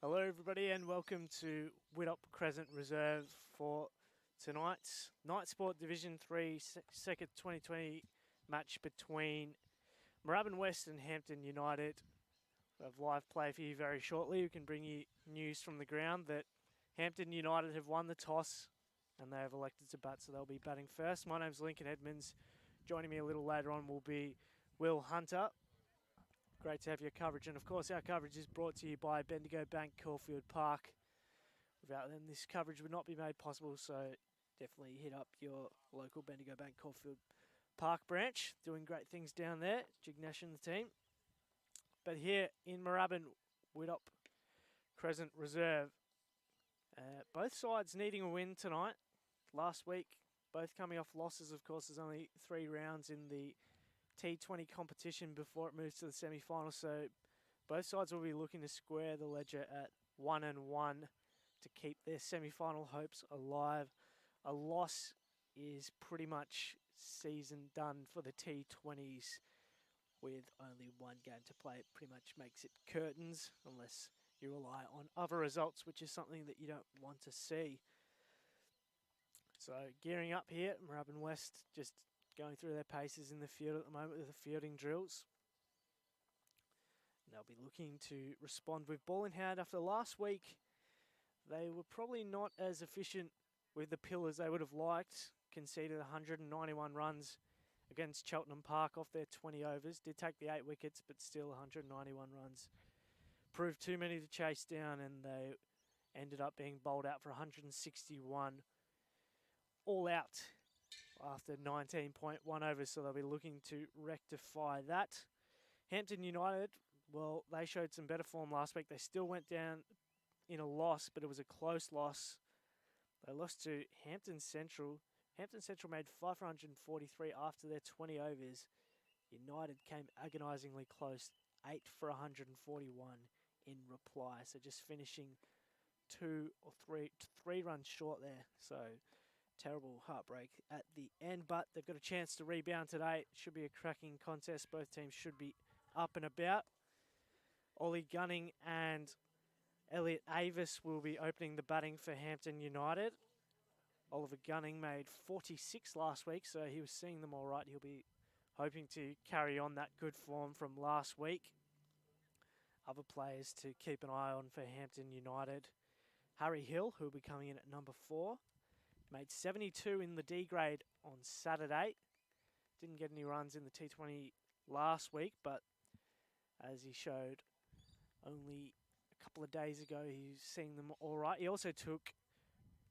Hello, everybody, and welcome to Widdop Crescent Reserve for tonight's Night Sport Division 3 second 2020 match between Moorabbin West and Hampton United. We have live play for you very shortly. We can bring you news from the ground that Hampton United have won the toss and they have elected to bat, so they'll be batting first. My name's Lincoln Edmonds. Joining me a little later on will be Will Hunter. Great to have your coverage. And, of course, our coverage is brought to you by Bendigo Bank, Caulfield Park. Without them, this coverage would not be made possible, so definitely hit up your local Bendigo Bank, Caulfield Park branch. Doing great things down there. Jignesh and the team. But here in Moorabbin, Widdop Crescent Reserve, both sides needing a win tonight. Last week, both coming off losses, of course. There's only 3 rounds in the T20 competition before it moves to the semi-final, so both sides will be looking to square the ledger at 1-1 to keep their semi-final hopes alive. A loss is pretty much season done for the T20s with only 1 game to play. It pretty much makes it curtains unless you rely on other results, which is something that you don't want to see. So gearing up here, Moorabbin West just going through their paces in the field at the moment with the fielding drills. And they'll be looking to respond with ball in hand. After last week, they were probably not as efficient with the pill as they would have liked. Conceded 191 runs against Cheltenham Park off their 20 overs. Did take the 8 wickets, but still 191 runs. Proved too many to chase down, and they ended up being bowled out for 161 all out after 19.1 overs, so they'll be looking to rectify that. Hampton United, well, they showed some better form last week. They still went down in a loss, but it was a close loss. They lost to Hampton Central. Hampton Central made 543 after their 20 overs. United came agonisingly close, 8 for 141 in reply. So just finishing 2 or 3 runs short there. So terrible heartbreak at the end, but they've got a chance to rebound today. It should be a cracking contest. Both teams should be up and about. Ollie Gunning and Elliot Avis will be opening the batting for Hampton United. Oliver Gunning made 46 last week, so he was seeing them all right. He'll be hoping to carry on that good form from last week. Other players to keep an eye on for Hampton United. Harry Hill, who will be coming in at number 4. Made 72 in the D grade on Saturday. Didn't get any runs in the T20 last week, but as he showed only a couple of days ago, he's seeing them all right. He also took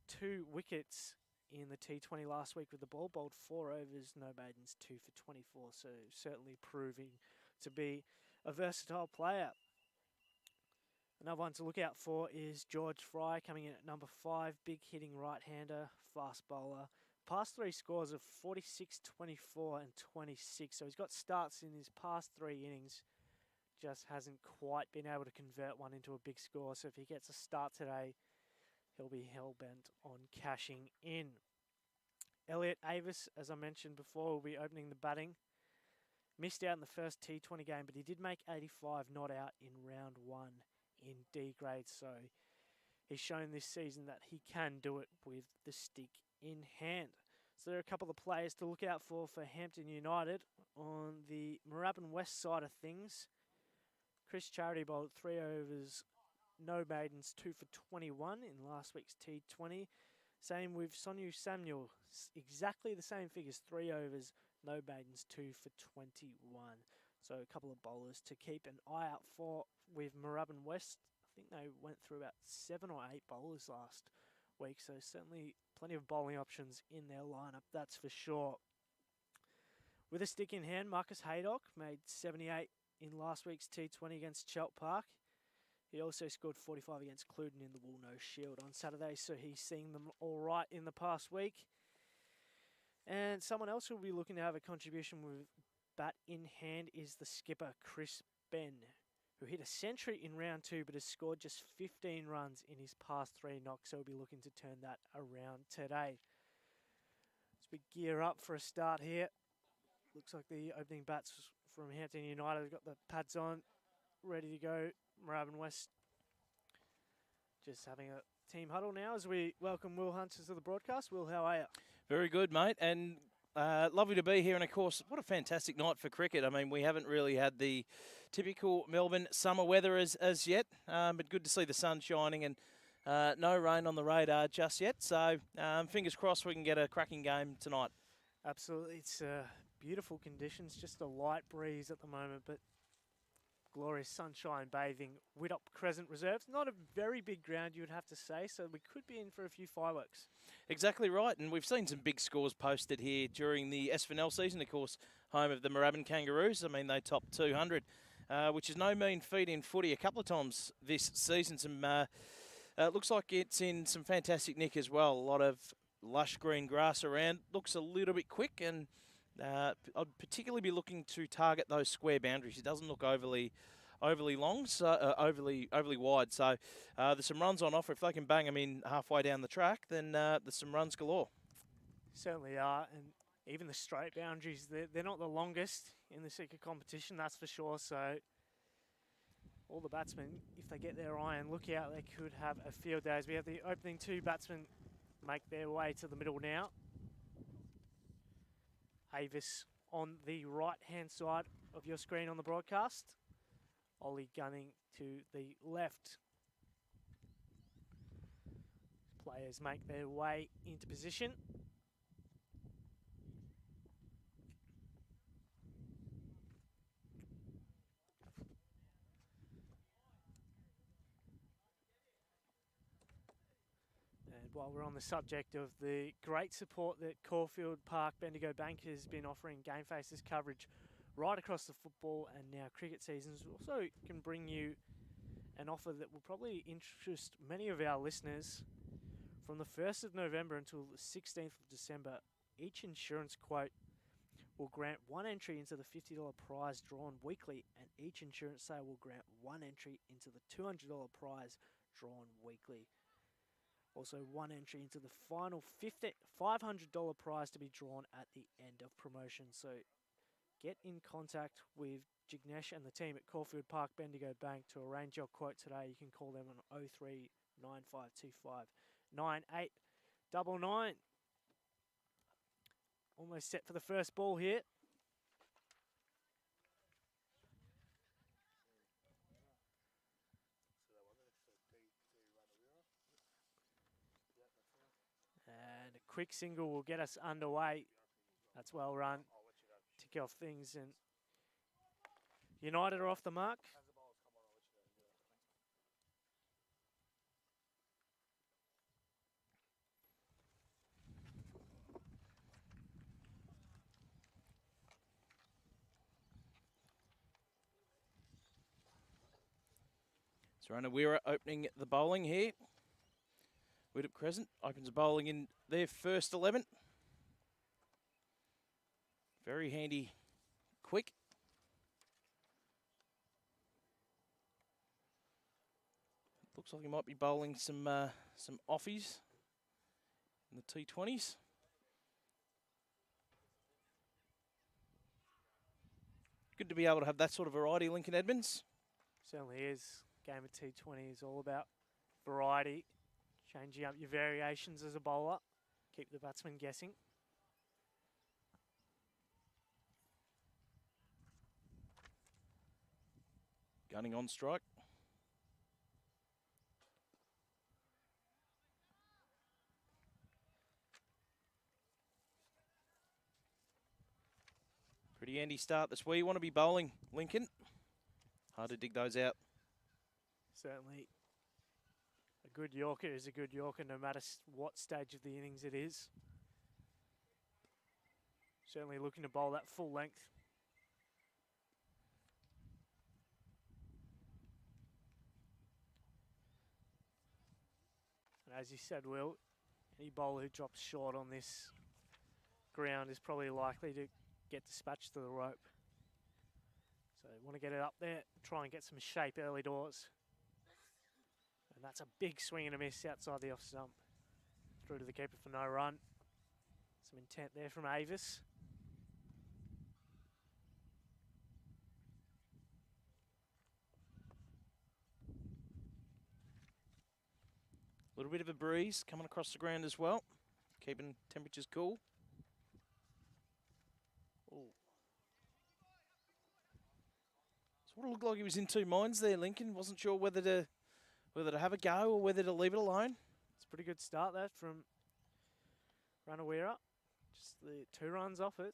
2 wickets in the T20 last week with the ball. Bowled 4 overs, no maidens, 2 for 24. So certainly proving to be a versatile player. Another one to look out for is George Frey, coming in at number 5. Big hitting right-hander, fast bowler. Past 3 scores of 46, 24 and 26. So he's got starts in his past 3 innings. Just hasn't quite been able to convert one into a big score. So if he gets a start today, he'll be hell-bent on cashing in. Elliot Avis, as I mentioned before, will be opening the batting. Missed out in the first T20 game, but he did make 85 not out in round 1. In D grade, so he's shown this season that he can do it with the stick in hand. So there are a couple of players to look out for Hampton United. On the Moorabbin West side of things, Chris Charity bowled 3 overs, no maidens, 2 for 21 in last week's T20. Same with Sonu Samuel, exactly the same figures, 3 overs, no maidens, 2 for 21. So a couple of bowlers to keep an eye out for with Moorabbin West. I think they went through about 7 or 8 bowlers last week, so certainly plenty of bowling options in their lineup, that's for sure. With a stick in hand, Marcus Haydock made 78 in last week's T20 against Cheltenham Park. He also scored 45 against Cluden in the Woolnose Shield on Saturday, so he's seeing them all right in the past week. And someone else who will be looking to have a contribution with bat in hand is the skipper, Chris Ben, who hit a century in round 2 but has scored just 15 runs in his past 3 knocks, so we'll be looking to turn that around today. As we gear up for a start here, looks like the opening bats from Hampton United have got the pads on, ready to go. Moorabbin West Just having a team huddle now as we welcome Will Hunters to the broadcast. Will, how are you? Very good, mate, and lovely to be here. And, of course, what a fantastic night for cricket. I mean, we haven't really had the typical Melbourne summer weather as yet, but good to see the sun shining and no rain on the radar just yet. So, fingers crossed we can get a cracking game tonight. Absolutely. It's beautiful conditions, just a light breeze at the moment, but glorious sunshine bathing Widdop Crescent Reserves. Not a very big ground, you would have to say, so we could be in for a few fireworks. Exactly right, and we've seen some big scores posted here during the SFNL season, of course, home of the Moorabbin Kangaroos. I mean, they topped 200, which is no mean feat in footy a couple of times this season. Looks like it's in some fantastic nick as well. A lot of lush green grass around. Looks a little bit quick, and I'd particularly be looking to target those square boundaries. It doesn't look overly long, so overly wide. So there's some runs on offer. If they can bang them in halfway down the track, then there's some runs galore. Certainly are, and even the straight boundaries, they're not the longest in the Seeker competition, that's for sure. So all the batsmen, if they get their iron, look out, they could have a field day. As we have the opening two batsmen make their way to the middle now. Avis on the right-hand side of your screen on the broadcast. Ollie gunning to the left. Players make their way into position. And while we're on the subject of the great support that Caulfield Park Bendigo Bank has been offering Game Faces coverage right across the football and now cricket seasons, we also can bring you an offer that will probably interest many of our listeners. From the 1st of November until the 16th of December, each insurance quote will grant one entry into the $50 prize drawn weekly, and each insurance sale will grant one entry into the $200 prize drawn weekly. Also, one entry into the final $500 prize to be drawn at the end of promotion. So get in contact with Jignesh and the team at Caulfield Park Bendigo Bank to arrange your quote today. You can call them on 03 9525 9899. Almost set for the first ball here. And a quick single will get us underway. That's well run to kick off things. And United are off the mark. Serena Weira opening the bowling here. Widdop Crescent opens the bowling in their first 11. Very handy, quick. Looks like he might be bowling some offies in the T20s. Good to be able to have that sort of variety, Lincoln Edmonds. Certainly is. Game of T20 is all about variety, changing up your variations as a bowler, keep the batsman guessing. Gunning on strike. Pretty handy start. That's where you want to be bowling, Lincoln. Hard to dig those out. Certainly, a good Yorker is a good Yorker no matter what stage of the innings it is. Certainly looking to bowl that full length. And as you said, Will, any bowler who drops short on this ground is probably likely to get dispatched to the rope. So you want to get it up there, try and get some shape early doors. And that's a big swing and a miss outside the off stump. Through to the keeper for no run. Some intent there from Avis. little bit of a breeze coming across the ground as well, keeping temperatures cool. Ooh. Sort of looked like he was in two minds there, Lincoln. Wasn't sure whether to have a go or whether to leave it alone. It's a pretty good start there from Ranawira. Just the 2 runs off it.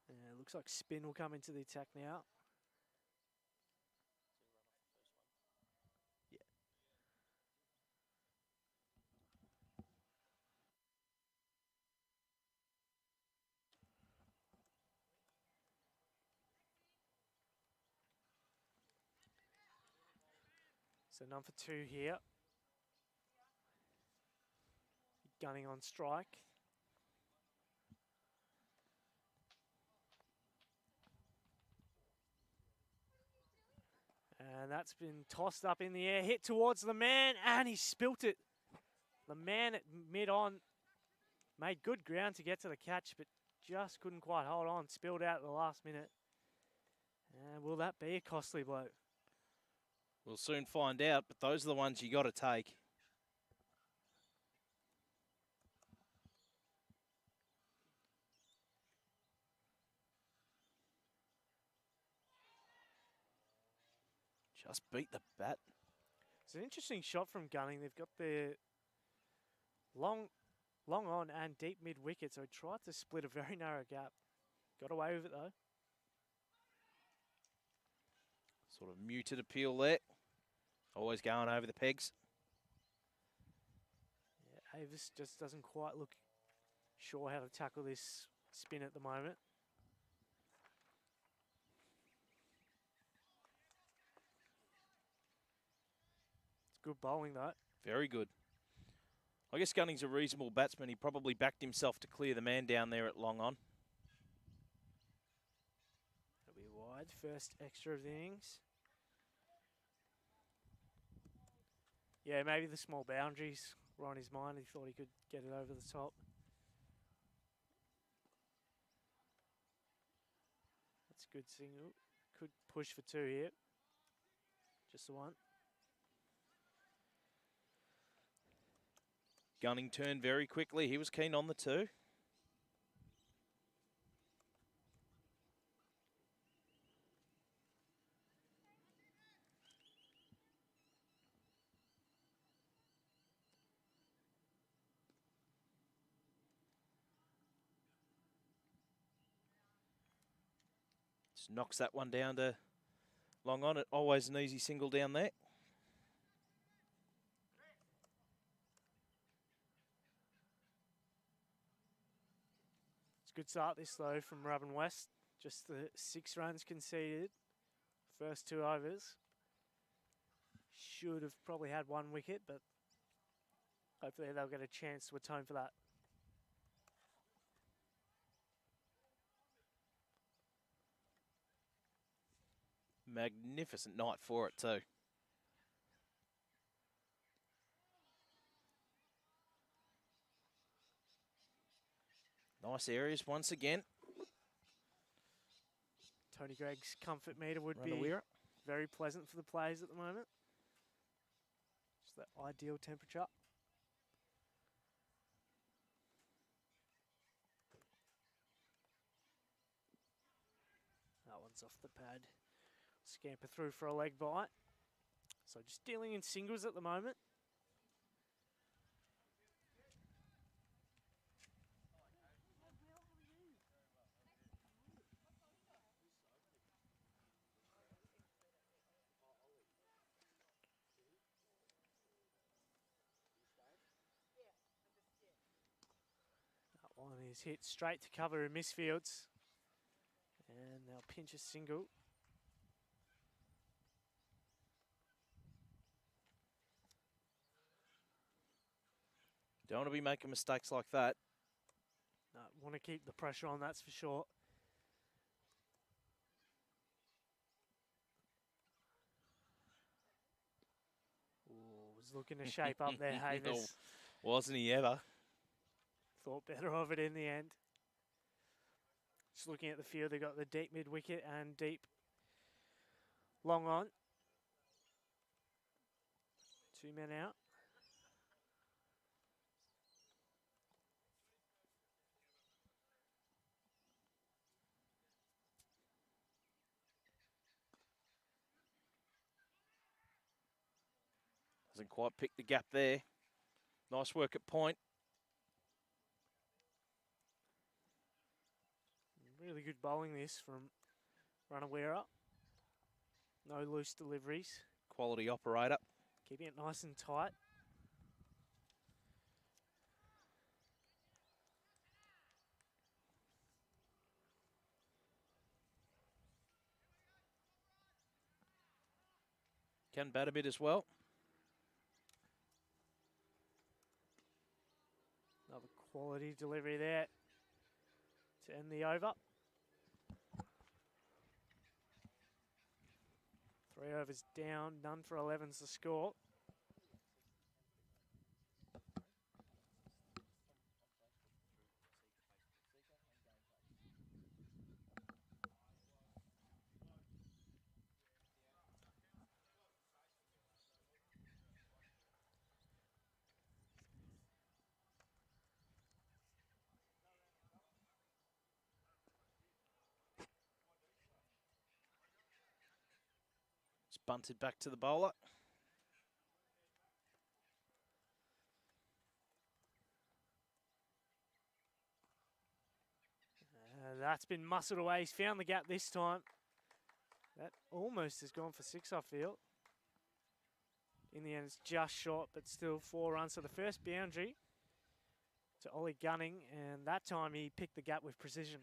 Yeah, looks like spin will come into the attack now. Yeah. So none for 2 here. Gunning on strike. And that's been tossed up in the air, hit towards the man, and he spilt it. The man at mid-on made good ground to get to the catch, but just couldn't quite hold on, spilled out at the last minute. And will that be a costly blow? We'll soon find out, but those are the ones you got to take. Just beat the bat. It's an interesting shot from Gunning. They've got their long on and deep mid-wicket, so he tried to split a very narrow gap. Got away with it, though. Sort of muted appeal there. Always going over the pegs. Yeah, Avis just doesn't quite look sure how to tackle this spin at the moment. It's good bowling, though. Very good. I guess Gunning's a reasonable batsman. He probably backed himself to clear the man down there at long on. That'll be wide. First extra of the innings. Yeah, maybe the small boundaries were on his mind. He thought he could get it over the top. That's a good single. Could push for 2 here. Just the 1. Gunning turned very quickly. He was keen on the 2. Just knocks that one down to long on. It always an easy single down there. It's a good start this though from Moorabbin West. Just the 6 runs conceded. First 2 overs. Should have probably had 1 wicket, but hopefully they'll get a chance to atone for that. Magnificent night for it too. Nice areas once again. Tony Gregg's comfort meter would be Ranawira. very pleasant for the players at the moment. Just that ideal temperature. That one's off the pad. Scamper through for a leg bite. So just dealing in singles at the moment. That one is hit straight to cover in misfields. And they'll pinch a single. Don't want to be making mistakes like that. No, want to keep the pressure on, that's for sure. Ooh, was looking to shape up there, Havers. Wasn't he ever? Thought better of it in the end. Just looking at the field, they've got the deep mid-wicket and deep long on. 2 men out. Doesn't quite pick the gap there. Nice work at point. Really good bowling this from Runawera. No loose deliveries. Quality operator. Keeping it nice and tight. Can bat a bit as well. Another quality delivery there to end the over. 3 overs down, none for 11's the score. It's bunted back to the bowler. That's been muscled away. He's found the gap this time. That almost has gone for 6, I feel. In the end, it's just short, but still 4 runs. So the first boundary to Ollie Gunning, and that time he picked the gap with precision.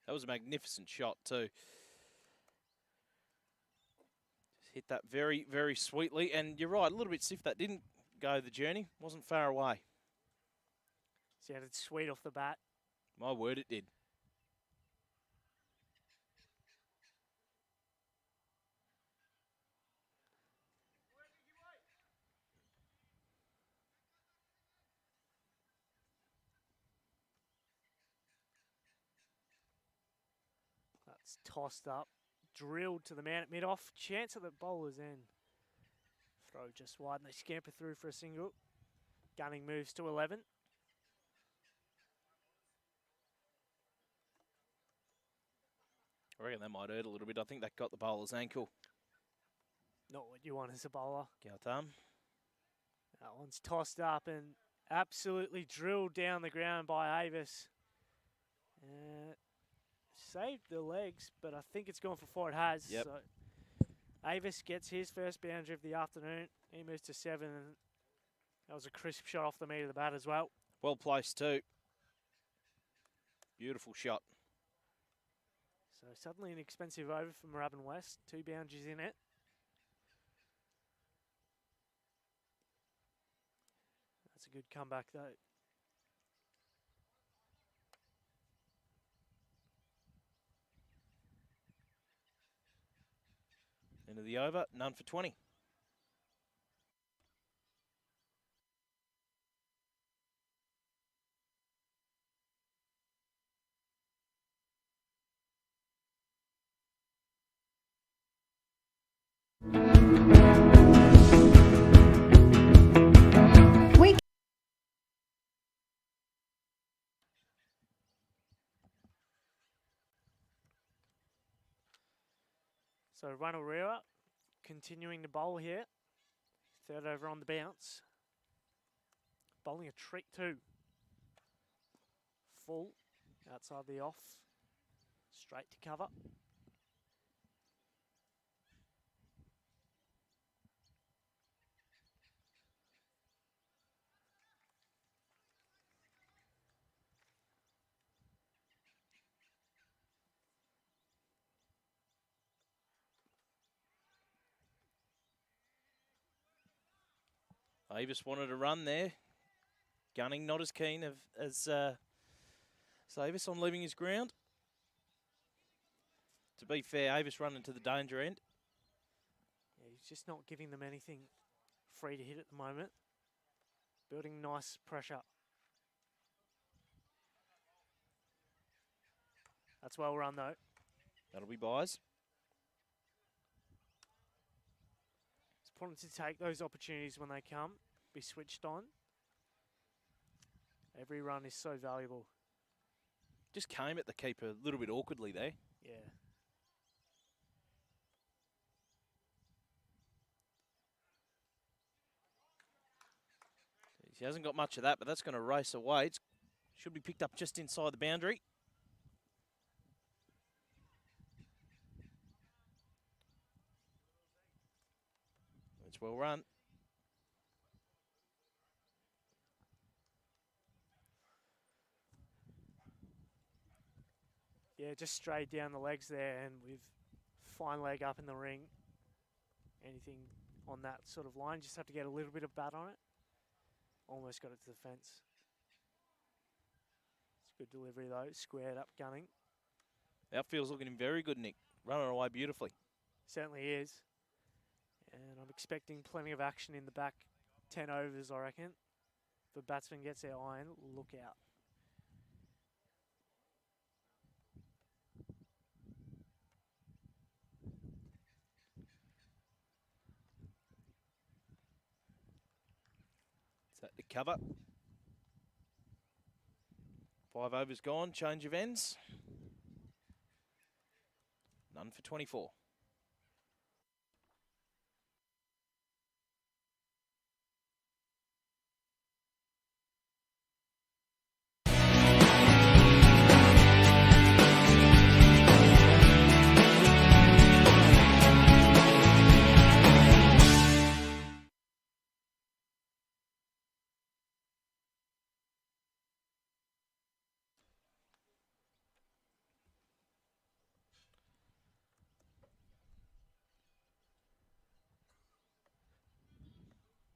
That was a magnificent shot too. Just hit that very, very sweetly. And you're right, a little bit stiff. That didn't go the journey. Wasn't far away. Sounded sweet off the bat. My word, it did. That's tossed up, drilled to the man at mid-off. Chance at the bowler's end. Throw just wide and they scamper through for a single. Gunning moves to 11. I reckon that might hurt a little bit. I think that got the bowler's ankle. Not what you want as a bowler. Gautam. That one's tossed up and absolutely drilled down the ground by Avis. Saved the legs, but I think it's gone for 4. It has. Yep. So Avis gets his first boundary of the afternoon. He moves to 7, and that was a crisp shot off the meat of the bat as well. Well placed too. Beautiful shot. So suddenly an expensive over for Moorabbin West. 2 boundaries in it. That's a good comeback though. End of the over, none for 20. So Runawera continuing to bowl here. 3rd over on the bounce. Bowling a treat too. Full outside the off. Straight to cover. Avis wanted a run there. Gunning not as keen as Avis on leaving his ground. To be fair, Avis running to the danger end. Yeah, he's just not giving them anything free to hit at the moment. Building nice pressure. That's well run, though. That'll be buys. It's important to take those opportunities when they come, be switched on. Every run is so valuable. Just came at the keeper a little bit awkwardly there. Yeah. He hasn't got much of that, but that's going to race away. It should be picked up just inside the boundary. It's well run. Yeah, just straight down the legs there, and with fine leg up in the ring. Anything on that sort of line, just have to get a little bit of bat on it. Almost got it to the fence. It's a good delivery though, squared up gunning. Outfield's looking very good, Nick. Running away beautifully. Certainly is. And I'm expecting plenty of action in the back 10 overs, I reckon. If a batsman gets their iron, look out. Is that the cover? 5 overs gone, change of ends. None for 24.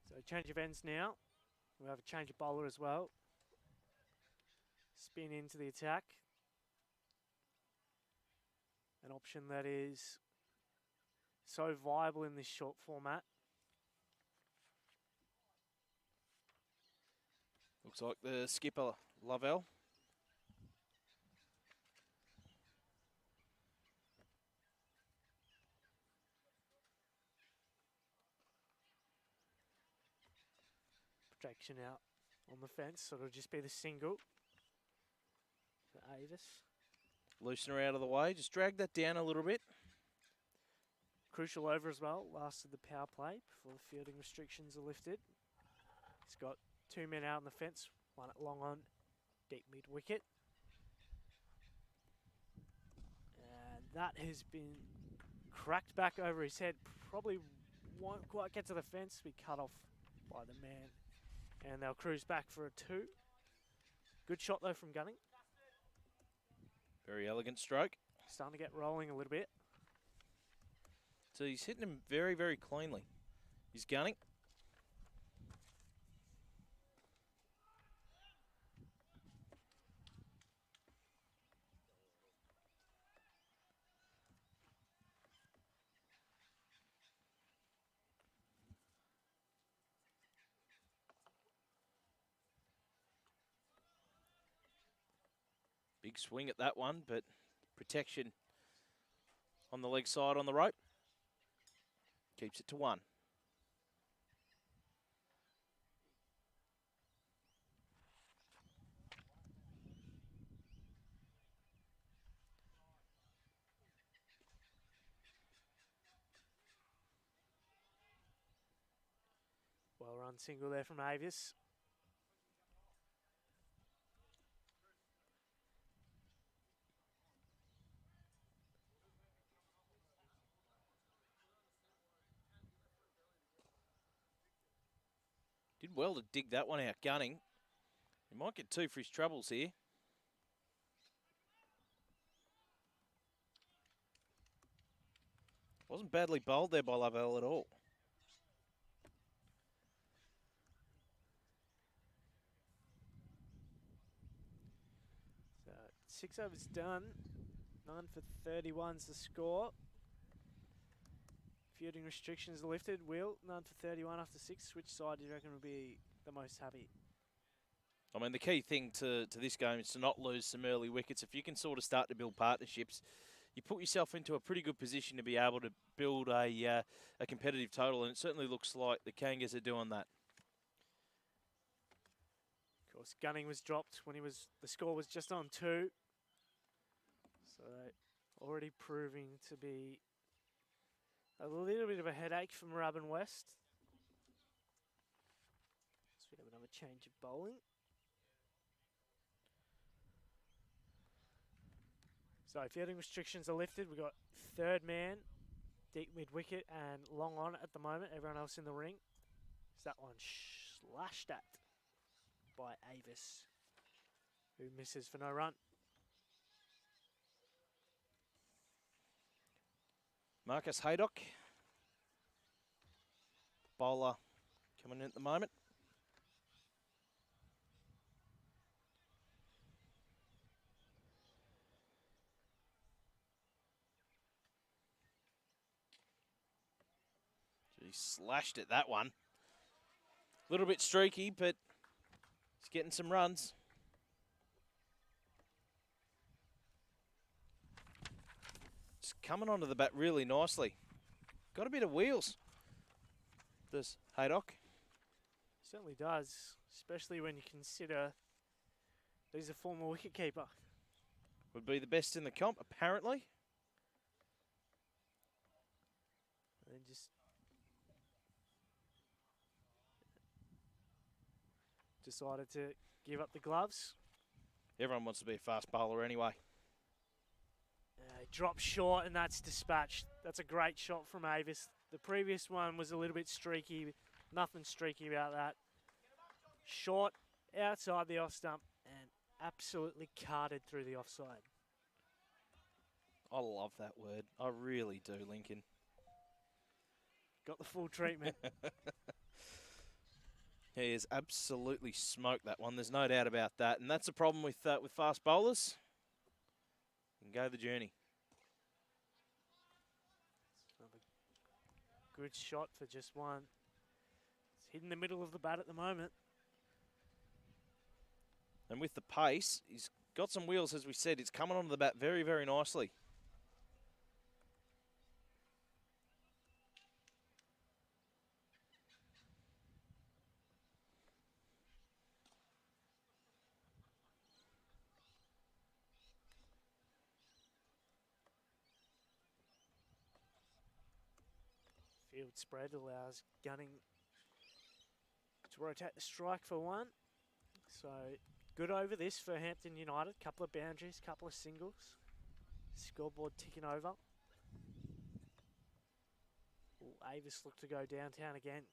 So change of ends now. We'll have a change of bowler as well. Spin into the attack. An option that is so viable in this short format. Looks like the skipper, Lovell. Protection out on the fence, so it'll just be the single for Avis. Loosen her out of the way. Just drag that down a little bit. Crucial over as well. Last of the power play before the fielding restrictions are lifted. He's got 2 men out on the fence, one at long on, deep mid wicket. And that has been cracked back over his head. Probably won't quite get to the fence. Be cut off by the man. And they'll cruise back for a 2. Good shot though from Gunning. Very elegant stroke. Starting to get rolling a little bit. So he's hitting him very, very cleanly. He's gunning. Big swing at that one, but protection on the leg side on the rope. Keeps it to 1. Well run single there from Avis. Did well to dig that one out, gunning. He might get 2 for his troubles here. Wasn't badly bowled there by Lovell at all. So 6 overs done. 9 for 31's the score. Fielding restrictions are lifted. Will, none for 31 after 6. Which side do you reckon will be the most happy? I mean, the key thing to this game is to not lose some early wickets. If you can sort of start to build partnerships, you put yourself into a pretty good position to be able to build a competitive total, and it certainly looks like the Kangas are doing that. Of course, Gunning was dropped when the score was just on 2. So already proving to be a little bit of a headache for Moorabbin West. So we have another change of bowling. So fielding restrictions are lifted. We've got third man, deep mid wicket, and long on at the moment. Everyone else in the ring. So that one slashed at by Avis, who misses for no run. Marcus Haydock, bowler coming in at the moment. He slashed at that one. A little bit streaky, but he's getting some runs. It's coming onto the bat really nicely. Got a bit of wheels, does Haydock. Certainly does, especially when you consider he's a former wicketkeeper. Would be the best in the comp, apparently. And then just decided to give up the gloves. Everyone wants to be a fast bowler anyway. Drops short, and that's dispatched. That's a great shot from Avis. The previous one was a little bit streaky. Nothing streaky about that. Short, outside the off stump, and absolutely carted through the offside. I love that word. I really do, Lincoln. Got the full treatment. He has absolutely smoked that one. There's no doubt about that. And that's the problem with fast bowlers. You can go the journey. Another good shot for just one. It's hitting the middle of the bat at the moment. And with the pace, he's got some wheels, as we said. It's coming onto the bat very, very nicely. Field spread allows Gunning to rotate the strike for one. So good over this for Hampton United. Couple of boundaries, couple of singles. Scoreboard ticking over. Avis looked to go downtown again.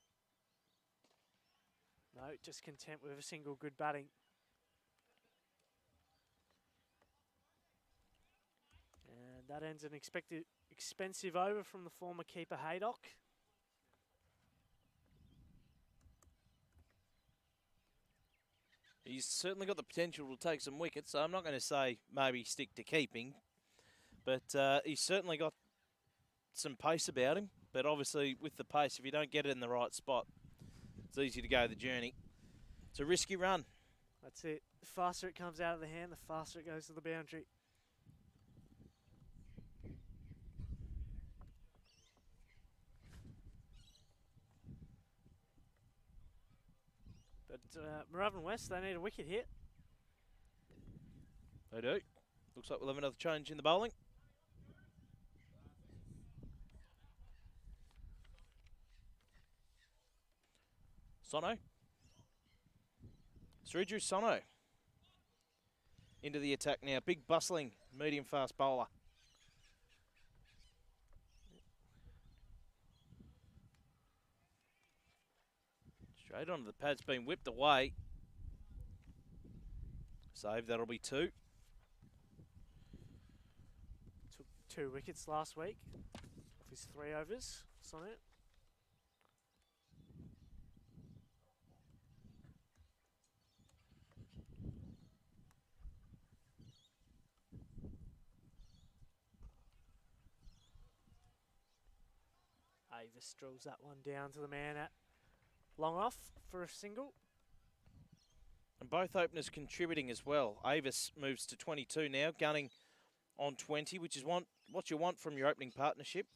No, just content with a single good batting. And that ends an expensive over from the former keeper Haydock. He's certainly got the potential to take some wickets, so I'm not going to say maybe stick to keeping. But he's certainly got some pace about him. But obviously, with the pace, if you don't get it in the right spot, it's easy to go the journey. It's a risky run. That's it. The faster it comes out of the hand, the faster it goes to the boundary. But Moorabbin West, they need a wicket hit. They do. Looks like we'll have another change in the bowling. Sono. Sridju Sono into the attack now. Big bustling medium fast bowler. Straight onto the pad's been whipped away. Save, that'll be 2. Took 2 wickets last week off his 3 overs. Sono. Avis drills that one down to the man at long off for a single. And both openers contributing as well. Avis moves to 22 now, Gunning on 20, which is what you want from your opening partnership.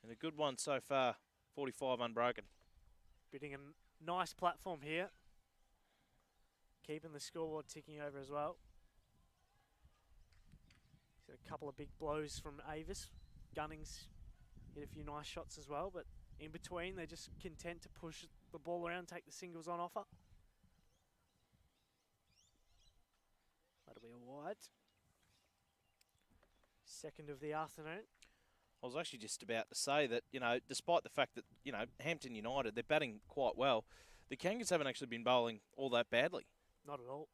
And a good one so far, 45 unbroken. Bidding a nice platform here. Keeping the scoreboard ticking over as well. He's got a couple of big blows from Avis. Gunning's hit a few nice shots as well, but in between they're just content to push the ball around, take the singles on offer. That'll be a wide. Second of the afternoon. I was actually just about to say that, you know, despite the fact that, you know, Hampton United, they're batting quite well, the Kangas haven't actually been bowling all that badly. Not at all.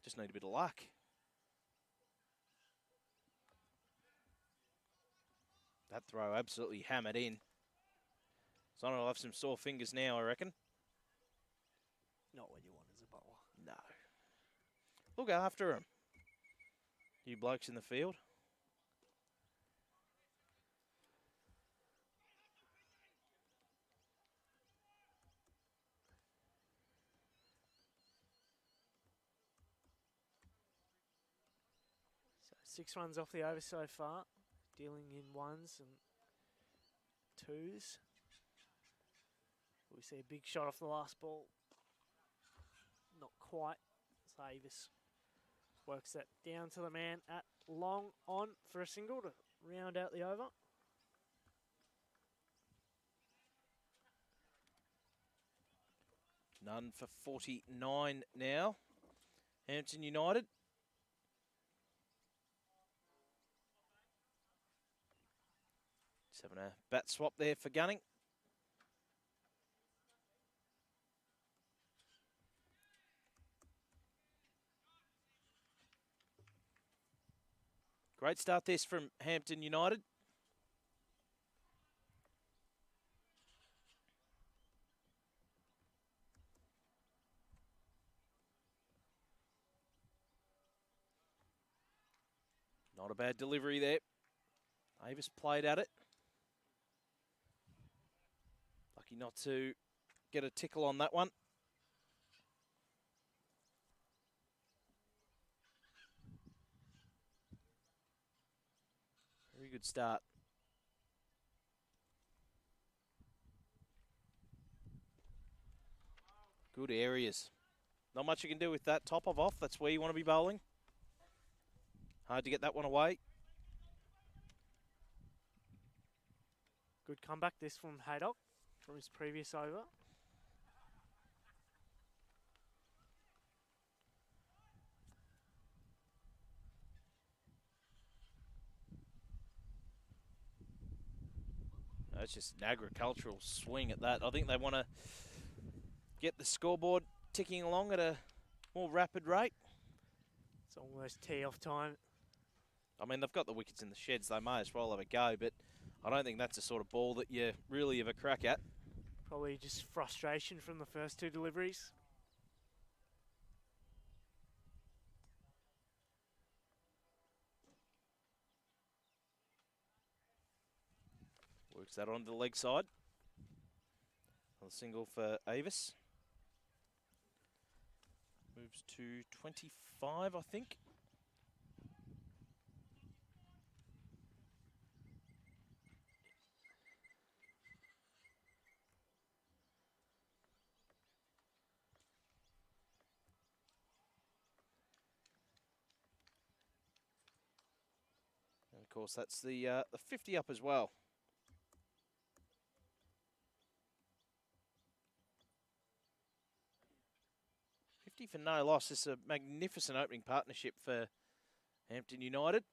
Just need a bit of luck. That throw absolutely hammered in. Someone will have some sore fingers now, I reckon. Not what you want as a bowler. No. Look after him. You blokes in the field. So 6 runs off the over so far. Dealing in ones and twos. We see a big shot off the last ball. Not quite. Avis works that down to the man at long on for a single to round out the over. None for 49 now. Hampton United. Just having a bat swap there for Gunning. Great start this from Hampton United. Not a bad delivery there. Avis played at it. Lucky not to get a tickle on that one. Very good start. Good areas. Not much you can do with that. Top of off, that's where you want to be bowling. Hard to get that one away. Good comeback this from Haydock from his previous over. It's just an agricultural swing at that. I think they want to get the scoreboard ticking along at a more rapid rate. It's almost tee off time. I mean, they've got the wickets in the sheds. They may as well have a go, but I don't think that's the sort of ball that you really have a crack at. Probably just frustration from the first 2 deliveries. Works that onto the leg side. A single for Avis. Moves to 25, I think. And of course, that's the 50 up as well. 50 for no loss. This is a magnificent opening partnership for Hampton United.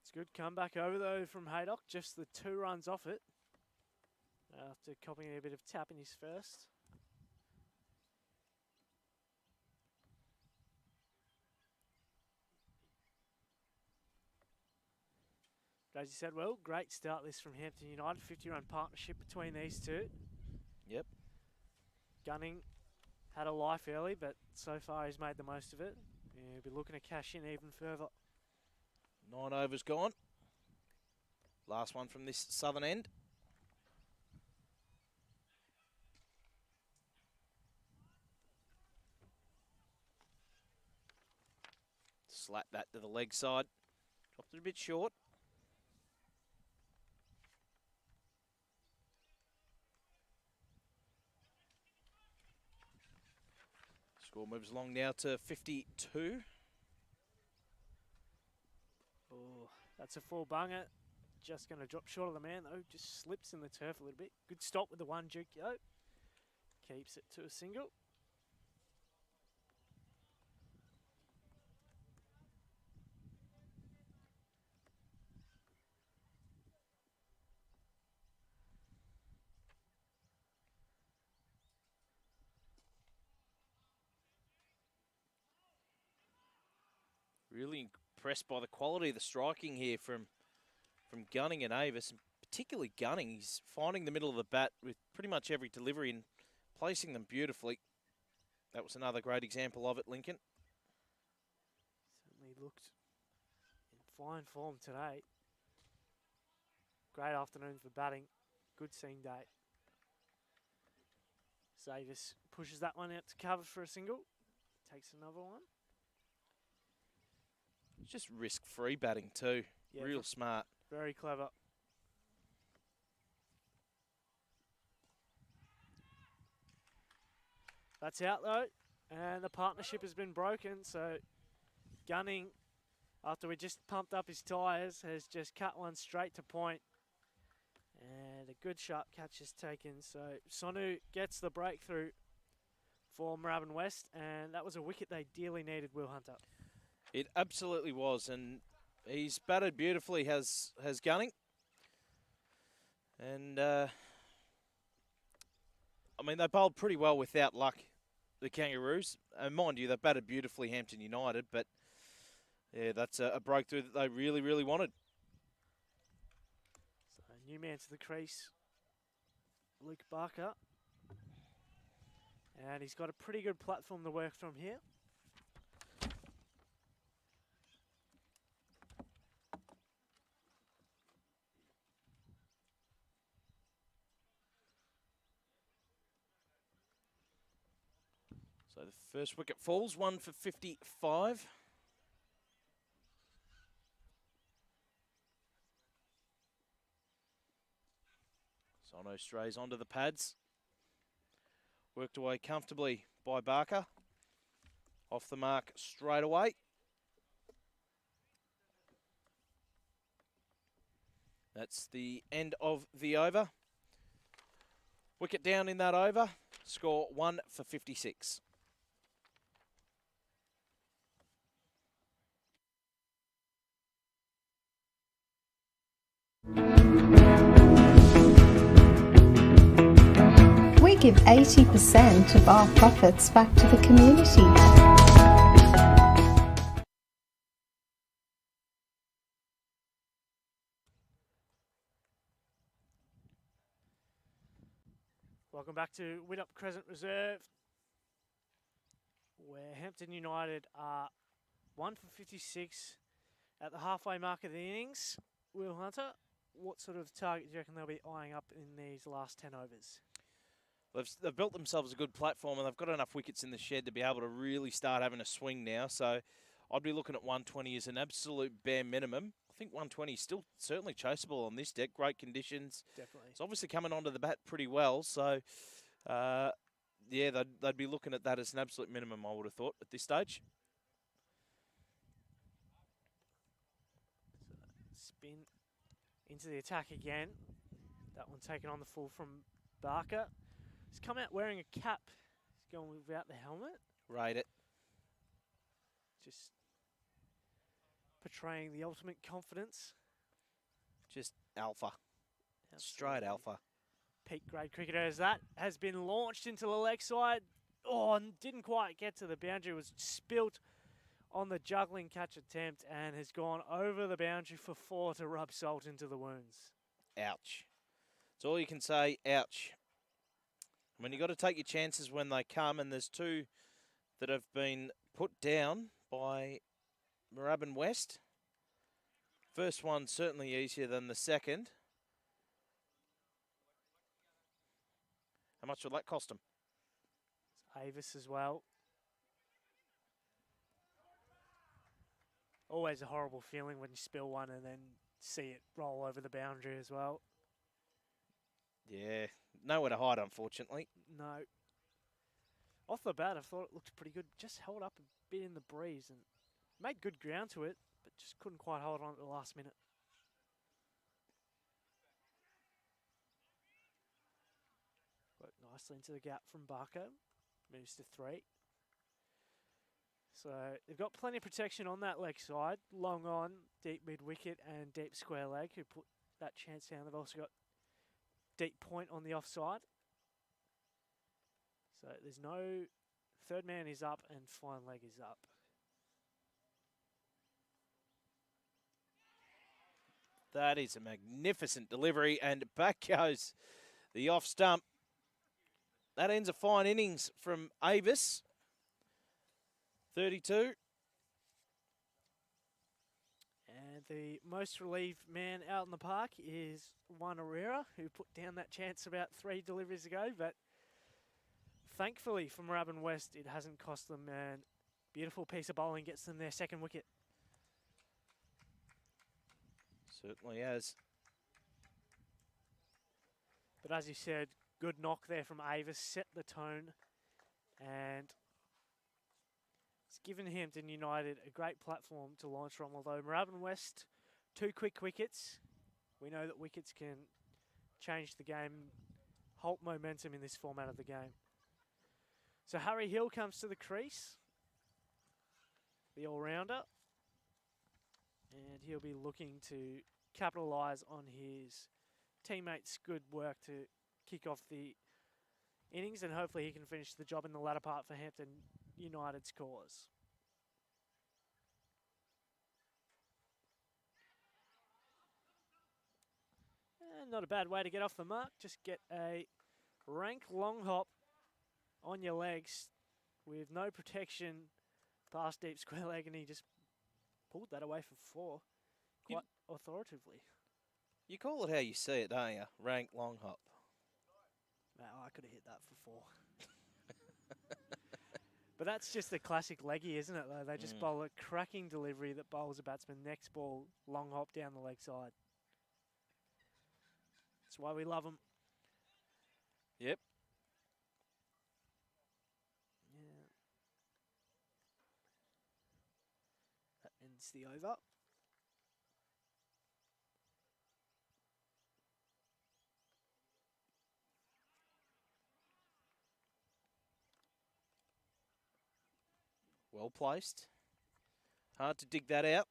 It's a good comeback over though from Haydock. Just the 2 runs off it. After copying a bit of tap in his first. As you said, well, great start this from Hampton United. 50-run partnership between these two. Yep. Gunning had a life early, but so far he's made the most of it. Yeah, he'll be looking to cash in even further. 9 overs gone. Last one from this southern end. Slap that to the leg side. Dropped it a bit short. Score moves along now to 52. Oh, that's a full bunger. Just going to drop short of the man, though. Just slips in the turf a little bit. Good stop with the one juke, though. Keeps it to a single. Really impressed by the quality of the striking here from Gunning and Avis, and particularly Gunning. He's finding the middle of the bat with pretty much every delivery and placing them beautifully. That was another great example of it, Lincoln. Certainly looked in fine form today. Great afternoon for batting. Good seeing day. Avis pushes that one out to cover for a single. Takes another one. Just risk-free batting too. Yeah, real smart. Very clever. That's out though, and the partnership has been broken, so Gunning, after we just pumped up his tyres, has just cut one straight to point. And a good sharp catch is taken, so Sonu gets the breakthrough for Moorabbin West, and that was a wicket they dearly needed, Will Hunter. It absolutely was, and he's batted beautifully, has Gunning. And, I mean, they bowled pretty well without luck, the Kangaroos. And mind you, they batted beautifully, Hampton United, but, yeah, that's a breakthrough that they really, really wanted. So, new man to the crease, Luke Barker. And he's got a pretty good platform to work from here. So the first wicket falls, 1 for 55. Sono strays onto the pads. Worked away comfortably by Barker. Off the mark straight away. That's the end of the over. Wicket down in that over. Score 1 for 56. We give 80% of our profits back to the community. Welcome back to Widdop Crescent Reserve, where Hampton United are 1 for 56 at the halfway mark of the innings. Will Hunter, what sort of target do you reckon they'll be eyeing up in these last 10 overs? They've built themselves a good platform, and they've got enough wickets in the shed to be able to really start having a swing now. So I'd be looking at 120 as an absolute bare minimum. I think 120 is still certainly chaseable on this deck. Great conditions. Definitely. It's obviously coming onto the bat pretty well. So, yeah, they'd be looking at that as an absolute minimum, I would have thought, at this stage. So spin into the attack again. That one taken on the full from Barker. He's come out wearing a cap. He's going without the helmet. Rate it. Just portraying the ultimate confidence. Just alpha. Absolutely. Straight alpha. Peak grade cricketers. That has been launched into the leg side. Oh, and didn't quite get to the boundary. Was spilt on the juggling catch attempt and has gone over the boundary for 4 to rub salt into the wounds. Ouch. That's all you can say. Ouch. I mean, you've got to take your chances when they come, and there's two that have been put down by Moorabbin West. First one certainly easier than the second. How much will that cost them? Avis as well. Always a horrible feeling when you spill one and then see it roll over the boundary as well. Yeah, nowhere to hide, unfortunately. No. Off the bat, I thought it looked pretty good. Just held up a bit in the breeze and made good ground to it, but just couldn't quite hold on at the last minute. Worked nicely into the gap from Barco. Moves to 3. So they've got plenty of protection on that leg side. Long on, deep mid wicket and deep square leg who put that chance down. They've also got deep point on the offside. So there's no third man is up and fine leg is up. That is a magnificent delivery, and back goes the off stump. That ends a fine innings from Avis. 32. And the most relieved man out in the park is Juan Herrera, who put down that chance about 3 deliveries ago. But thankfully for Moorabbin West, it hasn't cost them. And beautiful piece of bowling gets them their second wicket. Certainly has. But as you said, good knock there from Avis, set the tone, and it's given Hampton United a great platform to launch from. Although Moorabbin West, 2 quick wickets, we know that wickets can change the game, halt momentum in this format of the game. So Harry Hill comes to the crease, the all-rounder, and he'll be looking to capitalise on his teammates' good work to kick off the innings, and hopefully he can finish the job in the latter part for Hampton United's cause. And not a bad way to get off the mark. Just get a rank long hop on your legs with no protection past deep square leg, and he just pulled that away for 4 quite authoritatively. You call it how you see it, don't you? Rank long hop. No, I could have hit that for 4. But that's just the classic leggy, isn't it, though? They just bowl a cracking delivery that bowls a batsman next ball, long hop down the leg side. That's why we love them. Yep. Yeah. That ends the over. Well placed. Hard to dig that out.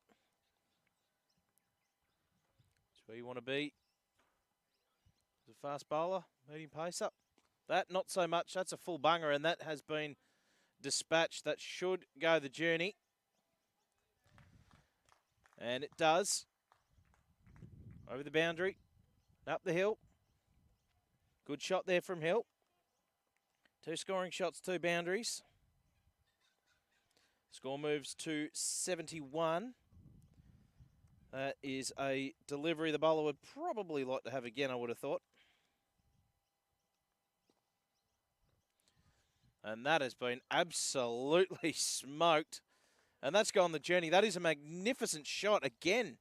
That's where you want to be. As a fast bowler, medium pace up. That, not so much. That's a full bunger, and that has been dispatched. That should go the journey. And it does. Over the boundary. Up the hill. Good shot there from Hill. 2 scoring shots, 2 boundaries. Score moves to 71. That is a delivery the bowler would probably like to have again, I would have thought. And that has been absolutely smoked. And that's gone the journey. That is a magnificent shot again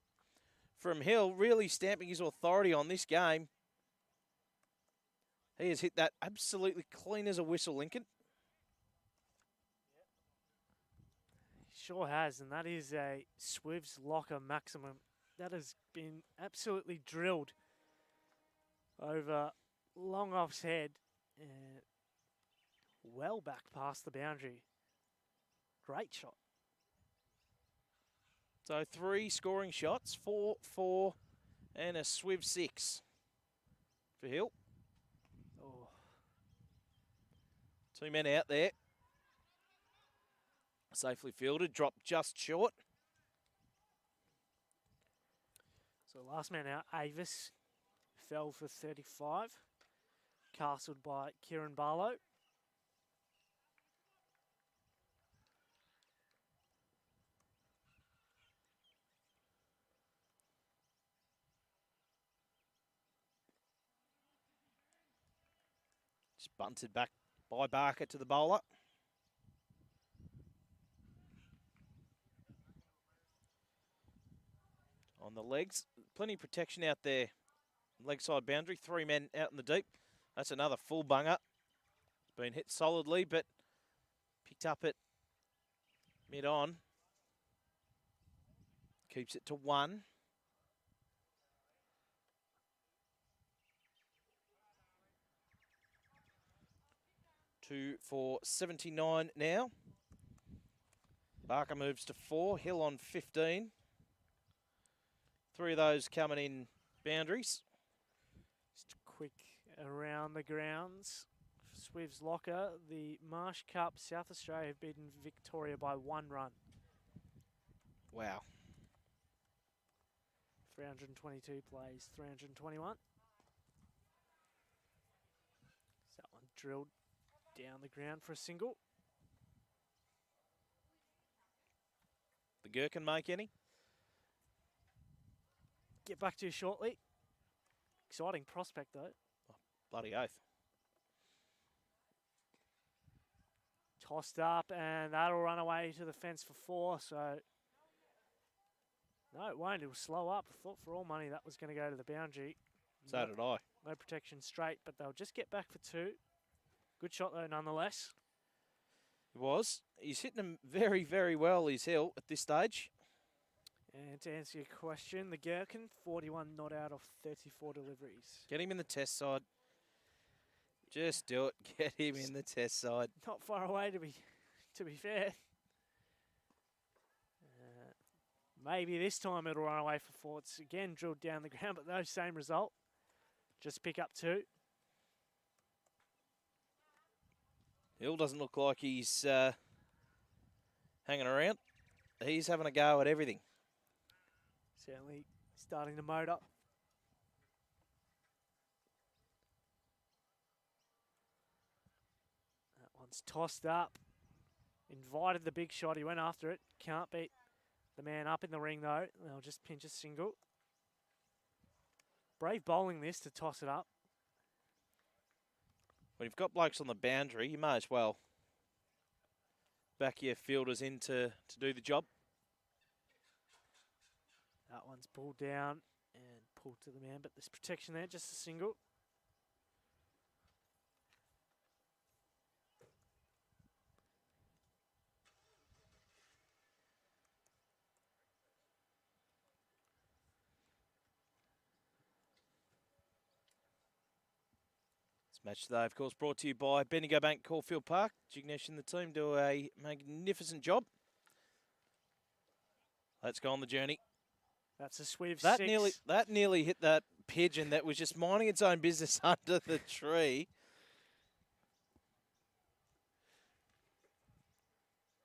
from Hill, really stamping his authority on this game. He has hit that absolutely clean as a whistle, Lincoln. Sure has, and that is a Swivs locker maximum. That has been absolutely drilled over long off's head and well back past the boundary. Great shot. So 3 scoring shots, 4, 4, and a Swiv 6 for Hill. Oh. 2 men out there. Safely fielded, dropped just short. So last man out, Avis, fell for 35. castled by Kieran Barlow. Just bunted back by Barker to the bowler. On the legs, plenty of protection out there. Leg side boundary, 3 men out in the deep. That's another full bunger. It's been hit solidly, but picked up at mid-on. Keeps it to 1. Two for 79 now. Barker moves to 4. Hill on 15. 3 of those coming in boundaries. Just quick around the grounds. Swiv's Locker, the Marsh Cup, South Australia have beaten Victoria by 1 run. Wow. 322 plays, 321. So that one drilled down the ground for a single. The Gherkin make any? Get back to you shortly. Exciting prospect though. Oh, bloody oath. Tossed up and that'll run away to the fence for 4. So no, it won't. It'll slow up. I thought for all money that was going to go to the boundary. So did I. No protection straight, but they'll just get back for 2. Good shot though, nonetheless. It was. He's hitting them very, very well, his Hill, at this stage. And to answer your question, the Gherkin, 41 not out of 34 deliveries. Get him in the test side. Just do it. Get him in the test side. Not far away to be fair. Maybe this time it'll run away for 4. It's again drilled down the ground, but no same result. Just pick up 2. Hill doesn't look like he's hanging around. He's having a go at everything. Certainly starting to motor. That one's tossed up. Invited the big shot. He went after it. Can't beat the man up in the ring though. They'll just pinch a single. Brave bowling this to toss it up. When you've got blokes on the boundary, you may as well back your fielders in to do the job. That one's pulled down and pulled to the man, but there's protection there, just a single. This match today, of course, brought to you by Bendigo Bank Caulfield Park. Jignesh and the team do a magnificent job. Let's go on the journey. That's a Swiv That 6. nearly hit that pigeon that was just minding its own business under the tree.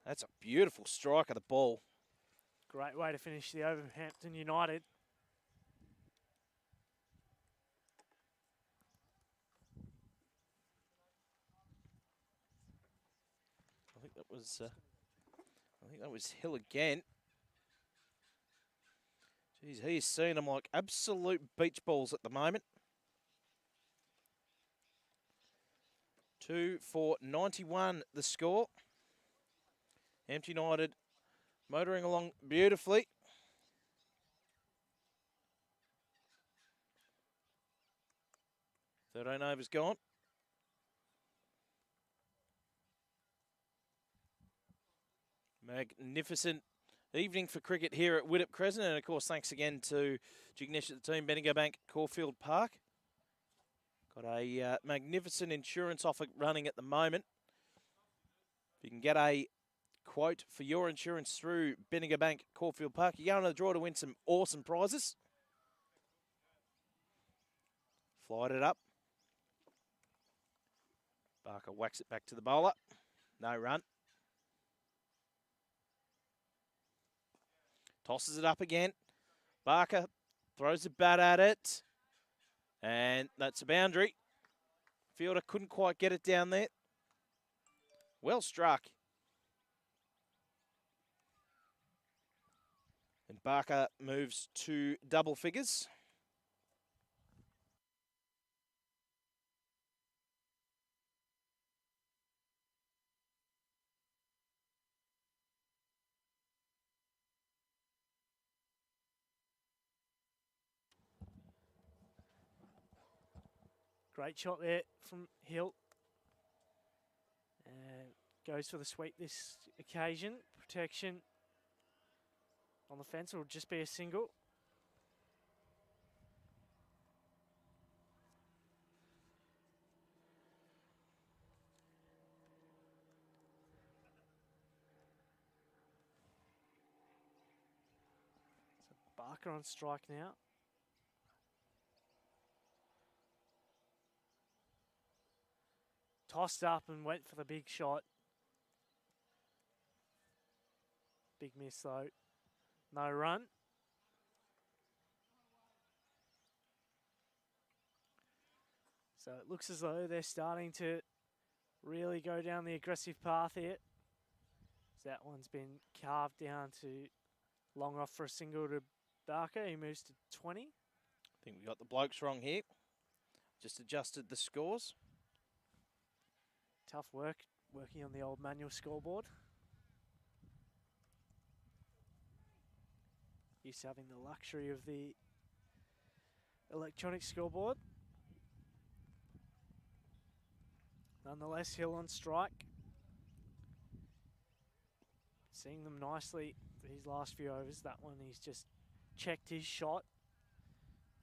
That's a beautiful strike of the ball. Great way to finish the over Hampton United. I think that was Hill again. Jeez, he's seeing them like absolute beach balls at the moment. 2 for 91 the score. Hampton United motoring along beautifully. Thirteen overs gone. Magnificent evening for cricket here at Widdop Crescent, and of course thanks again to Jignesh at the team, Bendigo Bank Caulfield Park. Got a magnificent insurance offer running at the moment. If you can get a quote for your insurance through Bendigo Bank Caulfield Park, you go into the draw to win some awesome prizes. Flied it up. Barker whacks it back to the bowler. No run. Tosses it up again. Barker throws the bat at it. And that's a boundary. Fielder couldn't quite get it down there. Well struck. And Barker moves to double figures. Great shot there from Hill. Goes for the sweep this occasion. Protection on the fence. It'll just be a single. So Barker on strike now. Tossed up and went for the big shot. Big miss though. No run. So it looks as though they're starting to really go down the aggressive path here. That one's been carved down to long off for a single to Barker. He moves to 20. I think we got the blokes wrong here. Just adjusted the scores. Tough work working on the old manual scoreboard. Used to having the luxury of the electronic scoreboard. Nonetheless, Hill on strike. Seeing them nicely these last few overs. That one he's just checked his shot.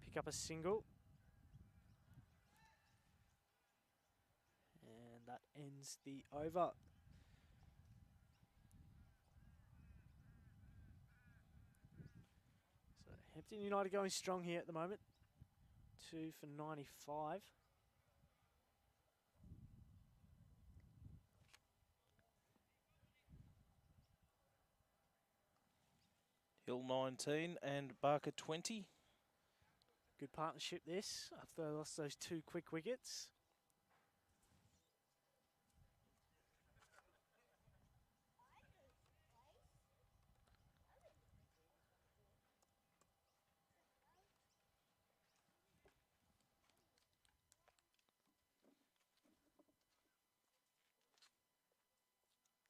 Pick up a single. And that ends the over. So Hampton United going strong here at the moment. 2 for 95. Hill 19 and Barker 20. Good partnership this, after they lost those 2 quick wickets.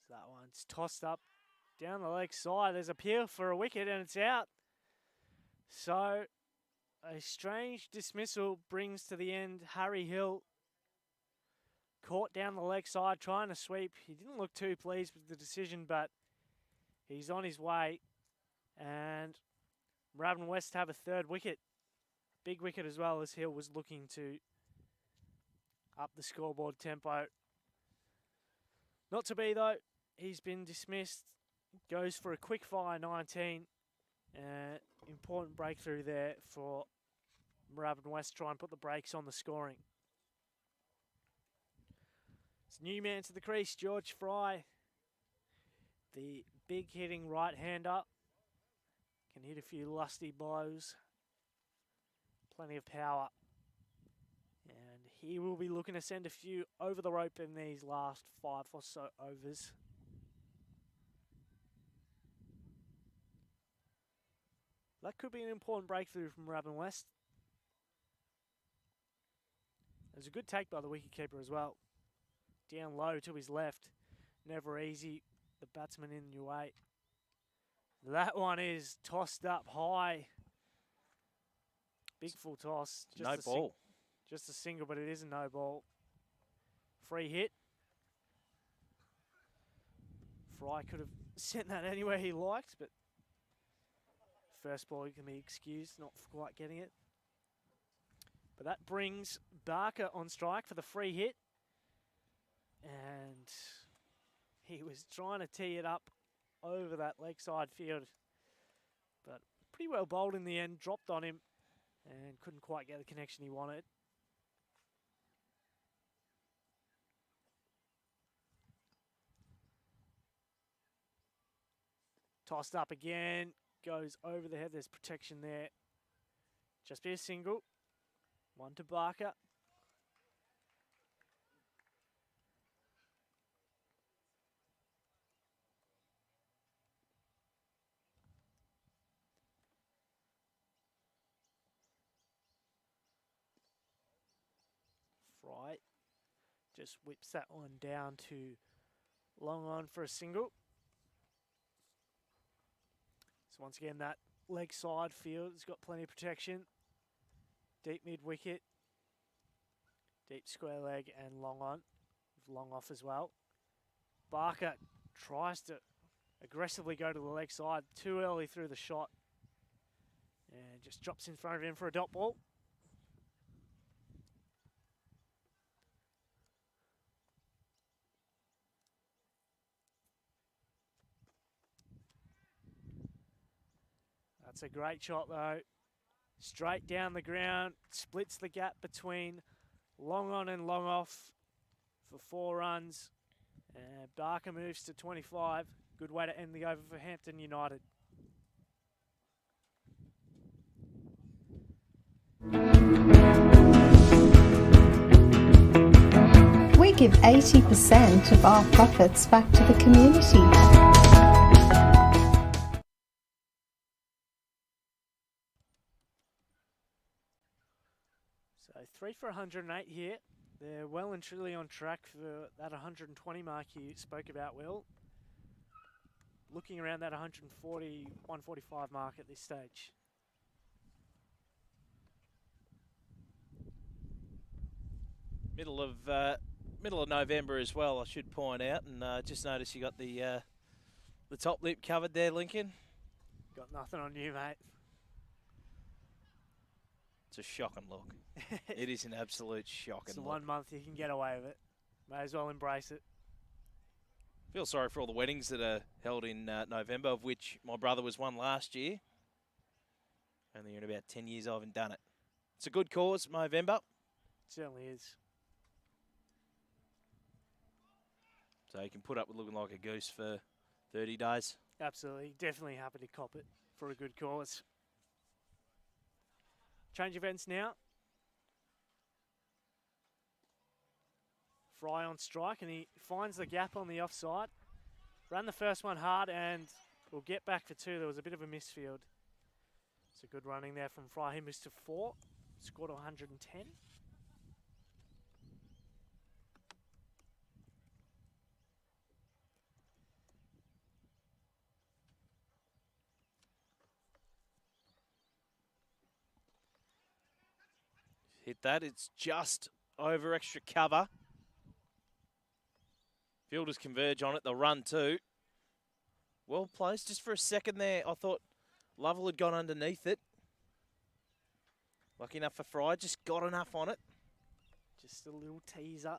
So that one's tossed up down the leg side. There's a peel for a wicket and it's out. So a strange dismissal brings to the end Harry Hill. Caught down the leg side trying to sweep. He didn't look too pleased with the decision, but he's on his way. And Moorabbin West have a 3rd wicket. Big wicket as well, as Hill was looking to up the scoreboard tempo. Not to be though. He's been dismissed. Goes for a quick fire 19. Important breakthrough there for Moorabbin West, try and put the brakes on the scoring. It's new man to the crease, George Frey. The big hitting right-hander. Can hit a few lusty blows. Plenty of power. And he will be looking to send a few over the rope in these last 5 or so overs. That could be an important breakthrough from Moorabbin West. There's a good take by the wicketkeeper as well. Down low to his left. Never easy. The batsman in your way. That one is tossed up high. Big full toss. No ball. Just a single, but it is a no ball. Free hit. Frey could have sent that anywhere he liked, but first ball, he can be excused, not quite getting it. But that brings Barker on strike for the free hit. And he was trying to tee it up over that leg side field. But pretty well bowled in the end, dropped on him and couldn't quite get the connection he wanted. Tossed up again. Goes over the head. There's protection there. Just be a single. 1 to Barker. Frey just whips that one down to long on for a single. So once again, that leg side field has got plenty of protection. Deep mid wicket, deep square leg and long on, with long off as well. Barker tries to aggressively go to the leg side too early through the shot and just drops in front of him for a dot ball. That's a great shot though. Straight down the ground, splits the gap between long on and long off for 4 runs. And Barker moves to 25. Good way to end the over for Hampton United. We give 80% of our profits back to the community. So 3 for 108 here. They're well and truly on track for that 120 mark you spoke about, Will. Looking around that 140, 145 mark at this stage. Middle of November as well, I should point out, and just noticed you got the top lip covered there, Lincoln. Got nothing on you, mate. It's a shocking look. It is an absolute shocking It's look. 1 month you can get away with it. May as well embrace it. Feel sorry for all the weddings that are held in November, of which my brother was one last year. Only in about 10 years I haven't done it. It's a good cause, Movember. It certainly is. So you can put up with looking like a goose for 30 days. Absolutely. Definitely happy to cop it for a good cause. Change events now. Frey on strike, and he finds the gap on the offside. Ran the first one hard and will get back for 2. There was a bit of a misfield. It's a good running there from Frey. He moves to 4. Scored 110. Hit that. It's just over extra cover. Fielders converge on it. They'll run too. Well placed. Just for a second there, I thought Lovell had gone underneath it. Lucky enough for Frey. Just got enough on it. Just a little teaser.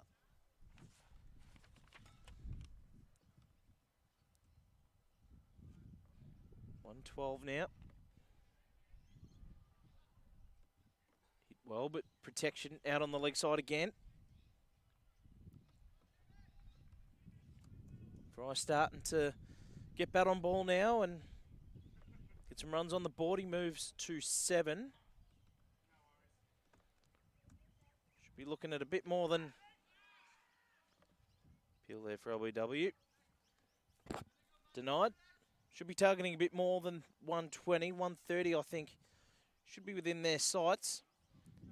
$112 now. Hit well, but protection out on the leg side again. Frey starting to get bat on ball now and get some runs on the board. He moves to 7. Should be looking at a bit more than appeal there for LBW. Denied. Should be targeting a bit more than 120, 130 I think. Should be within their sights.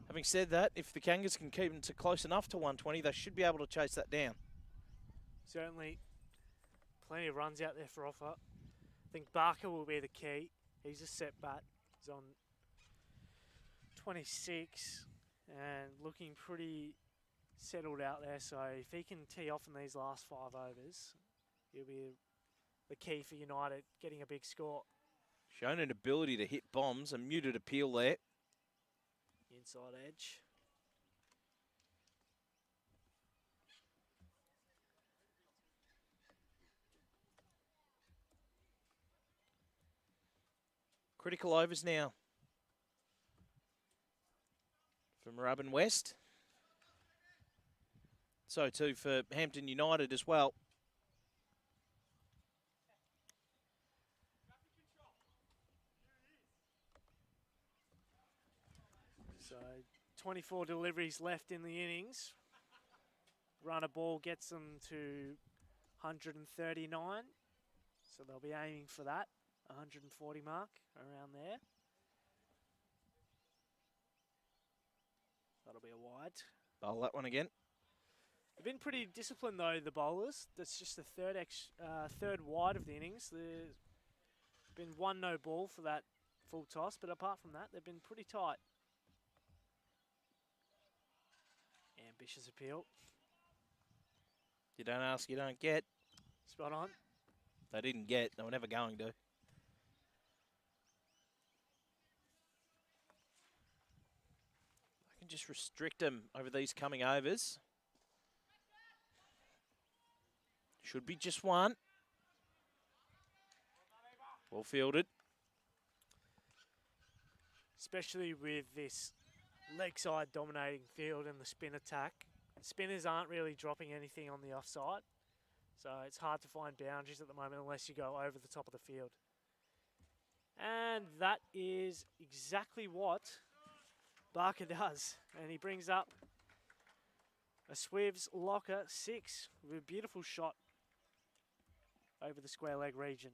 Having said that, if the Kangas can keep them to close enough to 120, they should be able to chase that down. Certainly plenty of runs out there for offer. I think Barker will be the key. He's a set bat. He's on 26 and looking pretty settled out there. So if he can tee off in these last 5 overs, he'll be the key for United getting a big score. Shown an ability to hit bombs, a muted appeal there. Inside edge. Critical overs now for Moorabbin West. So too for Hampton United as well. So 24 deliveries left in the innings. Run a ball gets them to 139. So they'll be aiming for that 140 mark around there. That'll be a wide. Bowl that one again. They've been pretty disciplined though, the bowlers. That's just the third wide of the innings. There's been one no ball for that full toss, but apart from that, they've been pretty tight. Ambitious appeal. You don't ask, you don't get. Spot on. They didn't get. They were never going to. I can just restrict them over these coming overs. Should be just one. Well fielded. Especially with this leg side dominating field and the spin attack. Spinners aren't really dropping anything on the offside. So it's hard to find boundaries at the moment unless you go over the top of the field. And that is exactly what Barker does. And he brings up a Swivs locker 6 with a beautiful shot over the square leg region.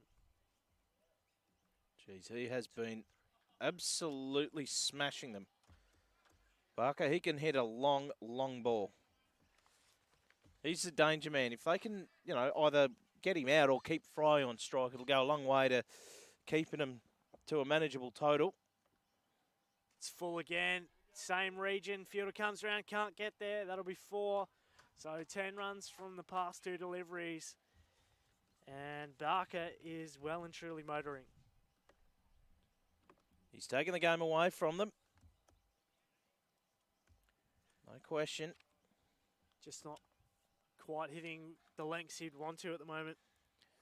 Jeez, he has been absolutely smashing them. Barker, he can hit a long, long ball. He's the danger man. If they can, either get him out or keep Frey on strike, it'll go a long way to keeping him to a manageable total. It's full again. Same region. Fielder comes around, can't get there. That'll be 4. So 10 runs from the past 2 deliveries. And Barker is well and truly motoring. He's taking the game away from them. No question. Just not quite hitting the lengths he'd want to at the moment.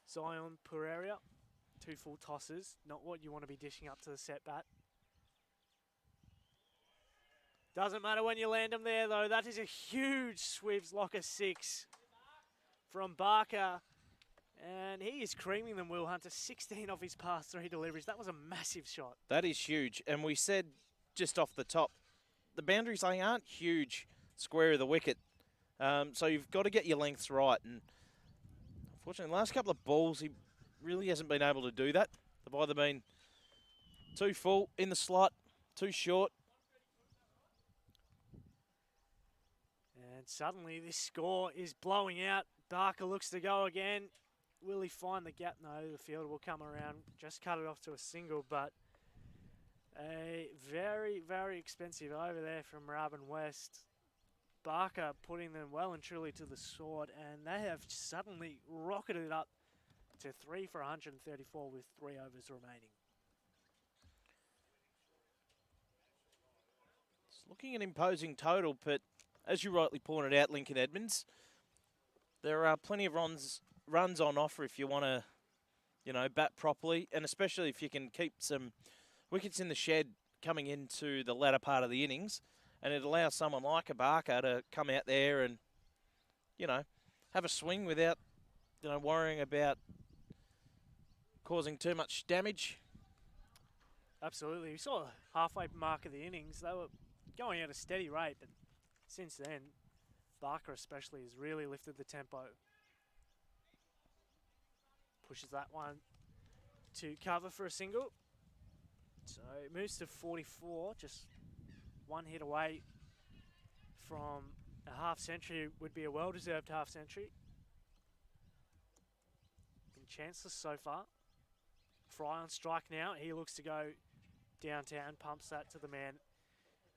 Zion Pereira, 2 full tosses. Not what you want to be dishing up to the set bat. Doesn't matter when you land them there, though. That is a huge Swivs locker 6 from Barker. And he is creaming them, Will Hunter. 16 of his past 3 deliveries. That was a massive shot. That is huge. And we said just off the top, the boundaries, they aren't huge square of the wicket. So you've got to get your lengths right. And unfortunately, the last couple of balls, he really hasn't been able to do that. They've either been too full in the slot, too short. And suddenly this score is blowing out. Barker looks to go again. Will he find the gap? No, the fielder will come around. Just cut it off to a single, but a very, very expensive over there from Moorabbin West. Barker putting them well and truly to the sword, and they have suddenly rocketed up to 3 for 134 with 3 overs remaining. It's looking an imposing total, but as you rightly pointed out, Lincoln Edmonds, there are plenty of runs on offer if you want to, bat properly, and especially if you can keep some wickets in the shed coming into the latter part of the innings, and it allows someone like a Barker to come out there and, have a swing without, worrying about causing too much damage. Absolutely. We saw the halfway mark of the innings. They were going at a steady rate, but since then, Barker especially has really lifted the tempo. Pushes that one to cover for a single. So it moves to 44, just 1 hit away from a half century. Would be a well-deserved half century. Been chanceless so far. Frey on strike now. He looks to go downtown, pumps that to the man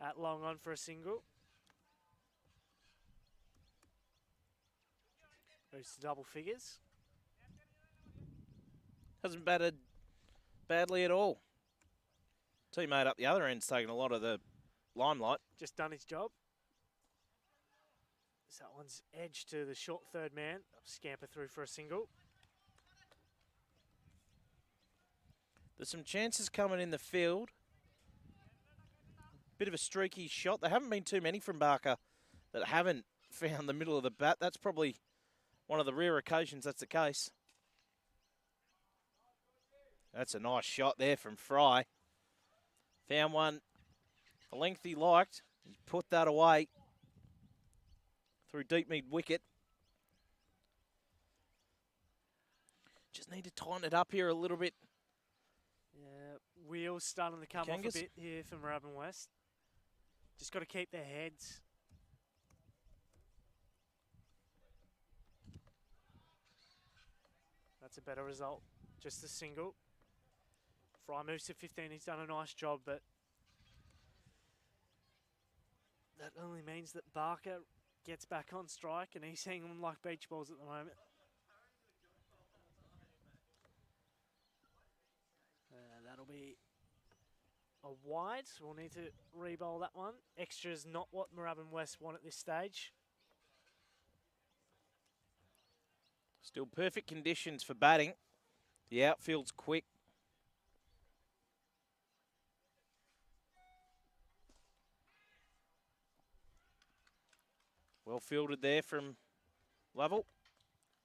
at long on for a single. Goes to double figures. Hasn't batted badly at all. Teammate up the other end's taken a lot of the limelight. Just done his job. So that one's edge to the short third man. Scamper through for a single. There's some chances coming in the field. Bit of a streaky shot. There haven't been too many from Barker that haven't found the middle of the bat. That's probably one of the rare occasions that's the case. That's a nice shot there from Frey. Found one the length he liked. He put that away through deep mid wicket. Just need to tighten it up here a little bit. Yeah, wheels starting to come off a bit here from Moorabbin West. Just got to keep their heads That's a better result. Just a single. Frey moves to 15. He's done a nice job, but that only means that Barker gets back on strike, and he's seeing them like beach balls at the moment. That'll be a wide. We'll need to re-bowl that one. Extra is not what Moorabbin West want at this stage. Still perfect conditions for batting. The outfield's quick. Well fielded there from Lovell.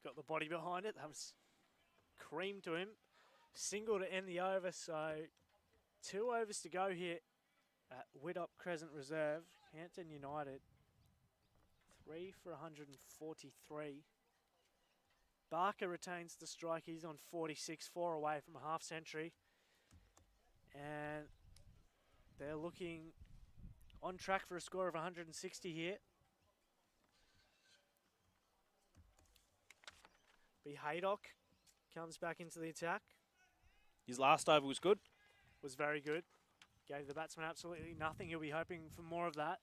Got the body behind it. That was cream to him. Single to end the over, so 2 overs to go here at Widdop Crescent Reserve. Hampton United, 3 for 143. Barker retains the strike. He's on 46, 4 away from a half century. And they're looking on track for a score of 160 here. B. Haydock comes back into the attack. His last over was good. Was very good. Gave the batsman absolutely nothing. He'll be hoping for more of that.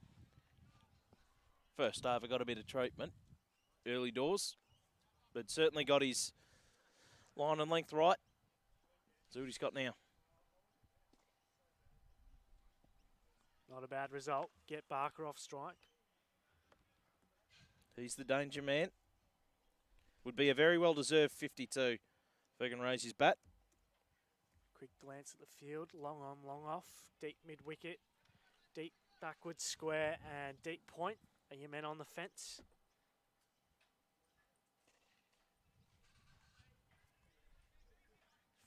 First over got a bit of treatment early doors, but certainly got his line and length right. See what he's got now. Not a bad result. Get Barker off strike. He's the danger man. Would be a very well-deserved 52 if he can raise his bat. Quick glance at the field. Long on, long off. Deep mid-wicket. Deep backwards square and deep point. Are your men on the fence?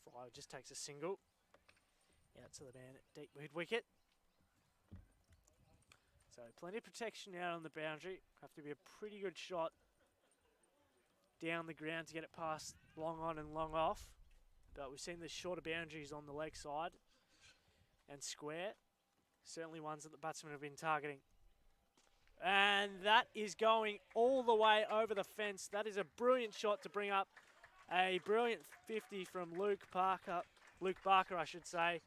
Frey just takes a single. Out to the man at deep mid-wicket. So plenty of protection out on the boundary. Have to be a pretty good shot down the ground to get it past long on and long off. But we've seen the shorter boundaries on the leg side and square. Certainly ones that the batsmen have been targeting. And that is going all the way over the fence. That is a brilliant shot to bring up a brilliant 50 from Luke Barker, I should say.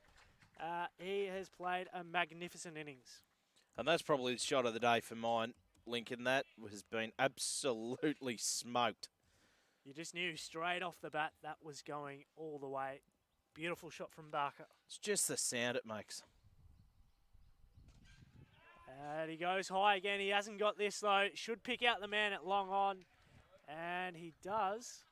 He has played a magnificent innings. And that's probably the shot of the day for mine, Lincoln. That has been absolutely smoked. You just knew straight off the bat that was going all the way. Beautiful shot from Barker. It's just the sound it makes. And he goes high again. He hasn't got this though. Should pick out the man at long on. And he does.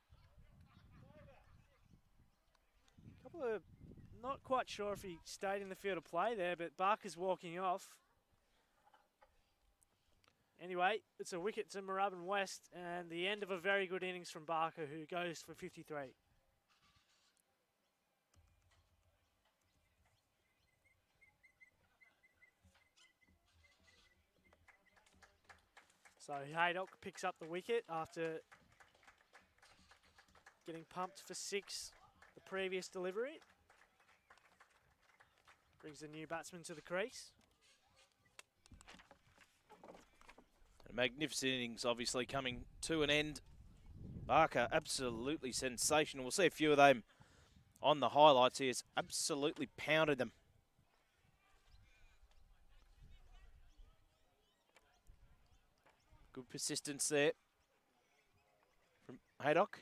Not quite sure if he stayed in the field of play there, but Barker's walking off. Anyway, it's a wicket to Moorabbin West and the end of a very good innings from Barker, who goes for 53. So Haydock picks up the wicket after getting pumped for 6 the previous delivery. Brings the new batsman to the crease. A magnificent innings, obviously, coming to an end. Barker, absolutely sensational. We'll see a few of them on the highlights. He has absolutely pounded them. Good persistence there from Haydock.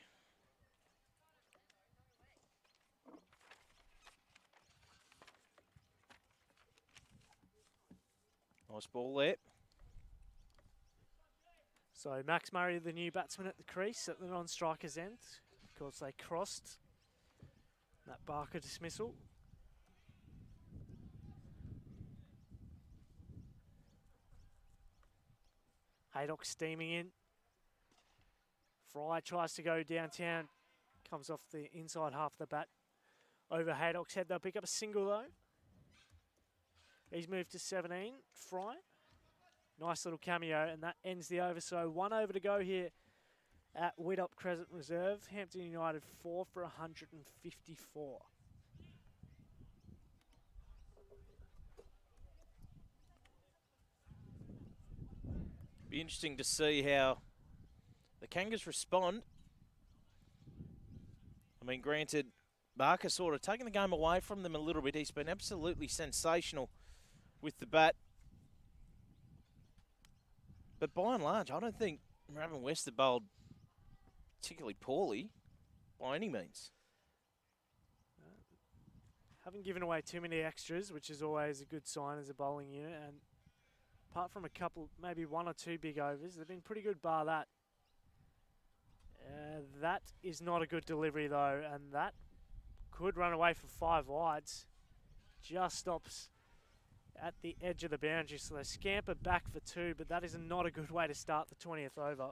Nice ball there. So Max Murray, the new batsman at the crease at the non-striker's end. Of course, they crossed that Barker dismissal. Haydock steaming in. Frey tries to go downtown. Comes off the inside half of the bat. Over Haydock's head. They'll pick up a single though. He's moved to 17. Frey. Nice little cameo, and that ends the over. So 1 over to go here at Widdop Crescent Reserve. Hampton United 4 for 154. Be interesting to see how the Kangas respond. I mean, granted, Barker sort of taking the game away from them a little bit. He's been absolutely sensational with the bat. But by and large, I don't think Moorabbin West have bowled particularly poorly by any means. Haven't given away too many extras, which is always a good sign as a bowling unit. And apart from a couple, maybe 1 or 2 big overs, they've been pretty good bar that. That is not a good delivery though, and that could run away for 5 wides. Just stops at the edge of the boundary, so they scamper back for 2, but that is not a good way to start the 20th over.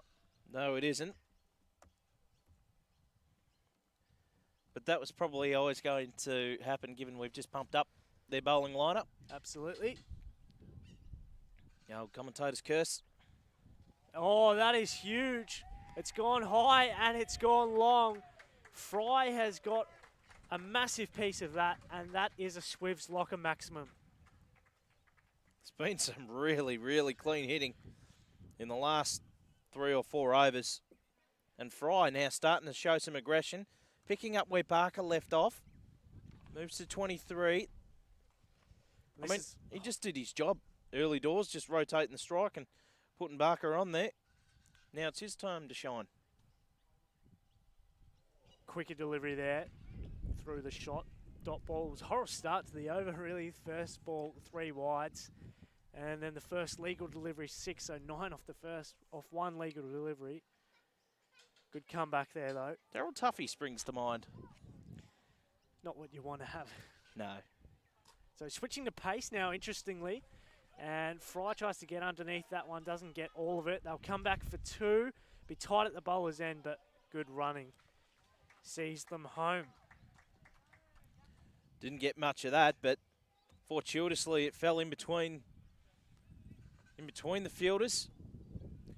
No, it isn't. But that was probably always going to happen given we've just pumped up their bowling lineup. Absolutely. The old commentator's curse. Oh, that is huge. It's gone high and it's gone long. Frey has got a massive piece of that, and that is a Swivs locker maximum. It's been some really, really clean hitting in the last 3 or 4 overs. And Frey now starting to show some aggression, picking up where Barker left off. Moves to 23. I mean, he just did his job early doors, just rotating the strike and putting Barker on there. Now it's his time to shine. Quicker delivery there through the shot. Dot ball was a horrible start to the over, really. First ball, 3 wides. And then the first legal delivery, 6, so 9 off 1 legal delivery. Good comeback there, though. Daryl Tuffy springs to mind. Not what you want to have. No. So switching to pace now, interestingly. And Frey tries to get underneath that one, doesn't get all of it. They'll come back for 2, be tight at the bowler's end, but good running. Sees them home. Didn't get much of that, but fortuitously it fell in between the fielders.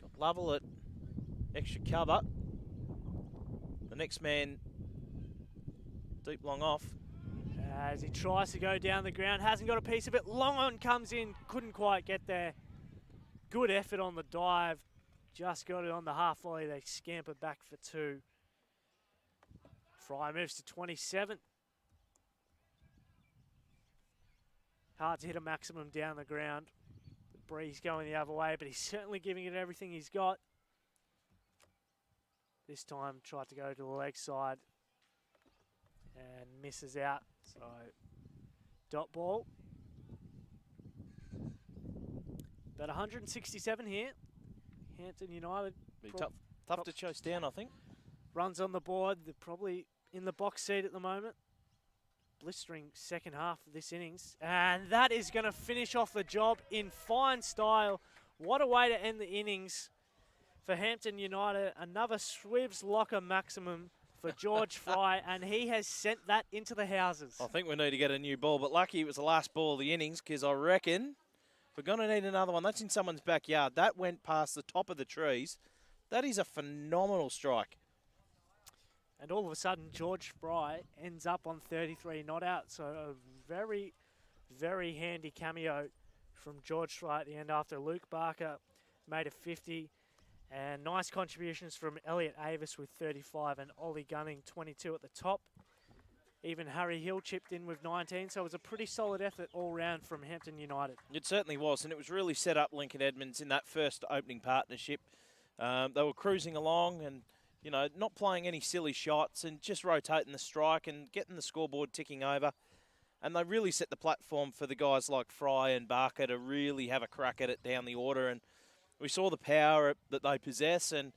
Got Lovell at extra cover. The next man deep long off. As he tries to go down the ground, hasn't got a piece of it. Long on comes in, couldn't quite get there. Good effort on the dive. Just got it on the half volley. They scamper back for 2. Frey moves to 27. Hard to hit a maximum down the ground. The breeze going the other way, but he's certainly giving it everything he's got. This time tried to go to the leg side and misses out. So, dot ball. About 167 here. Hampton United. Be tough to chase down, I think. Runs on the board. They're probably in the box seat at the moment. Blistering second half of this innings. And that is going to finish off the job in fine style. What a way to end the innings for Hampton United. Another Swivs locker maximum for George Frey, and he has sent that into the houses. I think we need to get a new ball, but lucky it was the last ball of the innings, because I reckon we're going to need another one. That's in someone's backyard. That went past the top of the trees. That is a phenomenal strike. And all of a sudden, George Frey ends up on 33 not out. So a very, very handy cameo from George Frey at the end after Luke Barker made a 50. And nice contributions from Elliot Avis with 35 and Ollie Gunning 22 at the top. Even Harry Hill chipped in with 19, so it was a pretty solid effort all round from Hampton United. It certainly was, and it was really set up Lincoln Edmonds in that first opening partnership. They were cruising along and, you know, not playing any silly shots and just rotating the strike and getting the scoreboard ticking over. And they really set the platform for the guys like Frey and Barker to really have a crack at it down the order. And we saw the power that they possess, and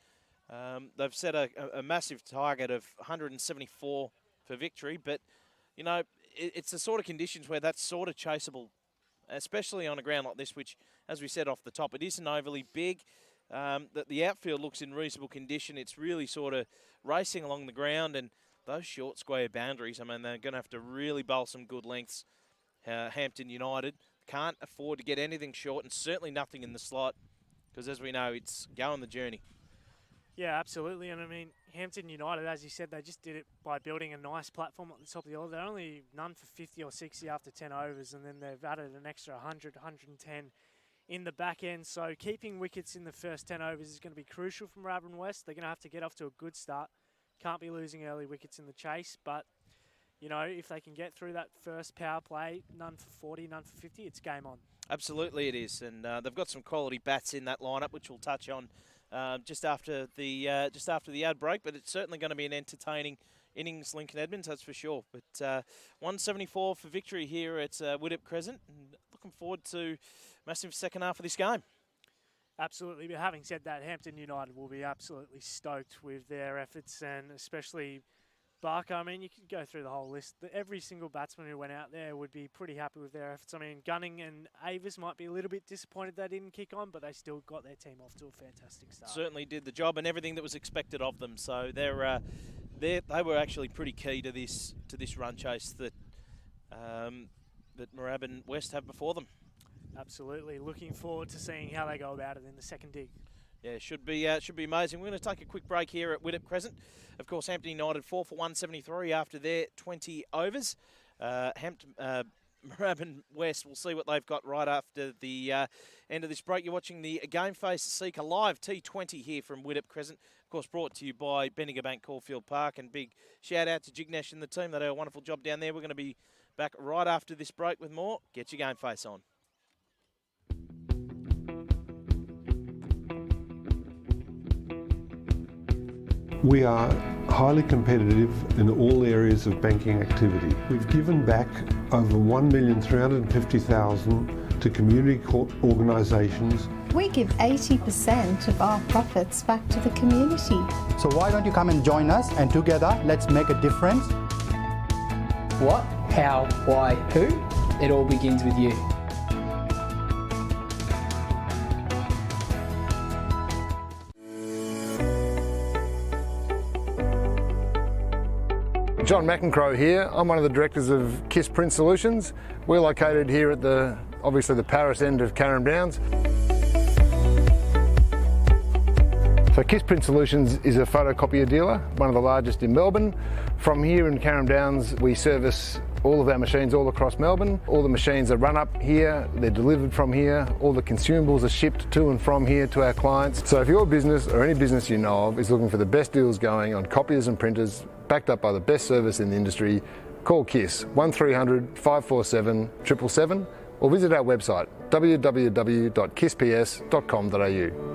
they've set a massive target of 174 for victory. But, you know, it's the sort of conditions where that's sort of chaseable, especially on a ground like this, which, as we said off the top, it isn't overly big. That the outfield looks in reasonable condition. It's really sort of racing along the ground, and those short square boundaries, I mean, they're going to have to really bowl some good lengths. Hampton United can't afford to get anything short, and certainly nothing in the slot, because as we know, it's going the journey. Yeah, absolutely. And I mean, Hampton United, as you said, they just did it by building a nice platform at the top of the order. They're only none for 50 or 60 after 10 overs, and then they've added an extra 100, 110 in the back end. So keeping wickets in the first 10 overs is going to be crucial from Moorabbin West. They're going to have to get off to a good start Can't be losing early wickets in the chase, but, you know, if they can get through that first power play, none for 40, none for 50, it's game on. Absolutely it is, and they've got some quality bats in that lineup, which we'll touch on just after the ad break, but it's certainly going to be an entertaining innings, Lincoln Edmonds, that's for sure. But 174 for victory here at Widdop Crescent, and looking forward to massive second half of this game. Absolutely, but having said that, Hampton United will be absolutely stoked with their efforts, and especially Barker. I mean, you could go through the whole list. Every single batsman who went out there would be pretty happy with their efforts. I mean, Gunning and Avers might be a little bit disappointed they didn't kick on, but they still got their team off to a fantastic start. Certainly did the job and everything that was expected of them. So they were actually pretty key to this run chase that Moorabbin West have before them. Absolutely. Looking forward to seeing how they go about it in the second dig. Yeah, should be amazing. We're going to take a quick break here at Widdop Crescent. Of course, Hampton United 4 for 173 after their 20 overs. Moorabbin West, we'll see what they've got right after the end of this break. You're watching the Game Face Seeker Live T20 here from Widdop Crescent. Of course, brought to you by Bendigo Bank Caulfield Park. And big shout out to Jignesh and the team. They do a wonderful job down there. We're going to be back right after this break with more. Get your Game Face on. We are highly competitive in all areas of banking activity. We've given back over $1,350,000 to community organisations. We give 80% of our profits back to the community. So why don't you come and join us, and together let's make a difference. What, how, why, who? It all begins with you. John McEncrow here. I'm one of the directors of KISS Print Solutions. We're located here at obviously the Paris end of Carrum Downs. So KISS Print Solutions is a photocopier dealer, one of the largest in Melbourne. From here in Carrum Downs, we service all of our machines all across Melbourne. All the machines are run up here, they're delivered from here, all the consumables are shipped to and from here to our clients. So if your business or any business you know of is looking for the best deals going on copiers and printers, backed up by the best service in the industry, call KISS 1300 547 777 or visit our website www.kissps.com.au.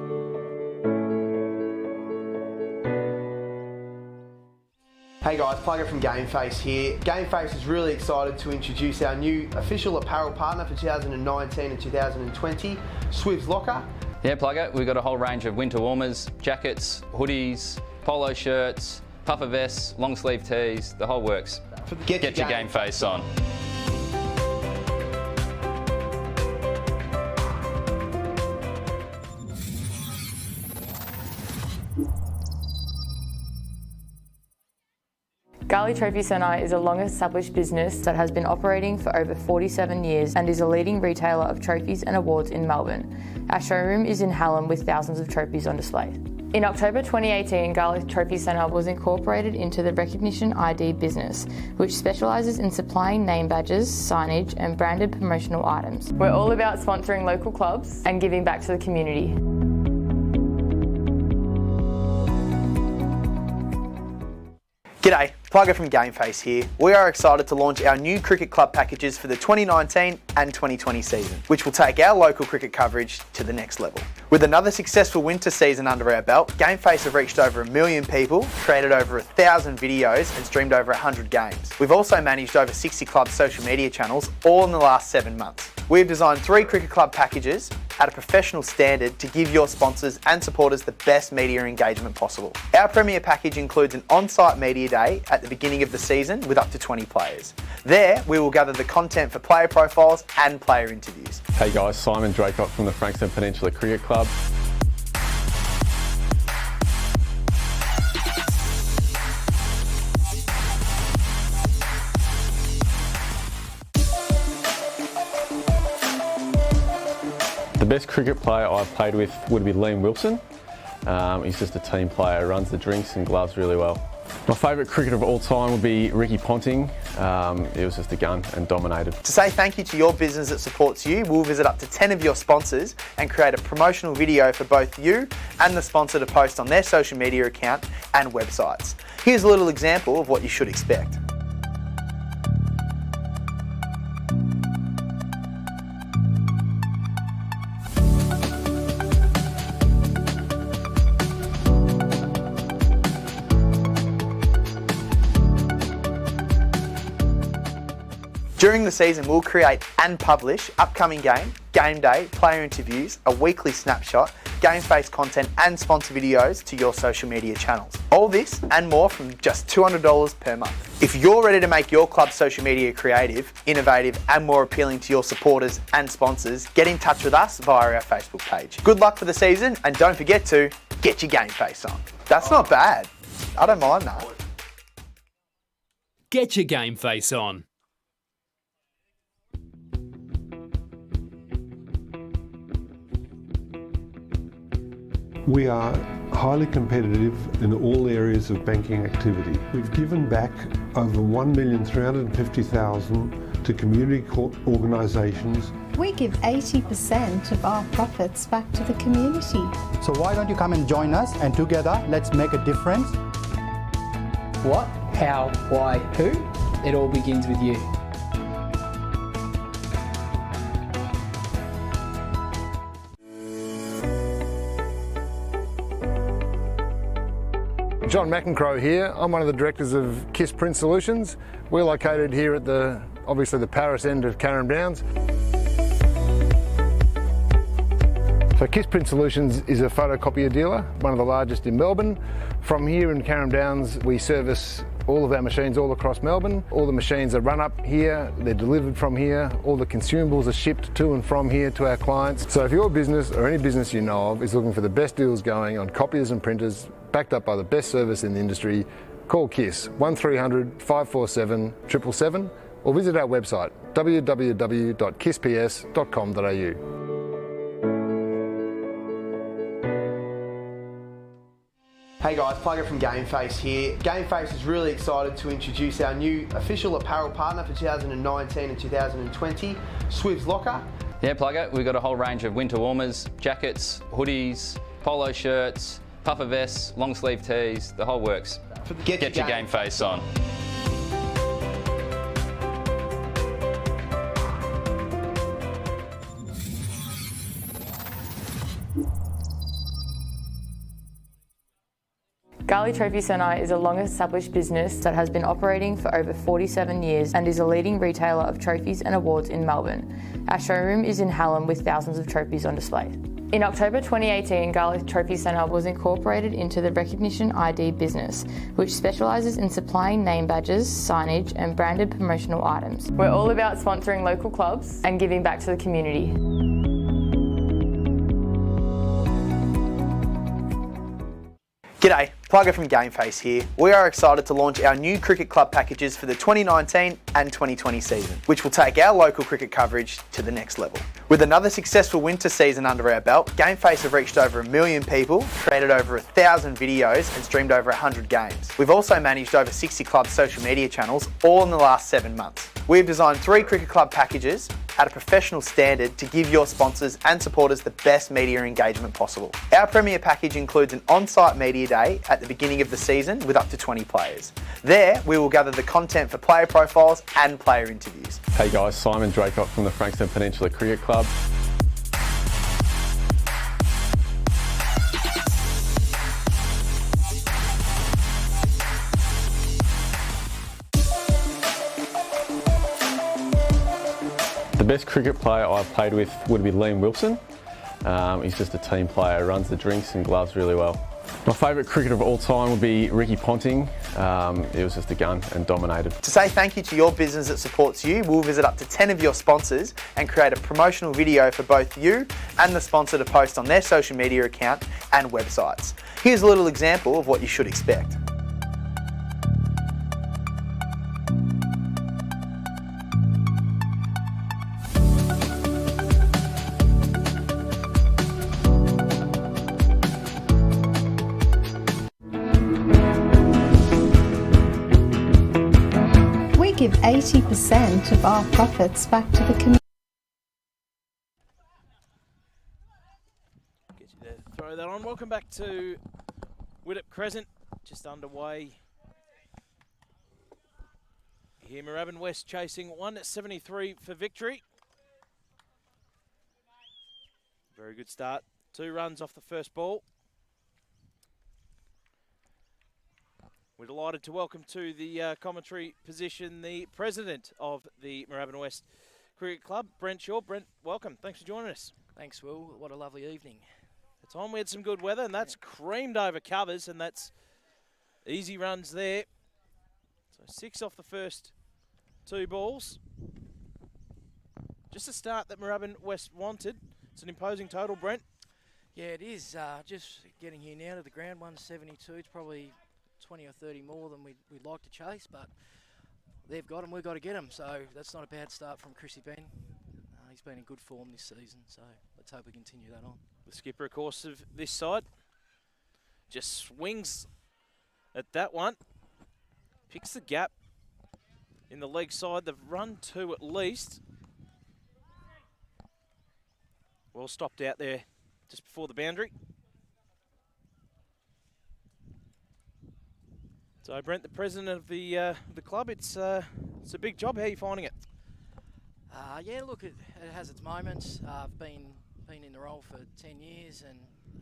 Hey guys, Plugger from Game Face here. Game Face is really excited to introduce our new official apparel partner for 2019 and 2020, Swiv's Locker. Yeah, Plugger, we've got a whole range of winter warmers, jackets, hoodies, polo shirts, puffer vests, long sleeve tees, the whole works. Get your game face on. Garley Trophy Centre is a long-established business that has been operating for over 47 years and is a leading retailer of trophies and awards in Melbourne. Our showroom is in Hallam with thousands of trophies on display. In October 2018, Garley Trophy Centre was incorporated into the Recognition ID business, which specialises in supplying name badges, signage and branded promotional items. We're all about sponsoring local clubs and giving back to the community. G'day, Plugger from Game Face here. We are excited to launch our new cricket club packages for the 2019 and 2020 season, which will take our local cricket coverage to the next level. With another successful winter season under our belt, Game Face have reached over 1 million people, created over 1,000 videos and streamed over 100 games. We've also managed over 60 club social media channels, all in the last 7 months. We have designed 3 cricket club packages at a professional standard to give your sponsors and supporters the best media engagement possible. Our premier package includes an on-site media day at the beginning of the season with up to 20 players. There, we will gather the content for player profiles and player interviews. Hey guys, Simon Draycott from the Frankston Peninsula Cricket Club. The best cricket player I've played with would be Liam Wilson. He's just a team player, runs the drinks and gloves really well. My favourite cricketer of all time would be Ricky Ponting. He was just a gun and dominated. To say thank you to your business that supports you, we'll visit up to 10 of your sponsors and create a promotional video for both you and the sponsor to post on their social media account and websites. Here's a little example of what you should expect. During the season, we'll create and publish upcoming game day, player interviews, a weekly snapshot, game face content and sponsor videos to your social media channels. All this and more from just $200 per month. If you're ready to make your club's social media creative, innovative and more appealing to your supporters and sponsors, get in touch with us via our Facebook page. Good luck for the season and don't forget to get your game face on. That's not bad. I don't mind that. Get your game face on. We are highly competitive in all areas of banking activity. We've given back over $1,350,000 to community organisations. We give 80% of our profits back to the community. So why don't you come and join us, and together let's make a difference. What, how, why, who? It all begins with you. John McEncrow here. I'm one of the directors of KISS Print Solutions. We're located here at obviously the Paris end of Carrum Downs. So KISS Print Solutions is a photocopier dealer, one of the largest in Melbourne. From here in Carrum Downs, we service all of our machines all across Melbourne. All the machines are run up here, they're delivered from here, all the consumables are shipped to and from here to our clients. So if your business or any business you know of is looking for the best deals going on copiers and printers, backed up by the best service in the industry, call KISS 1300 547 777 or visit our website www.kissps.com.au. Hey guys, Plugger from GameFace here. GameFace is really excited to introduce our new official apparel partner for 2019 and 2020, Swiv's Locker. Yeah, Plugger, we've got a whole range of winter warmers, jackets, hoodies, polo shirts, puffer vests, long sleeve tees, the whole works. Get your game face on. Garley Trophy Centre is a long-established business that has been operating for over 47 years and is a leading retailer of trophies and awards in Melbourne. Our showroom is in Hallam with thousands of trophies on display. In October 2018, Garley Trophy Centre was incorporated into the Recognition ID business, which specialises in supplying name badges, signage and branded promotional items. We're all about sponsoring local clubs and giving back to the community. G'day, Plugger from GameFace here. We are excited to launch our new cricket club packages for the 2019 and 2020 season, which will take our local cricket coverage to the next level. With another successful winter season under our belt, GameFace have reached over 1 million people, created over 1,000 videos and streamed over 100 games. We've also managed over 60 clubs' social media channels, all in the last 7 months. We've designed 3 cricket club packages at a professional standard to give your sponsors and supporters the best media engagement possible. Our premier package includes an on-site media day at the beginning of the season with up to 20 players. There, we will gather the content for player profiles and player interviews. Hey guys, Simon Draycott from the Frankston Peninsula Cricket Club. The best cricket player I've played with would be Liam Wilson. He's just a team player, runs the drinks and gloves really well. My favourite cricketer of all time would be Ricky Ponting. He was just a gun and dominated. To say thank you to your business that supports you, we'll visit up to 10 of your sponsors and create a promotional video for both you and the sponsor to post on their social media account and websites. Here's a little example of what you should expect. We give 80% of our profits back to the community. Get you to throw that on. Welcome back to Widdop Crescent, just underway Here, Moorabbin West chasing 173 for victory. Very good start. 2 runs off the first ball. We're delighted to welcome to the commentary position the president of the Moorabbin West Cricket Club, Brent Shaw. Brent, welcome. Thanks for joining us. Thanks, Will. What a lovely evening. It's on. We had some good weather, and that's creamed over covers, and that's easy runs there. So 6 off the first 2 balls. Just a start that Moorabbin West wanted. It's an imposing total, Brent. Yeah, it is. Just getting here now to the ground, 172. It's probably 20 or 30 more than we'd like to chase, but they've got them, we've got to get them. So that's not a bad start from Chrissy Ben. He's been in good form this season, so let's hope we continue that on. The skipper, of course, of this side just swings at that one. Picks the gap in the leg side. They've run 2 at least. Well stopped out there just before the boundary. So, Brent, the president of the club, it's a big job. How are you finding it? Yeah, look, it has its moments. I've been in the role for 10 years and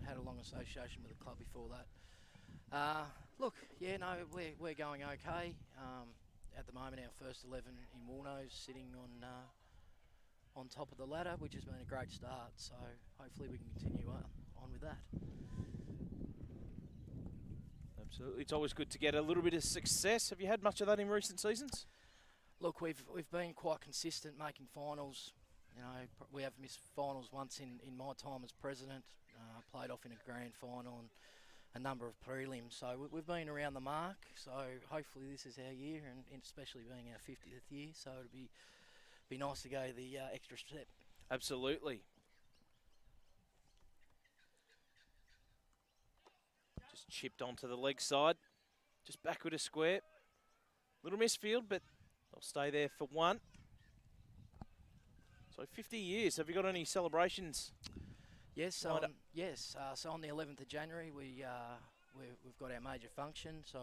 had a long association with the club before that. Look, yeah, no, we're going okay. At the moment, our first 11 in Warno's sitting on top of the ladder, which has been a great start. So hopefully we can continue on with that. Absolutely, it's always good to get a little bit of success. Have you had much of that in recent seasons? Look, we've been quite consistent making finals. You know, we have missed finals once in my time as president. Played off in a grand final and a number of prelims. So we've been around the mark. So hopefully this is our year, and especially being our 50th year. So it'd be nice to go the extra step. Absolutely. Just chipped onto the leg side. Just backward a square. Little misfield, but they'll stay there for 1. So 50 years. Have you got any celebrations? Yes. So on the 11th of January, we've got our major function. So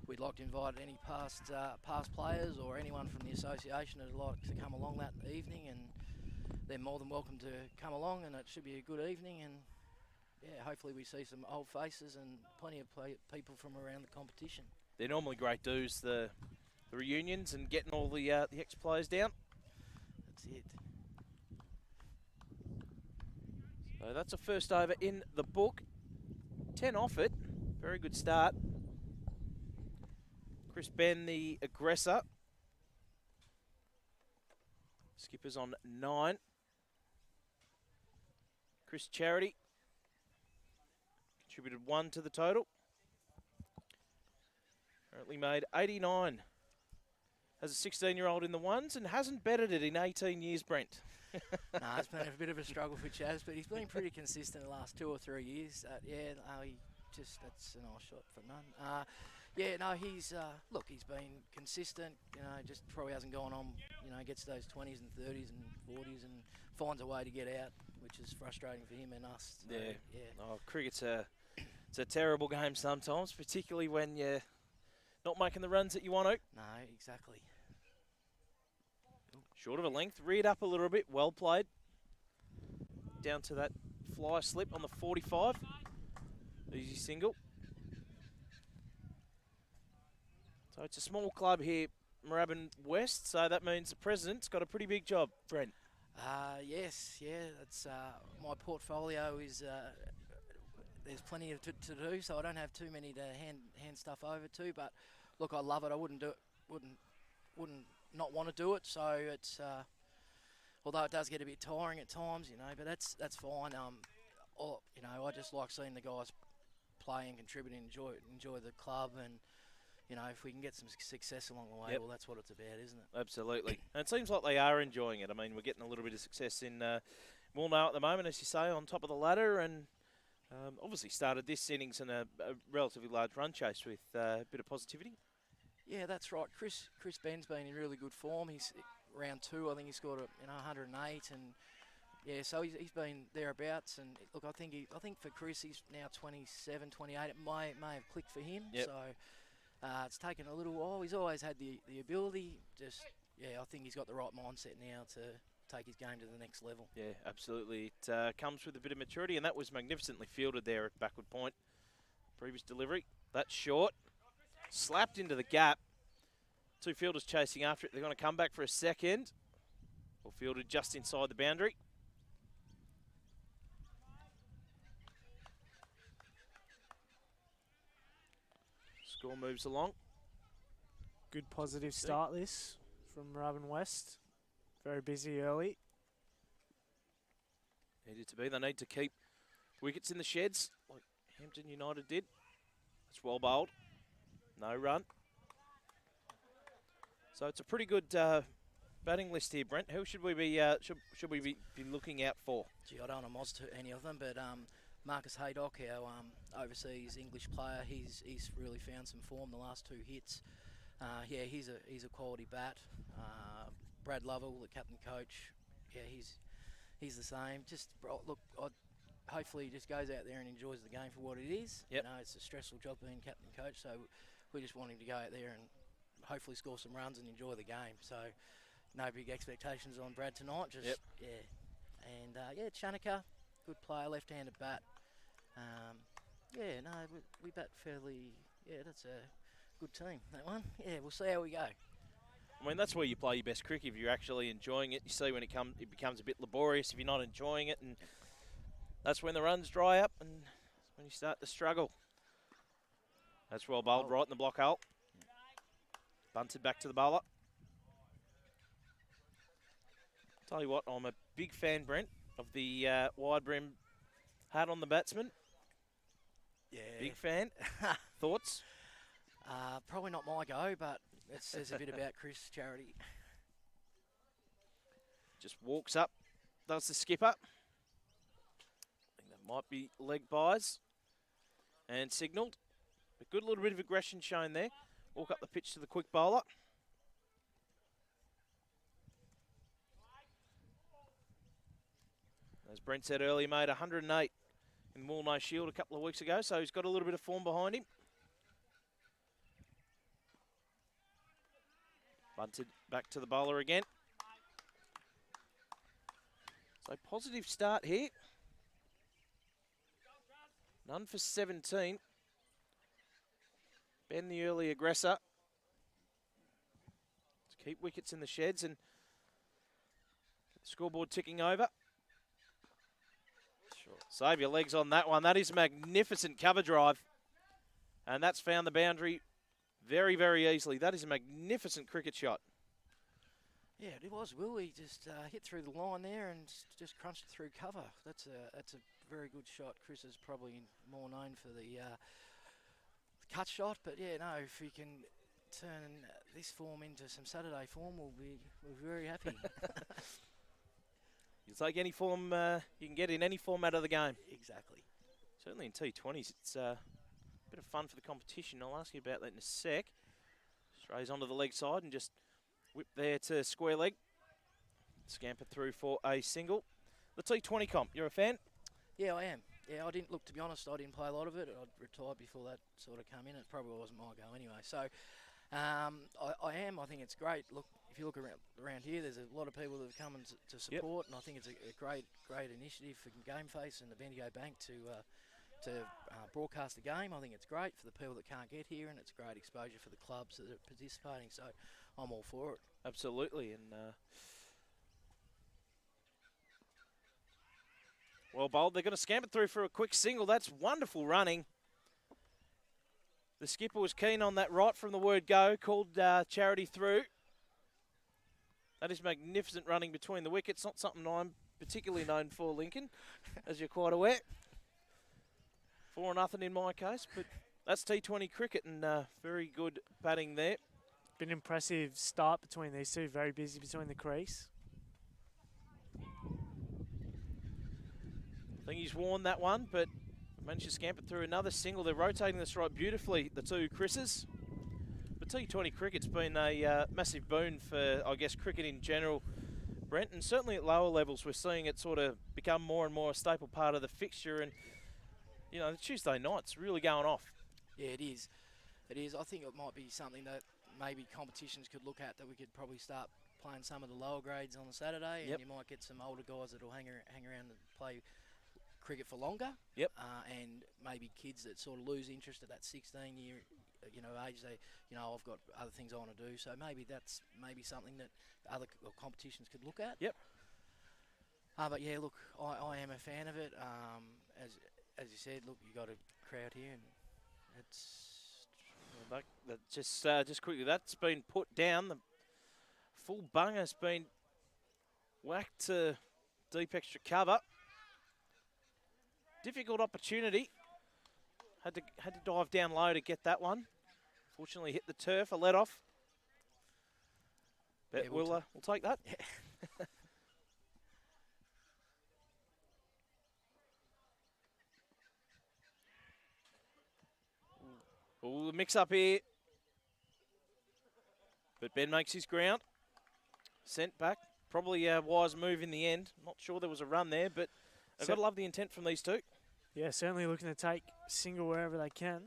we'd like to invite any past players or anyone from the association that'd like to come along that evening, and they're more than welcome to come along. And it should be a good evening. And yeah, hopefully we see some old faces and plenty of people from around the competition. They're normally great dues, the reunions and getting all the ex-players down. That's it. So that's a first over in the book. 10 off it. Very good start. Chris Ben, the aggressor. Skipper's on 9. Chris Charity contributed 1 to the total. Currently made 89. Has a 16-year-old in the ones and hasn't betted it in 18 years, Brent. No, it's been a bit of a struggle for Chaz, but he's been pretty consistent the last 2 or 3 years. That's a nice shot for none. He's been consistent. You know, just probably hasn't gone on. You know, gets those 20s and 30s and 40s and finds a way to get out, which is frustrating for him and us. So, yeah. Oh, cricket's it's a terrible game sometimes, particularly when you're not making the runs that you want to. No, exactly. Short of a length, reared up a little bit, well played. Down to that fly slip on the 45. Easy single. So it's a small club here, Moorabbin West, so that means the president's got a pretty big job, Brent. Yes, yeah, that's my portfolio is there's plenty to do, so I don't have too many to hand stuff over to. But look, I love it. I wouldn't not want to do it. So it's although it does get a bit tiring at times, you know, but that's fine. You know, I just like seeing the guys play and contribute and enjoy the club, and you know, if we can get some success along the way, well, that's what it's about, isn't it? Absolutely. And it seems like they are enjoying it. I mean, we're getting a little bit of success in Woolnow at the moment, as you say, on top of the ladder, and obviously started this innings in a relatively large run chase with a bit of positivity. Yeah, that's right. Chris Ben's been in really good form. He's round 2, I think he scored 108, and yeah, so he's been thereabouts. And look, I think for Chris, he's now 27, 28. It may have clicked for him. Yep. So It's taken a little while. He's always had the ability. I think he's got the right mindset now to take his game to the next level. Yeah, absolutely. It comes with a bit of maturity, and that was magnificently fielded there at backward point. Previous delivery. That's short. Slapped into the gap. Two fielders chasing after it. They're going to come back for a second. Or fielded just inside the boundary. Score moves along. Good positive start this from Moorabbin West. Very busy early. Needed to be. They need to keep wickets in the sheds like Hampton United did. That's well bowled. No run. So it's a pretty good batting list here, Brent. Who should we be should we be looking out for? Gee, I don't want to moz to any of them, but Marcus Haydock, our overseas English player, he's really found some form the last 2 hits. Yeah, he's a quality bat. Brad Lovell, the captain coach, yeah, he's the same. Just look, hopefully he just goes out there and enjoys the game for what it is. Yep. You know, it's a stressful job being captain coach, so we just want him to go out there and hopefully score some runs and enjoy the game. So no big expectations on Brad tonight. Just yeah, and yeah, Chanaka, good player, left-handed bat. Yeah, no, we bat fairly. Yeah, that's a good team, that one. Yeah, we'll see how we go. I mean, that's where you play your best cricket, if you're actually enjoying it. You see when it becomes a bit laborious if you're not enjoying it, and that's when the runs dry up and when you start to struggle. That's well bowled right in the block hole. Bunted back to the bowler. Tell you what, I'm a big fan, Brent, of the wide brim hat on the batsman. Yeah. Big fan. Thoughts? Probably not my go, but it says a bit about Chris Charity. Just walks up, does the skipper. I think that might be leg buys. And signalled. A good little bit of aggression shown there. Walk up the pitch to the quick bowler. As Brent said earlier, made 108 in the Woolnow Shield a couple of weeks ago, so he's got a little bit of form behind him. Bunted back to the bowler again. So positive start here. None for 17. Ben, the early aggressor. To keep wickets in the sheds and the scoreboard ticking over. Sure. Save your legs on that one. That is a magnificent cover drive. And that's found the boundary very, very easily. That is a magnificent cricket shot. Yeah, it was, Will. He just hit through the line there and just crunched it through cover. That's a very good shot. Chris is probably more known for the cut shot, but yeah, no, if we can turn this form into some Saturday form, we'll be very happy. You take any form you can get in any format of the game. Exactly. Certainly in T20s, it's a bit of fun for the competition. I'll ask you about that in a sec. Strays onto the leg side and just whip there to square leg. Scamper through for a single. The T20 comp, you're a fan? Yeah, I am. Yeah, I didn't look, to be honest, I didn't play a lot of it. I'd retired before that sort of come in. It probably wasn't my go anyway. So I am. I think it's great. Look, if you look around here, there's a lot of people that have come to support, and I think it's a great initiative for Game Face and the Bendigo Bank to broadcast the game. I think it's great for the people that can't get here, and it's great exposure for the clubs that are participating. So I'm all for it. Absolutely, and well bowled. They're going to scamper through for a quick single. That's wonderful running. The skipper was keen on that right from the word go, called Charity through. That is magnificent running between the wickets. Not something I'm particularly known for, Lincoln, as you're quite aware. 4-0 in my case, but that's T20 cricket, and very good batting there. Been an impressive start between these two. Very busy between the crease. I think he's worn that one, but managed to scamper through another single. They're rotating this right beautifully, the two Chris's. But T20 cricket's been a massive boon for, I guess, cricket in general, Brent. And certainly at lower levels, we're seeing it sort of become more and more a staple part of the fixture. And, you know, the Tuesday night's really going off. Yeah, it is. It is. I think it might be something that maybe competitions could look at, that we could probably start playing some of the lower grades on a Saturday, and you might get some older guys that'll hang around and play cricket for longer. Yep. And maybe kids that sort of lose interest at that 16-year, age. They, I've got other things I want to do. So maybe that's something that other competitions could look at. Yep. But yeah, look, I am a fan of it. As you said, look, you got a crowd here, and it's. Just quickly, that's been put down. The full bunger's been whacked to deep extra cover. Difficult opportunity. Had to dive down low to get that one. Fortunately, hit the turf, a let off. But Yeah, we'll take that. Yeah. The mix up here. But Ben makes his ground. Sent back. Probably a wise move in the end. Not sure there was a run there, but I've got to love the intent from these two. Yeah, certainly looking to take single wherever they can.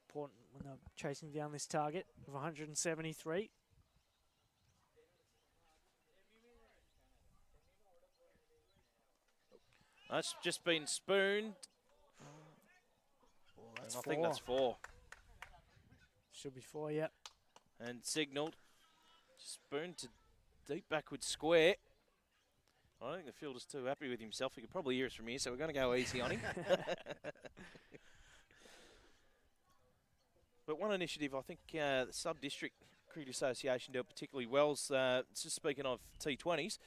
Important when they're chasing down this target of 173. That's just been spooned. That's I think that's 4. Should be 4, yep. And signalled. Spooned to deep backward square. I don't think the fielder's too happy with himself. He could probably hear us from here, so we're going to go easy on him. But one initiative I think the Sub-District Cricket Association do particularly well is, just speaking of T20s,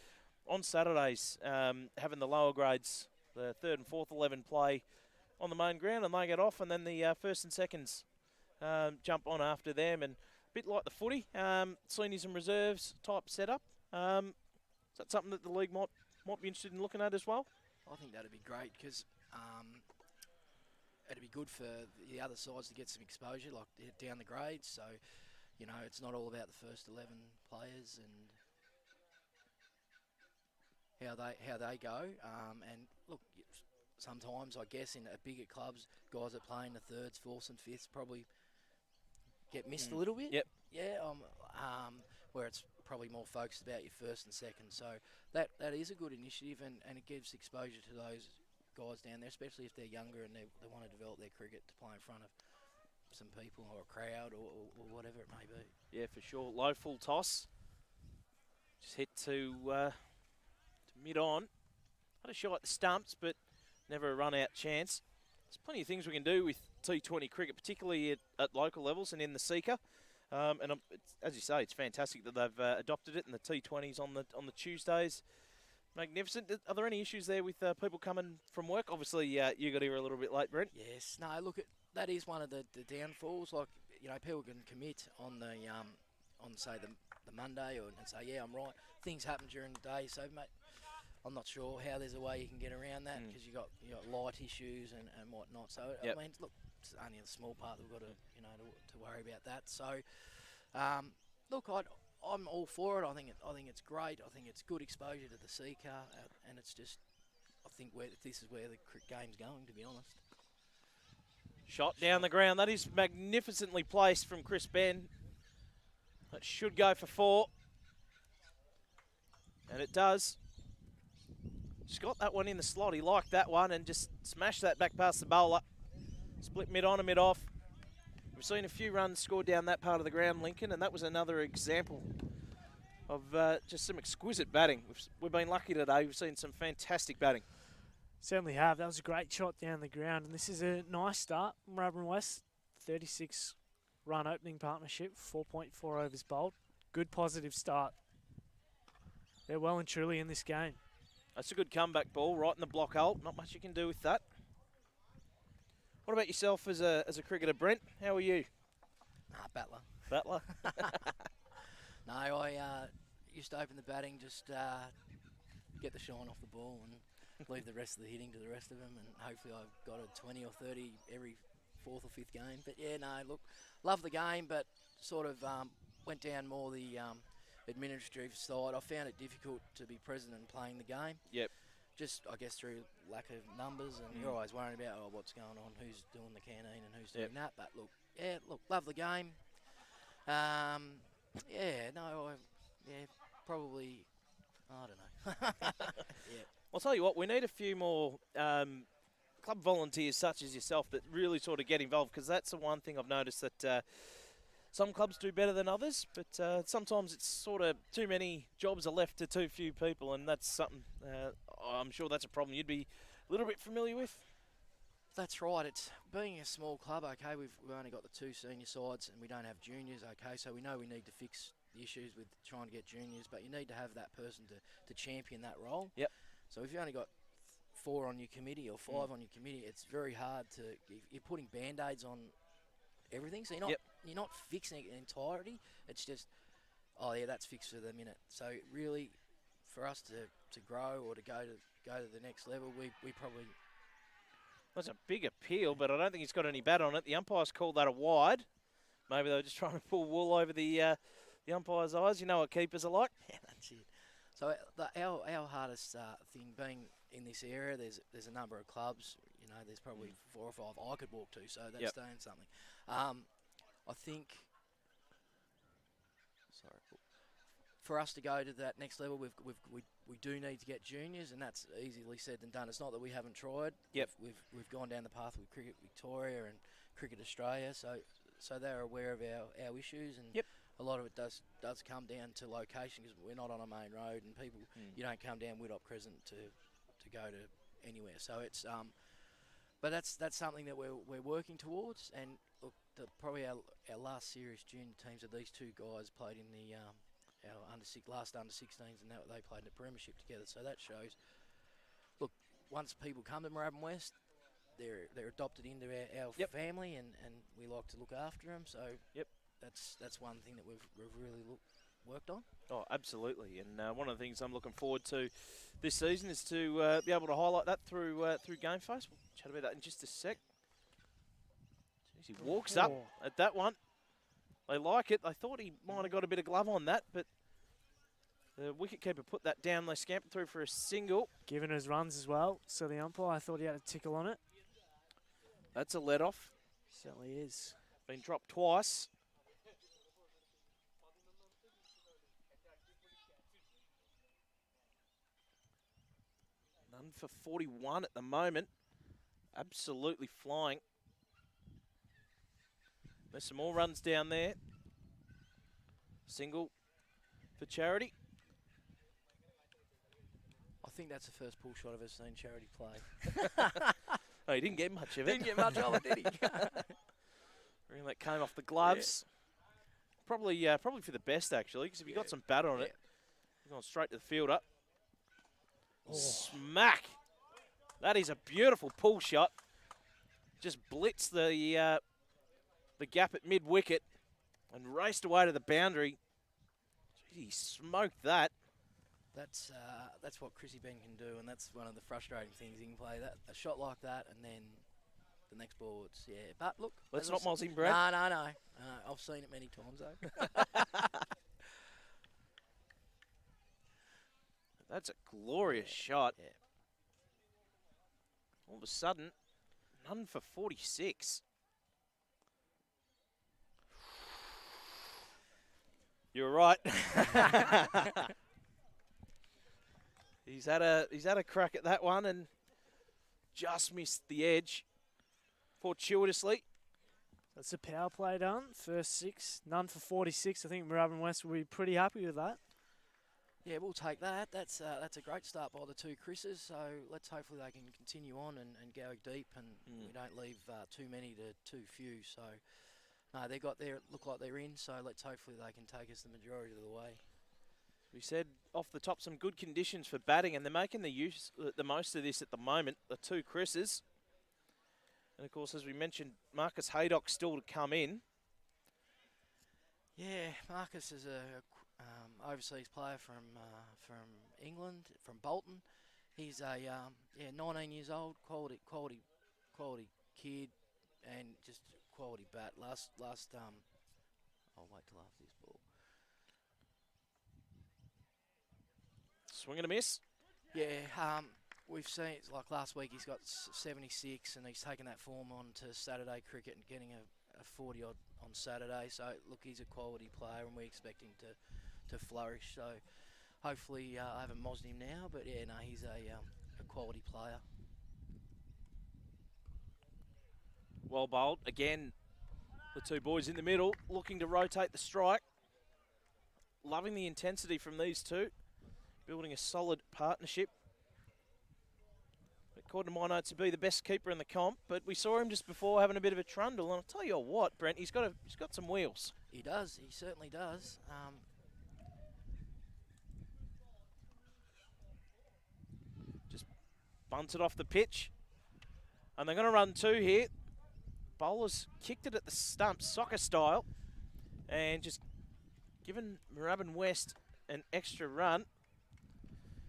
on Saturdays, having the lower grades, the 3rd and 4th 11 play on the main ground, and they get off, and then the 1st and 2nds jump on after them. And a bit like the footy, seniors and reserves type setup. Is that something that the league might be interested in looking at as well? I think that'd be great, because it'd be good for the other sides to get some exposure, like down the grades. So, it's not all about the first 11 players and how they go. And look, sometimes I guess in bigger clubs, guys that play in the 3rds, 4ths, and 5ths probably get missed a little bit. Yep. Yeah. Where it's probably more focused about your 1st and 2nd. So that is a good initiative, and it gives exposure to those guys down there, especially if they're younger and they want to develop their cricket to play in front of some people or a crowd or whatever it may be. Yeah, for sure. Low full toss. Just hit to mid-on. Had a shot at the stumps, but never a run-out chance. There's plenty of things we can do with T20 cricket, particularly at local levels and in the Seeker. As you say, it's fantastic that they've adopted it, and the T20s on the Tuesdays. Magnificent. Are there any issues there with people coming from work? Obviously, you got here a little bit late, Brent. Yes. No, look, that is one of the downfalls. Like, people can commit on the say the Monday and say, yeah, I'm right. Things happen during the day, so mate, I'm not sure how there's a way you can get around that, because you got light issues and whatnot. So yep. I mean, look, it's only a small part that we've got to to worry about that. So look, I'm all for it. I think it's great. I think it's good exposure to the Seeker, and it's just, I think this is where the game's going, to be honest. Shot down the ground. That is magnificently placed from Chris Ben. That should go for 4. And it does. Just got that one in the slot. He liked that one and just smashed that back past the bowler. Split mid-on and mid-off. We've seen a few runs scored down that part of the ground, Lincoln, and that was another example of just some exquisite batting. We've been lucky today. We've seen some fantastic batting. Certainly have. That was a great shot down the ground, and this is a nice start. Moorabbin West, 36-run opening partnership, 4.4 overs bowled. Good positive start. They're well and truly in this game. That's a good comeback ball right in the block hole. Not much you can do with that. What about yourself as a cricketer, Brent? How are you? Battler. Battler? No, I used to open the batting, just get the shine off the ball and leave the rest of the hitting to the rest of them, and hopefully I've got a 20 or 30 every 4th or 5th game. But yeah, no, look, love the game, but sort of went down more the administrative side. I found it difficult to be present and playing the game. Yep. just, I guess, through lack of numbers, and you're always worrying about, what's going on, who's doing the canteen and who's doing that. But look, love the game. Probably, I don't know. I'll tell you what, we need a few more club volunteers such as yourself that really sort of get involved, because that's the one thing I've noticed that some clubs do better than others, but sometimes it's sort of too many jobs are left to too few people, and that's something I'm sure that's a problem you'd be a little bit familiar with. That's right. It's being a small club. Okay, we've only got the 2 senior sides, and we don't have juniors. Okay, so we know we need to fix the issues with trying to get juniors, but you need to have that person to champion that role. Yep. So if you only got 4 on your committee or 5 on your committee, it's very hard to. You're putting band-aids on everything, so you're not fixing it in entirety. It's just, that's fixed for the minute. So really, for us to grow or to go to the next level, we probably. That's a big appeal, but I don't think he's got any bat on it. The umpires called that a wide. Maybe they were just trying to pull wool over the umpire's eyes. You know what keepers are like. Yeah, that's it. So our hardest thing being in this area, there's a number of clubs. You know, there's probably 4 or 5 I could walk to. So that's saying something. I think. Sorry. For us to go to that next level, we do need to get juniors, and that's easily said than done. It's not that we haven't tried. Yep. We've gone down the path with Cricket Victoria and Cricket Australia, so they're aware of our issues, and a lot of it does come down to location, because we're not on a main road, and people you don't come down Widdop Crescent to go to anywhere. So it's but that's something that we're working towards. And look, probably our last serious junior teams are these 2 guys played in the our last under 16s, and they played in the premiership together. So that shows. Look, once people come to Moorabbin West, they're adopted into our family, and we like to look after them. So that's one thing that we've really worked on. Oh, absolutely. And one of the things I'm looking forward to this season is to be able to highlight that through Game Face. We'll chat about that in just a sec. Jeez, he walks up at that one. They like it. They thought he might have got a bit of glove on that, but the wicketkeeper put that down. They scampered through for a single. Giving us runs as well, so the umpire thought he had a tickle on it. That's a let-off. Certainly is. Been dropped twice. None for 41 at the moment. Absolutely flying. There's some more runs down there. Single for Charity. I think that's the first pull shot I've ever seen Charity play. Oh, he didn't get much of it. Didn't get much of it, did he? Reckon that came off the gloves. Yeah. Probably for the best, actually, because if you got some bat on it, you're going straight to the fielder. Smack! That is a beautiful pull shot. Just blitzed the gap at mid-wicket and raced away to the boundary. He smoked that. That's what Chrissy Ben can do, and that's one of the frustrating things. He can play a shot like that, and then the next ball, But look, let's not moz him, Brad. No. I've seen it many times though. That's a glorious shot. Yeah. All of a sudden, none for 46. You're right. He's had a crack at that one and just missed the edge fortuitously. That's a power play done. First 6, none for 46. I think Moorabbin West will be pretty happy with that. Yeah, we'll take that. That's a great start by the 2 Chris's. So let's hopefully they can continue on and go deep, and we don't leave too many to too few. So no, they got there. Look like they're in. So let's hopefully they can take us the majority of the way. We said off the top some good conditions for batting, and they're making the most of this at the moment. The 2 Chris's, and of course, as we mentioned, Marcus Haydock still to come in. Yeah, Marcus is a overseas player from England, from Bolton. He's a 19 years old, quality kid, and just quality bat. Last I'll wait till after this ball. Swing and a miss. Yeah, we've seen, like last week, he's got 76, and he's taken that form on to Saturday cricket and getting a 40 odd on Saturday. So look, he's a quality player, and we expect him to flourish. So hopefully, I haven't mozzed him now, but yeah, no, he's a quality player. Well bowled again. The two boys in the middle looking to rotate the strike. Loving the intensity from these two. Building a solid partnership. According to my notes, to be the best keeper in the comp, but we saw him just before having a bit of a trundle, and I'll tell you what, Brent, he's got some wheels. He does. He certainly does. Just bunted off the pitch, and they're going to run two here. Bowlers kicked it at the stumps, soccer style, and just given Moorabbin West an extra run.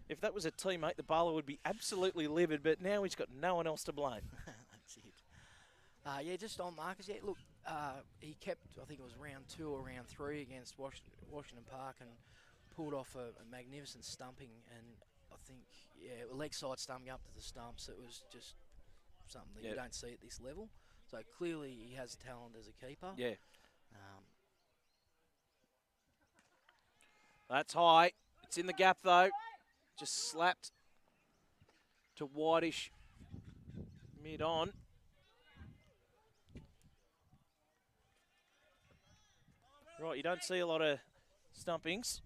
If that was a teammate, the bowler would be absolutely livid, but now he's got no one else to blame. That's it. Yeah, just on Marcus. Yeah, look, he kept, I think it was round 2 or round 3 against Washington Park and pulled off a magnificent stumping. And I think, yeah, leg side stumping up to the stumps. It was just something that you don't see at this level. So clearly he has talent as a keeper. Yeah. That's high. It's in the gap though. Just slapped to Whitish mid on. Right, you don't see a lot of stumpings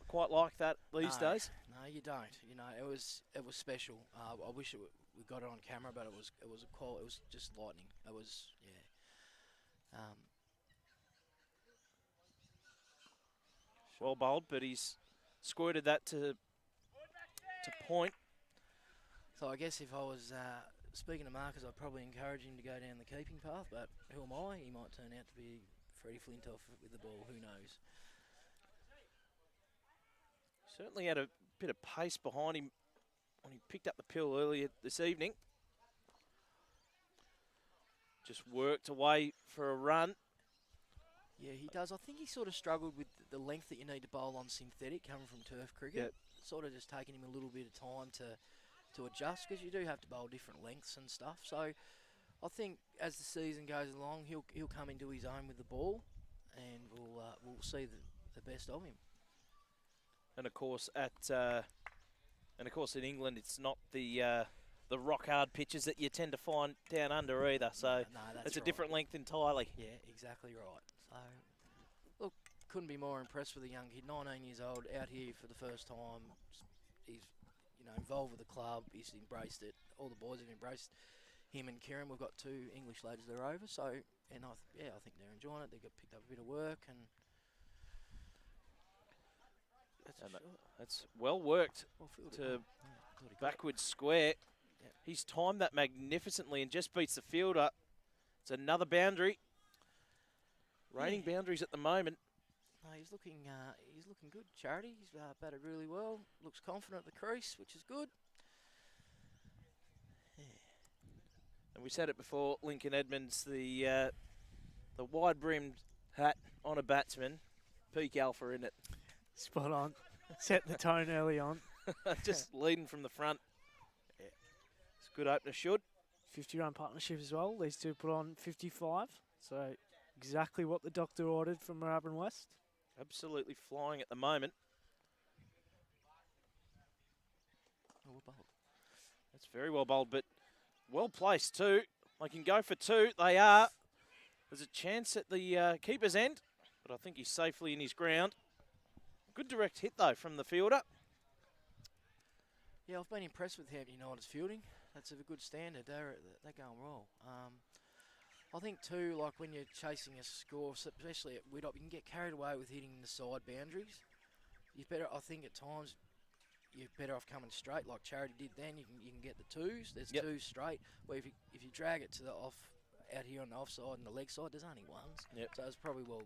quite like that these days. No, you don't. You know, it was special. I wish we got it on camera, but it was just lightning. It was well bowled, but he's squirted that to point. So I guess if I was speaking to Marcus, I'd probably encourage him to go down the keeping path, but who am I? He might turn out to be Freddie Flintoff with the ball, who knows? Certainly had a bit of pace behind him when he picked up the pill earlier this evening. Just worked away for a run. Yeah, he does. I think he sort of struggled with the length that you need to bowl on synthetic coming from turf cricket. Yep. Sort of just taking him a little bit of time to adjust, because you do have to bowl different lengths and stuff. So I think as the season goes along, he'll come into his own with the ball, and we'll see the best of him. And of course in England, it's not the rock hard pitches that you tend to find down under either. So no, it's a different length entirely. Yeah, exactly right. So look, couldn't be more impressed with the young kid. 19 years old, out here for the first time. He's involved with the club. He's embraced it. All the boys have embraced him and Kieran. We've got 2 English lads that are over. So I think they're enjoying it. They got picked up a bit of work and. That's well worked to backwards square. Yeah. He's timed that magnificently and just beats the fielder. It's another boundary. Raining boundaries at the moment. No, he's looking good. Charity, he's batted really well. Looks confident at the crease, which is good. Yeah. And we said it before, Lincoln Edmonds, the wide-brimmed hat on a batsman, peak alpha in it. Spot on. Set the tone early on. Just leading from the front. Yeah. It's a good opener, should. 50-run partnership as well. These two put on 55. So exactly what the doctor ordered from Moorabbin West. Absolutely flying at the moment. Well bowled. That's very well bowled, but well placed too. They can go for 2. They are. There's a chance at the keeper's end, but I think he's safely in his ground. Good direct hit, though, from the fielder. Yeah, I've been impressed with Hampton United's fielding. That's a good standard. They're going well. I think, too, like when you're chasing a score, especially at Widdop, you can get carried away with hitting the side boundaries. I think at times, you're better off coming straight, like Charity did then. You can get the 2s. There's 2 straight. Where if you drag it to the off, out here on the offside and the leg side, there's only 1s. Yep. So it's probably well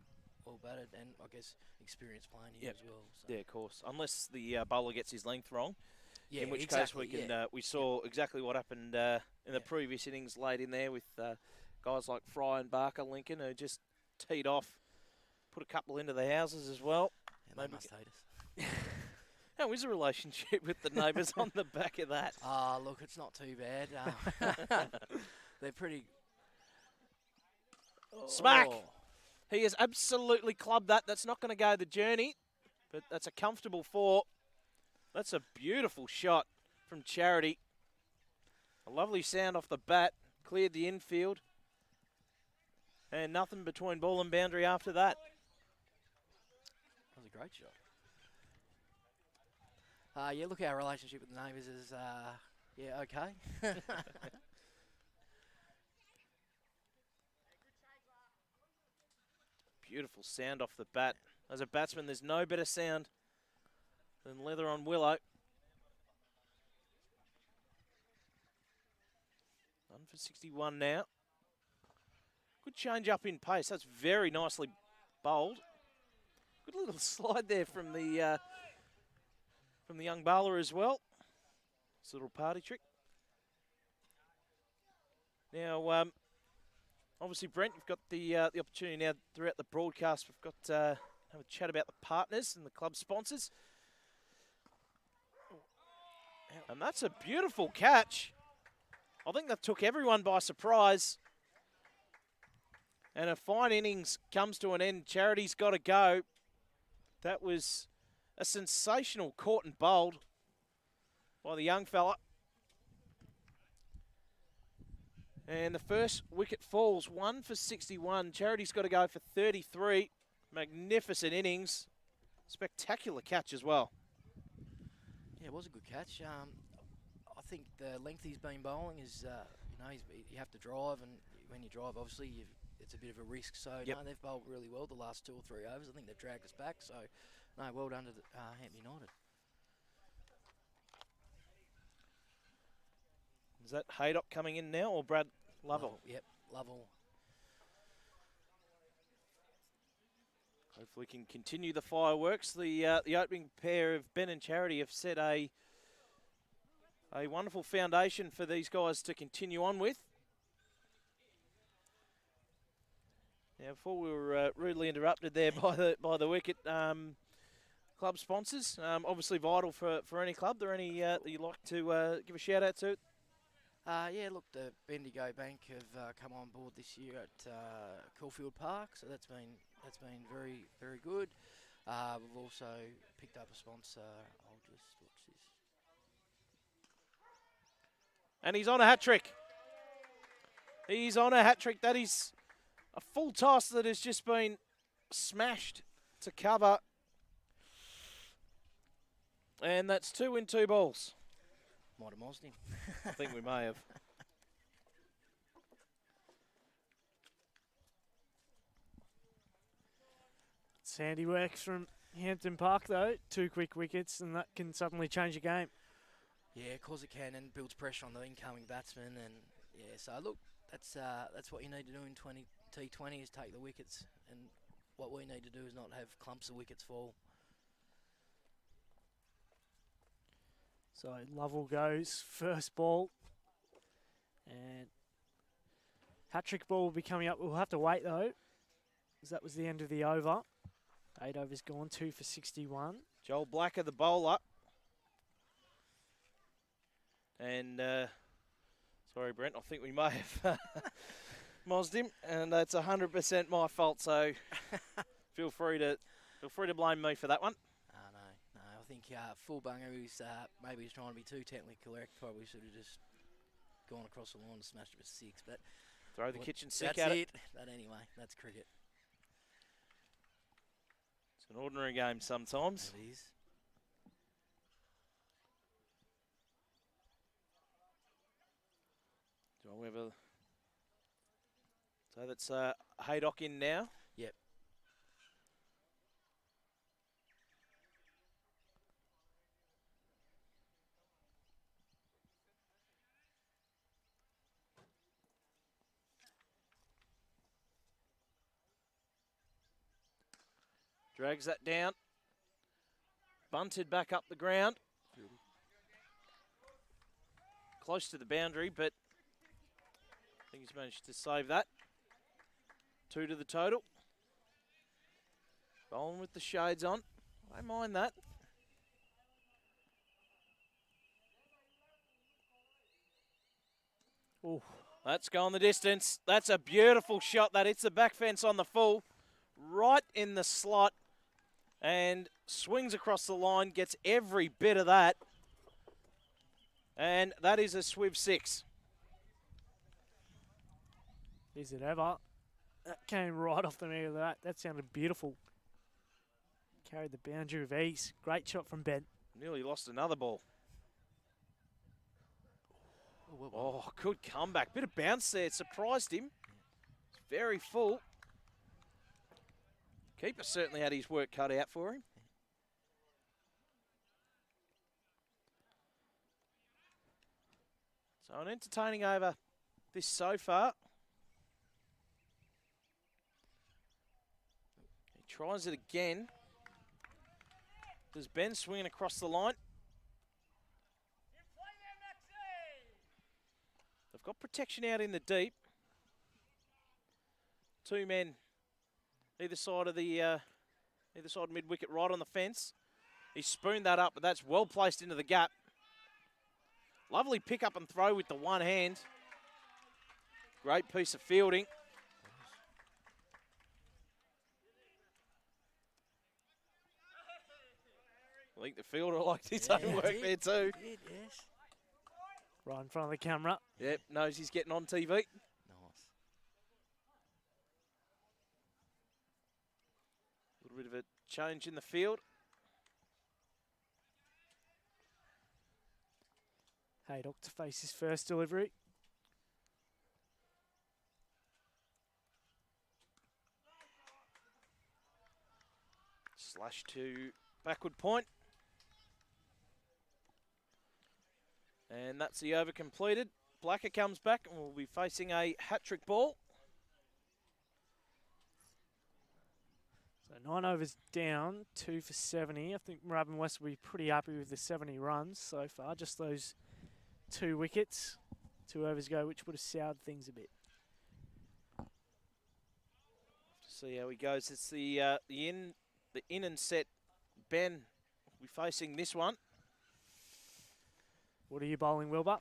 batted, and I guess experience playing here as well. So. Yeah, of course. Unless the bowler gets his length wrong, yeah, in which exactly, case we saw exactly what happened in the previous innings late in there with guys like Frey and Barker, Lincoln, who just teed off, put a couple into the houses as well. Yeah, they must hate us. How is the relationship with the neighbours on the back of that? Oh, look, it's not too bad. They're pretty... Smack! Oh. He has absolutely clubbed that. That's not going to go the journey, but that's a comfortable 4. That's a beautiful shot from Charity. A lovely sound off the bat. Cleared the infield. And nothing between ball and boundary after that. That was a great shot. Yeah, look, our relationship with the neighbours is, yeah, okay. Beautiful sound off the bat. As a batsman, there's no better sound than leather on willow. 1 for 61 now. Good change up in pace. That's very nicely bowled. Good little slide there from the young bowler as well. It's a little party trick. Now, obviously, Brent, you've got the opportunity now throughout the broadcast. We've got have a chat about the partners and the club sponsors. And that's a beautiful catch. I think that took everyone by surprise. And a fine innings comes to an end. Charity's got to go. That was a sensational caught and bowled by the young fella. And the first wicket falls, 1 for 61. Charity's got to go for 33. Magnificent innings. Spectacular catch as well. Yeah, it was a good catch. I think the length he's been bowling is, you have to drive, and when you drive, obviously, it's a bit of a risk. So, yep. No, they've bowled really well the last 2 or 3 overs. I think they've dragged us back. So, no, well done to Hampton United. Is that Haydock coming in now, or Brad Lovell? Yep, Lovell. Hopefully can continue the fireworks. The opening pair of Ben and Charity have set a wonderful foundation for these guys to continue on with. Now, before we were rudely interrupted there by the wicket, club sponsors, obviously vital for any club. Are there any that you'd like to give a shout out to? Yeah, look, the Bendigo Bank have come on board this year at Caulfield Park, so that's been very, very good. We've also picked up a sponsor. I'll just watch this. And he's on a hat trick. He's on a hat trick. That is a full toss that has just been smashed to cover. And that's 2 in 2 balls. Might have mozzed him. I think we may have. It's handy works from Hampton Park, though. 2 quick wickets, and that can suddenly change a game. Yeah, of course it can, and builds pressure on the incoming batsman. And yeah, so look, that's what you need to do in T20 is take the wickets, and what we need to do is not have clumps of wickets fall. So Lovell goes first ball, and hat-trick ball will be coming up. We'll have to wait though, because that was the end of the over. 8 overs gone, 2 for 61. Joel Blacker, the bowler. And, sorry Brent, I think we may have mozzed him, and that's 100% my fault, so feel free to blame me for that one. I think full bunger, who's maybe he's trying to be too technically correct, probably should have just gone across the lawn and smashed it with 6. But throw the kitchen sink at it. But anyway, that's cricket. It's an ordinary game sometimes. It is. So that's Haydock in now. Yep. Drags that down. Bunted back up the ground. Close to the boundary, but I think he's managed to save that. 2 to the total. Bowling with the shades on. I don't mind that. Ooh. That's gone the distance. That's a beautiful shot. That hits the back fence on the full, right in the slot, and swings across the line, gets every bit of that. And that is a swiv 6. Is it ever? That came right off the meter of that. That sounded beautiful. Carried the boundary with ease. Great shot from Ben. Nearly lost another ball. Oh, good comeback. Bit of bounce there. It surprised him. It's very full. Keeper certainly had his work cut out for him. So an entertaining over this so far. He tries it again. Does Ben swinging across the line? They've got protection out in the deep. 2 men either side of the mid wicket, right on the fence. He spooned that up, but that's well placed into the gap. Lovely pick up and throw with the one hand. Great piece of fielding. I think the fielder liked his own work there too. Did, yes. Right in front of the camera. Yep, knows he's getting on TV. Nice. A little bit of a change in the field. Haydock to face his first delivery. Slash to backward point. And that's the over completed. Blacker comes back and we'll be facing a hat-trick ball. So 9 overs down, 2 for 70. I think Moorabbin West will be pretty happy with the 70 runs so far. Just those 2 wickets, 2 overs ago, which would have soured things a bit. See how he goes. It's the in and set. Ben will be facing this one. What are you bowling, Wilbur?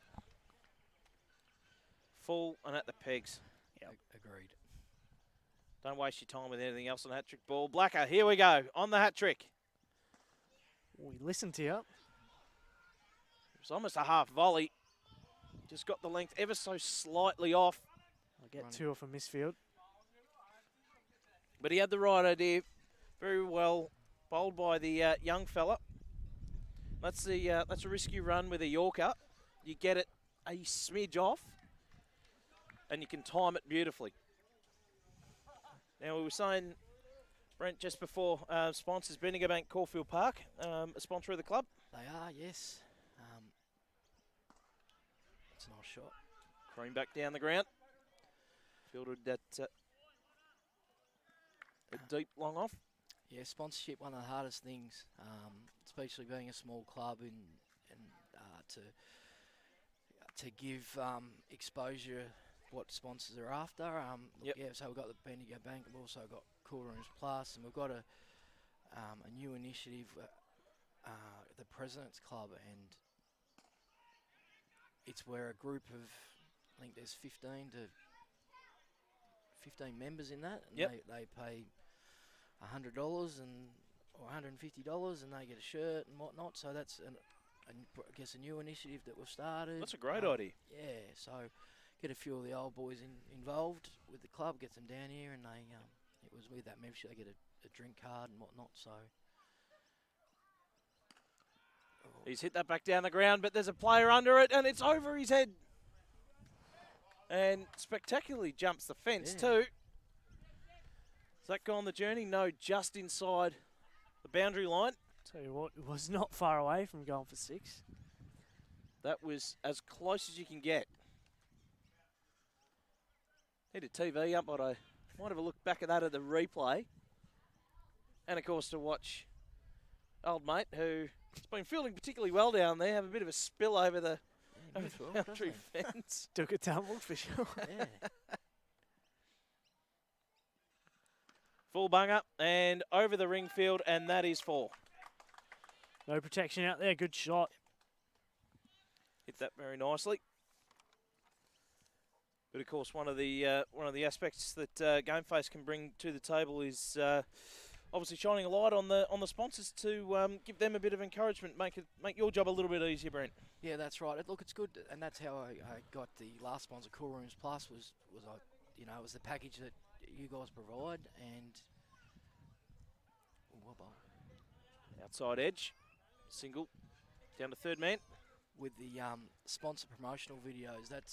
Full and at the pegs. Yep. Agreed. Don't waste your time with anything else on hat-trick ball. Blacker, here we go, on the hat-trick. We listened to you. It was almost a half volley. Just got the length ever so slightly off. I'll get 2 off a misfield. But he had the right idea. Very well bowled by the young fella. That's a risky run with a Yorker. You get it a smidge off, and you can time it beautifully. Now, we were saying, Brent, just before, sponsors Bendigo Bank Caulfield Park, a sponsor of the club. They are, yes. It's a nice shot. Cream back down the ground. Fielded that a deep long off. Yeah, sponsorship, one of the hardest things, especially being a small club and to give exposure what sponsors are after. Yep. Yeah, so we've got the Bendigo Bank, we've also got Cool Rooms Plus, and we've got a new initiative, the President's Club, and it's where a group of, I think there's 15 members in that, and yep. they pay $100 or $150 and they get a shirt and whatnot. So that's, I guess, a new initiative that we've started. That's a great idea. Yeah, so get a few of the old boys involved with the club, get them down here, and they it was with that membership they get a drink card and whatnot. So he's hit that back down the ground, but there's a player under it, and it's over his head. And spectacularly jumps the fence too. Does that go on the journey? No, just inside the boundary line. Tell you what, it was not far away from going for 6. That was as close as you can get. Need a TV up, but I might have a look back at that at the replay. And of course to watch old mate who's been fielding particularly well down there, have a bit of a spill over the boundary fence. Took a tumble for sure. yeah. Full bung up and over the ring field, and that is 4. No protection out there, good shot. Hit that very nicely. But of course, one of the aspects that Gameface can bring to the table is obviously shining a light on the sponsors to give them a bit of encouragement, make your job a little bit easier, Brent. Yeah, that's right. Look, it's good, and that's how I got the last sponsor, Cool Rooms Plus, was it was the package that you guys provide, and outside edge, single, down to third man. With the sponsor promotional videos, that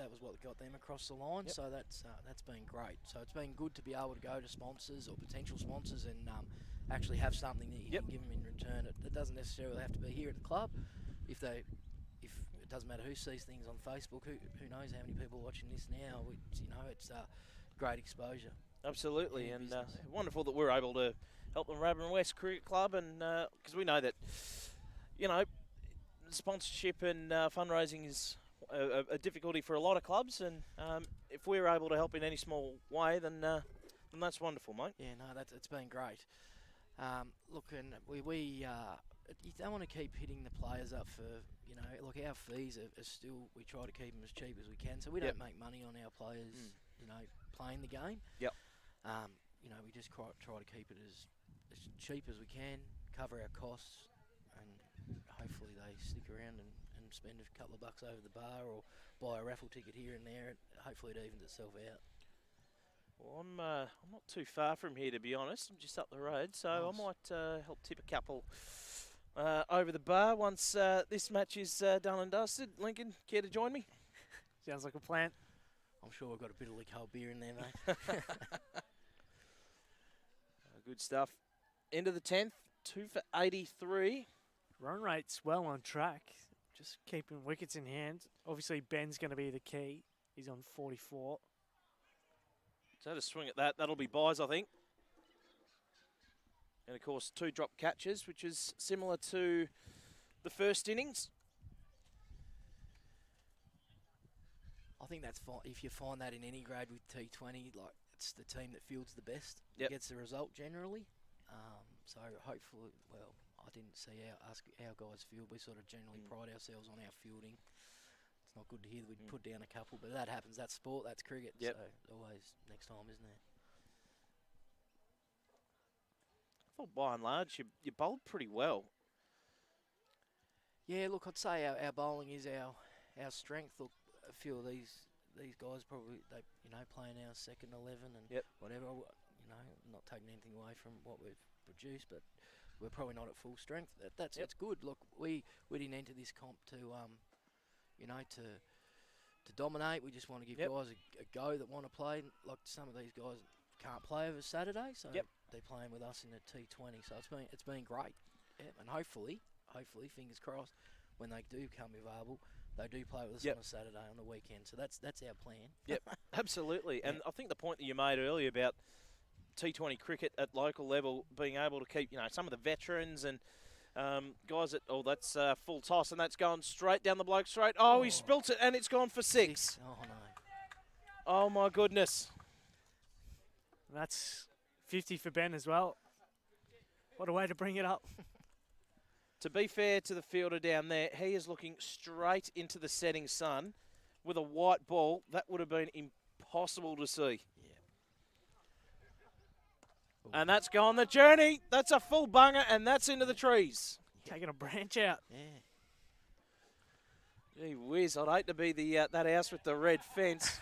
was what got them across the line. Yep. So that's been great. So it's been good to be able to go to sponsors or potential sponsors and actually have something that you can give them in return. It doesn't necessarily have to be here at the club. If it doesn't matter who sees things on Facebook, who knows how many people are watching this now. It's great exposure. Absolutely, and wonderful that we're able to help the Moorabbin West Cricket Club, and because we know that, sponsorship and fundraising is a difficulty for a lot of clubs, and if we're able to help in any small way, then that's wonderful, mate. Yeah, no, it's been great. Look, and we you don't want to keep hitting the players up for, look, our fees are still, we try to keep them as cheap as we can, so we don't make money on our players, playing the game. Yep. We just try to keep it as cheap as we can, cover our costs, and hopefully they stick around and spend a couple of bucks over the bar or buy a raffle ticket here and there, and hopefully it evens itself out. Well, I'm not too far from here, to be honest. I'm just up the road, so nice. I might help tip a couple over the bar once this match is done and dusted. Lincoln, care to join me? Sounds like a plan. I'm sure we've got a bit of liquor beer in there, mate. Good stuff. End of the 10th, 2 for 83. Run rate's well on track. Just keeping wickets in hand. Obviously, Ben's going to be the key. He's on 44. So to swing at that, that'll be buys, I think. And, of course, 2 drop catches, which is similar to the first innings. I think that's fine. If you find that in any grade with T20, it's the team that fields the best that gets the result generally. So hopefully, well, I didn't see our guys field. We sort of generally pride ourselves on our fielding. It's not good to hear that we'd put down a couple, but that happens. That's sport. That's cricket. Yep. So always next time, isn't there? I thought by and large you bowled pretty well. Yeah, look, I'd say our bowling is our strength. Look, a few of these guys probably playing our second 11 and whatever. Not taking anything away from what we've produced, but we're probably not at full strength. That's good. Look, we didn't enter this comp to dominate. We just want to give guys a go that want to play. Like some of these guys can't play over Saturday, so they're playing with us in the T20. So it's been great, and hopefully, fingers crossed, when they do come available, they do play with us on a Saturday on the weekend. So that's our plan. Yep, absolutely. And I think the point that you made earlier about T20 cricket at local level, being able to keep some of the veterans and guys that's full toss, and that's going straight down the bloke straight. Oh, he spilt it, and it's gone for 6. Oh, no. Oh, my goodness. And that's 50 for Ben as well. What a way to bring it up. To be fair to the fielder down there, he is looking straight into the setting sun with a white ball. That would have been impossible to see. And that's gone the journey. That's a full bunger, and that's into the trees. Taking a branch out. Yeah. Gee whiz, I'd hate to be that house with the red fence.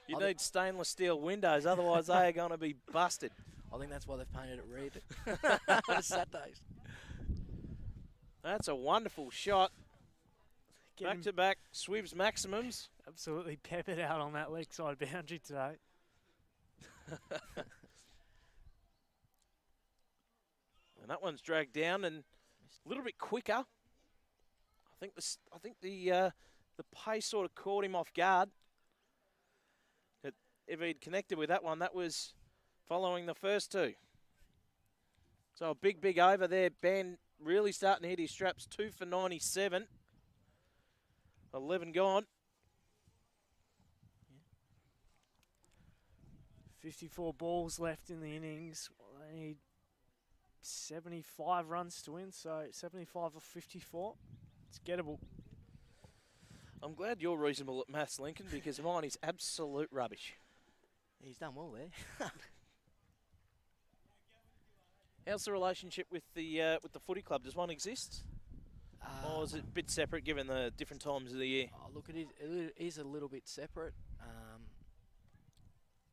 You need stainless steel windows, otherwise they are going to be busted. I think that's why they've painted it red on Saturdays. That's a wonderful shot. Back-to-back Swivs maximums. Absolutely peppered out on that leg side boundary today. And that one's dragged down and a little bit quicker. I think the pace sort of caught him off guard. If he'd connected with that one, that was following the first 2. So a big over there. Ben really starting to hit his straps. 2 for 97. 11 gone. 54 balls left in the innings. They need 75 runs to win, so 75 or 54. It's gettable. I'm glad you're reasonable at maths, Lincoln, because mine is absolute rubbish. He's done well there. How's the relationship with the footy club? Does one exist? Or is it a bit separate given the different times of the year? Oh, look, it is a little bit separate.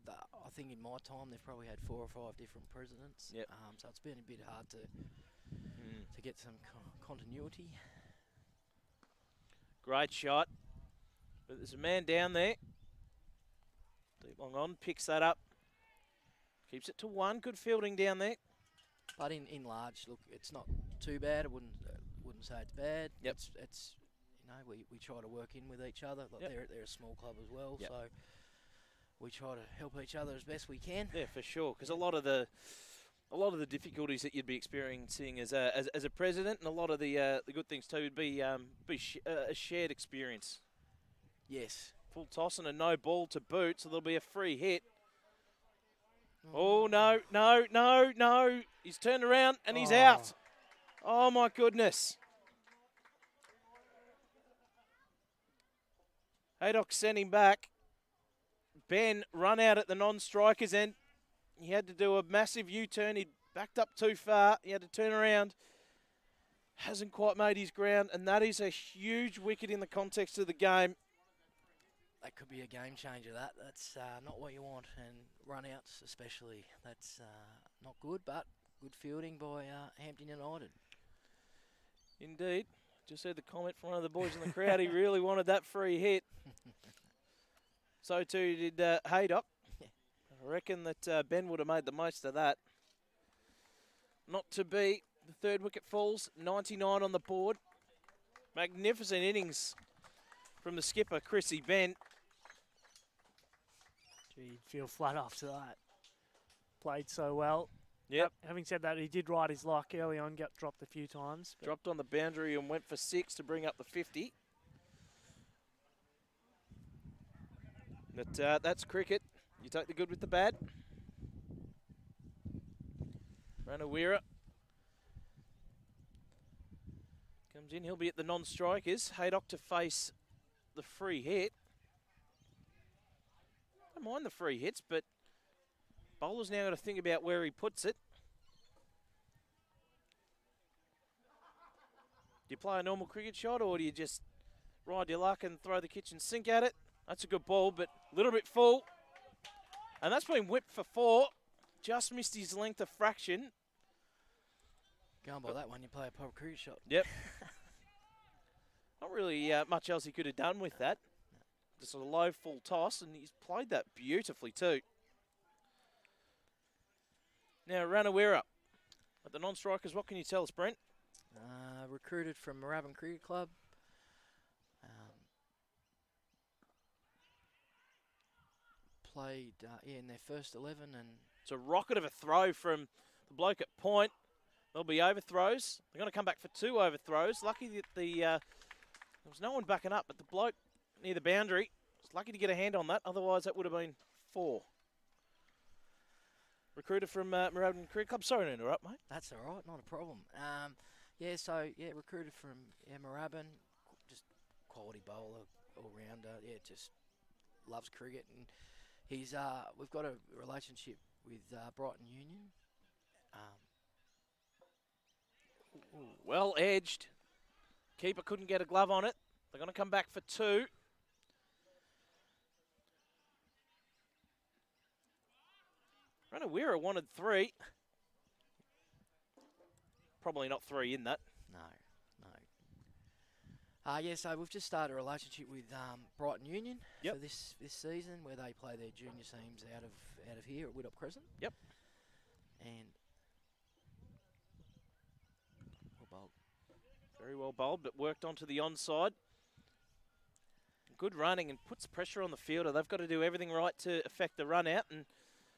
I think in my time they've probably had 4 or 5 different presidents. Yep. So it's been a bit hard to get some continuity. Great shot. But there's a man down there. Deep long on, picks that up. Keeps it to 1. Good fielding down there. But in large, look, it's not too bad. I wouldn't say it's bad. Yep. It's you know, we try to work in with each other. Like Yep. they're a small club as well, Yep. so we try to help each other as best we can. Yeah, for sure. Because a lot of the difficulties that you'd be experiencing as a president, and a lot of the good things too, would be a shared experience. Yes. Full toss and a no ball to boot, so there'll be a free hit. Oh, no, no, no, no. He's turned around and he's out. Oh, my goodness. Haydock sent him back. Ben run out at the non-strikers end. He had to do a massive U-turn. He'd backed up too far. He had to turn around. Hasn't quite made his ground, and that is a huge wicket in the context of the game. That could be a game changer. That's not what you want, and run-outs especially. That's not good, but good fielding by Hampton United. Indeed. Just heard the comment from one of the boys in the crowd. He really wanted that free hit. So too did Haydock. I reckon that Ben would have made the most of that. Not to be. The third wicket falls. 99 on the board. Magnificent innings from the skipper, Chrissy Bent. Gee, you'd feel flat after that. Played so well. Yep. Having said that, he did ride his luck early on, got dropped a few times. Dropped on the boundary and went for 6 to bring up the 50. But that's cricket. You take the good with the bad. Ranawira comes in. He'll be at the non-strikers. Haydock to face the free hit. I don't mind the free hits, but bowler's now got to think about where he puts it. Do you play a normal cricket shot, or do you just ride your luck and throw the kitchen sink at it? That's a good ball, but a little bit full. And that's been whipped for 4. Just missed his length of fraction. Going by that one, you play a proper cricket shot. Yep. Not really much else he could have done with that. Just a low full toss, and he's played that beautifully too. Now, Ranawira at the non-strikers. What can you tell us, Brent? Recruited from Moorabbin Cricket Club. Played in their first 11, and it's a rocket of a throw from the bloke at point. There'll be overthrows. They're going to come back for 2 overthrows. Lucky that there was no one backing up, but the bloke near the boundary was lucky to get a hand on that. Otherwise, that would have been 4. Recruited from Moorabbin Cricket Club. Sorry to interrupt, mate. That's all right, not a problem. Recruited from Moorabbin, just quality bowler, all-rounder. Yeah, just loves cricket, and he's we've got a relationship with Brighton Union. Well edged. Keeper couldn't get a glove on it. They're going to come back for 2. Ranawira wanted 3. Probably not 3 in that. No. So we've just started a relationship with Brighton Union for this season, where they play their junior teams out of here at Widdop Crescent. Yep. And well bowled. Very well bowled, but worked onto the onside. Good running and puts pressure on the fielder. They've got to do everything right to affect the run out, and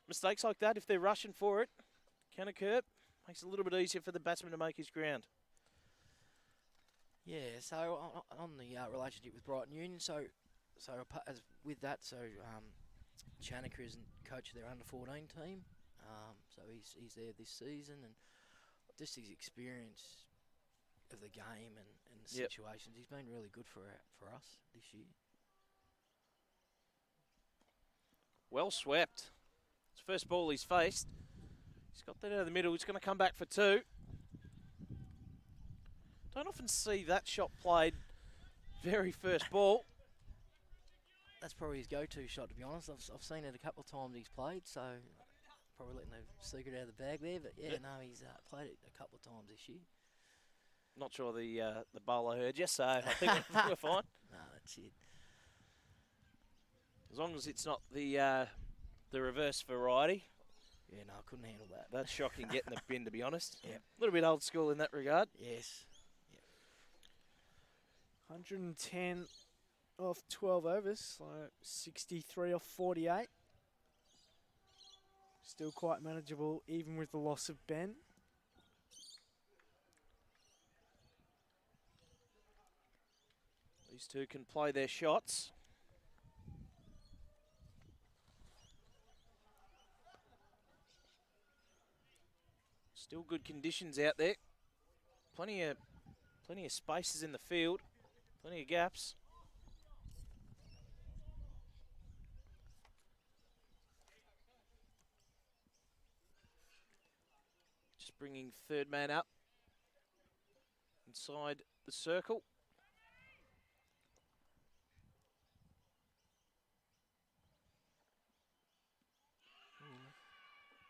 mistakes like that, if they're rushing for it, can occur. Makes it a little bit easier for the batsman to make his ground. Yeah, so on the relationship with Brighton Union, with that, Chanaka is coach of their under-14 team, so he's there this season, and just his experience of the game and the situations. He's been really good for us this year. Well swept. It's first ball he's faced. He's got that out of the middle. He's going to come back for 2. Don't often see that shot played very first ball. That's probably his go-to shot, to be honest. I've seen it a couple of times he's played, so probably letting the secret out of the bag there. But yeah, no, he's played it a couple of times this year. Not sure the bowler heard you, so I think we're fine. No, that's it. As long as it's not the reverse variety. Yeah, no, I couldn't handle that. That's shocking getting the bin, to be honest. Yeah. A little bit old school in that regard. Yes. 110 off 12 overs, so 63 off 48. Still quite manageable, even with the loss of Ben. These two can play their shots. Still good conditions out there. Plenty of spaces in the field. Plenty of gaps. Just bringing third man up inside the circle.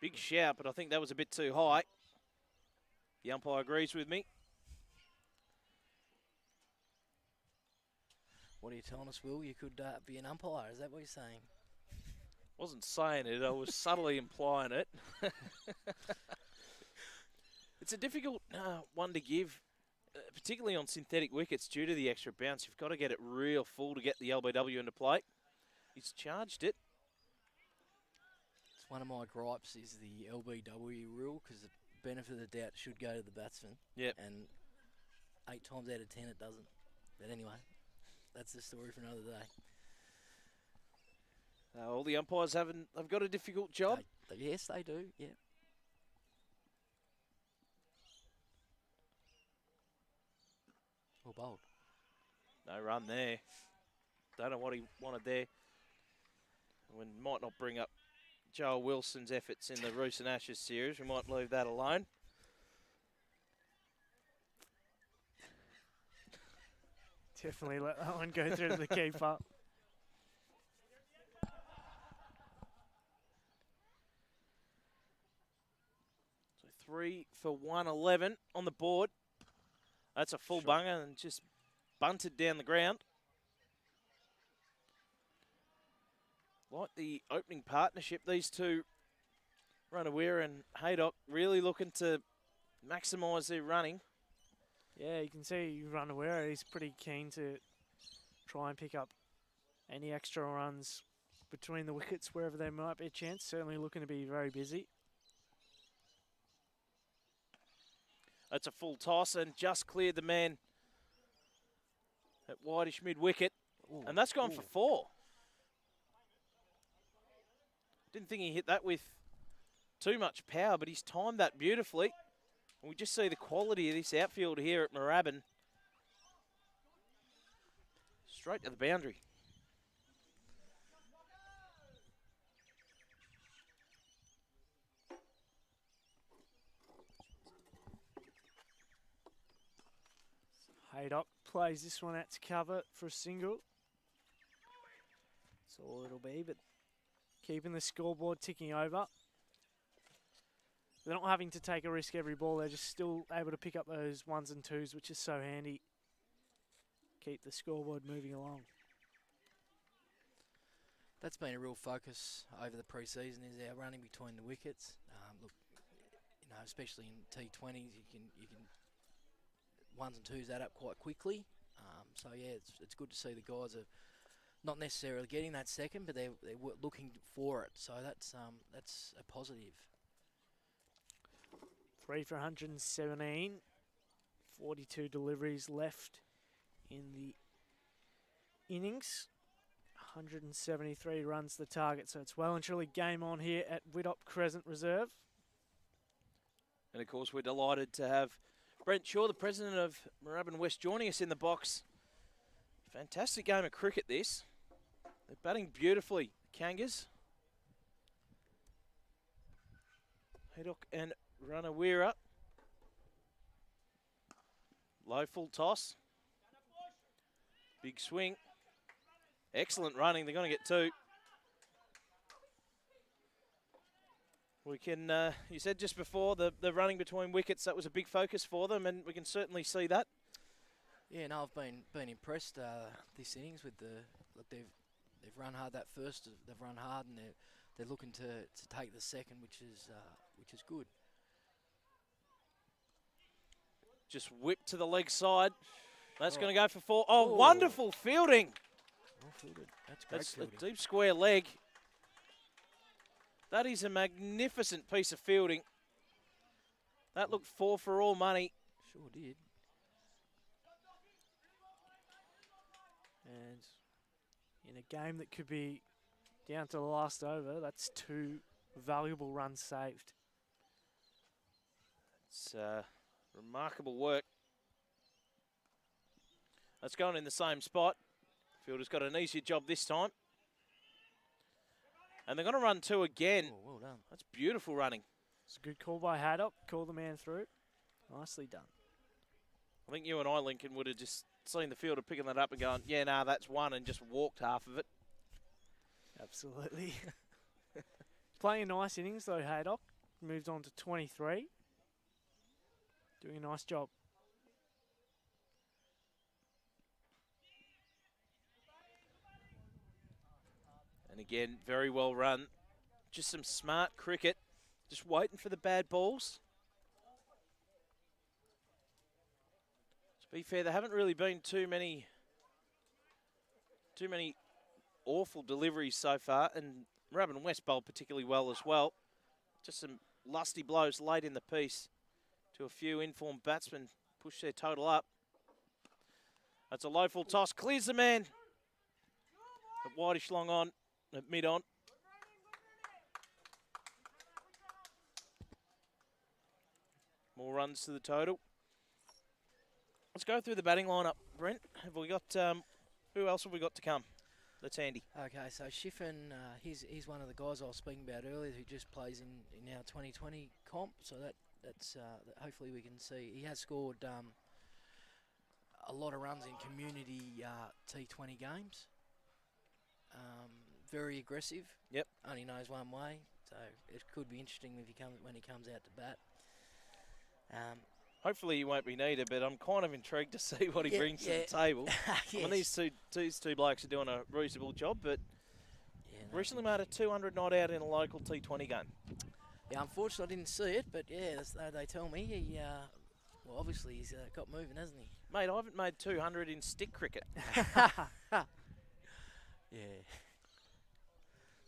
Big shout, but I think that was a bit too high. The umpire agrees with me. What are you telling us, Will? You could be an umpire. Is that what you're saying? Wasn't saying it. I was subtly implying it. It's a difficult one to give, particularly on synthetic wickets due to the extra bounce. You've got to get it real full to get the LBW into play. He's charged it. One of my gripes is the LBW rule, because the benefit of the doubt should go to the batsman. Yep. And 8 times out of 10 it doesn't. But anyway, that's the story for another day. All the umpires have got a difficult job. Yes, they do, yeah. Well bowled. No run there. Don't know what he wanted there. We might not bring up Joel Wilson's efforts in the Roos and Ashes series. We might leave that alone. Definitely let that one go through to the keeper. So 3 for 111 on the board. That's a full bunger and just bunted down the ground. Like the opening partnership, these two, Runawira and Haydock, really looking to maximise their running. Yeah, you can see Runawira, he's pretty keen to try and pick up any extra runs between the wickets wherever there might be a chance. Certainly looking to be very busy. That's a full toss and just cleared the man at wideish mid-wicket. And that's gone for 4. Didn't think he hit that with too much power, but he's timed that beautifully. And we just see the quality of this outfield here at Moorabbin. Straight to the boundary. Haydock plays this one out to cover for a single. That's all it'll be, but keeping the scoreboard ticking over. They're not having to take a risk every ball. They're just still able to pick up those 1s and 2s, which is so handy. Keep the scoreboard moving along. That's been a real focus over the pre-season, is our running between the wickets. Look, you know, especially in T20s, you can 1s and 2s add up quite quickly. So yeah, it's good to see the guys are not necessarily getting that second, but they're looking for it. So that's a positive. 3 for 117. 42 deliveries left in the innings. 173 runs the target, so it's well and truly game on here at Widdop Crescent Reserve. And of course, we're delighted to have Brent Shaw, the president of Moorabbin West, joining us in the box. Fantastic game of cricket, this. They're batting beautifully, Kangas. Haydock and Ranawira. Low full toss. Big swing. Excellent running. They're going to get 2. We can, you said just before, the running between wickets, that was a big focus for them, and we can certainly see that. Yeah, no, I've been impressed this innings with look, they've run hard that first. They've run hard, and they're looking to take the second, which is good. Just whipped to the leg side. That's going to go for 4. Oh, wonderful fielding. Well fielded. That's great a deep square leg. That is a magnificent piece of fielding. That looked 4 for all money. Sure did. And in a game that could be down to the last over, that's 2 valuable runs saved. It's remarkable work. That's going in the same spot. Fielder's got an easier job this time. And they're going to run 2 again. Oh, well done. That's beautiful running. It's a good call by Haddock. Call the man through. Nicely done. I think you and I, Lincoln, would have just seen the fielder picking that up and going, yeah, nah, that's 1, and just walked half of it. Absolutely. Playing a nice innings, though, Haydock. Moved on to 23. Doing a nice job. And again, very well run. Just some smart cricket. Just waiting for the bad balls. To be fair, there haven't really been too many awful deliveries so far, and Moorabbin West bowled particularly well as well. Just some lusty blows late in the piece to a few informed batsmen push their total up. That's a low full toss, clears the man. At wideish long on, at mid on. More runs to the total. Let's go through the batting lineup, Brent. Have we got, who else have we got to come? That's handy. Okay, so Shiffin, he's one of the guys I was speaking about earlier who just plays in our 2020 comp, so that's hopefully we can see. He has scored a lot of runs in community T20 games. Very aggressive. Yep. Only knows one way, so it could be interesting if when he comes out to bat. Hopefully he won't be needed, but I'm kind of intrigued to see what he brings to the table. Yes. I mean, these two blokes are doing a reasonable job, but recently made a 200 not out in a local T20 game. Yeah, unfortunately I didn't see it, but yeah, they tell me he, well, obviously he's got moving, hasn't he? Mate, I haven't made 200 in stick cricket. Yeah.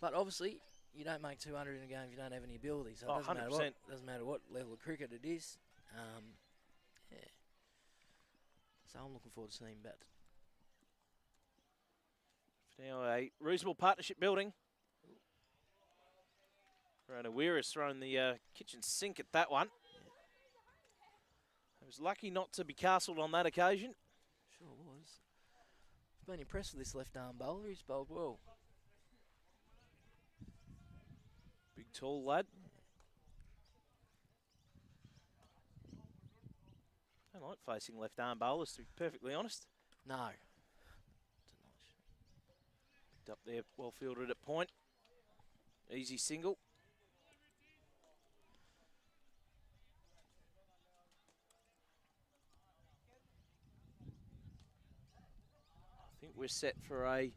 But obviously, you don't make 200 in a game if you don't have any ability. So it doesn't matter what level of cricket it is. Yeah. So I'm looking forward to seeing him bat. Now a reasonable partnership building. Ranawira's thrown the kitchen sink at that one. He was lucky not to be castled on that occasion. Sure was. Been impressed with this left-arm bowler. He's bowled well. Big tall lad. I don't like facing left-arm bowlers, to be perfectly honest. No. Picked up there, well fielded at point. Easy single. I think we're set for a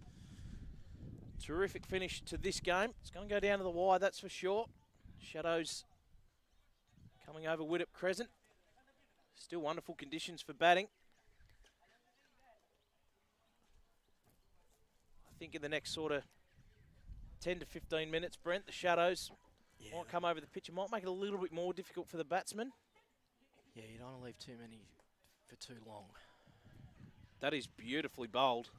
terrific finish to this game. It's going to go down to the wire, that's for sure. Shadows coming over Widdop Crescent. Still wonderful conditions for batting. I think in the next sort of 10 to 15 minutes, Brent, the Shadows might come over the pitch. It might make it a little bit more difficult for the batsmen. Yeah, you don't want to leave too many for too long. That is beautifully bowled.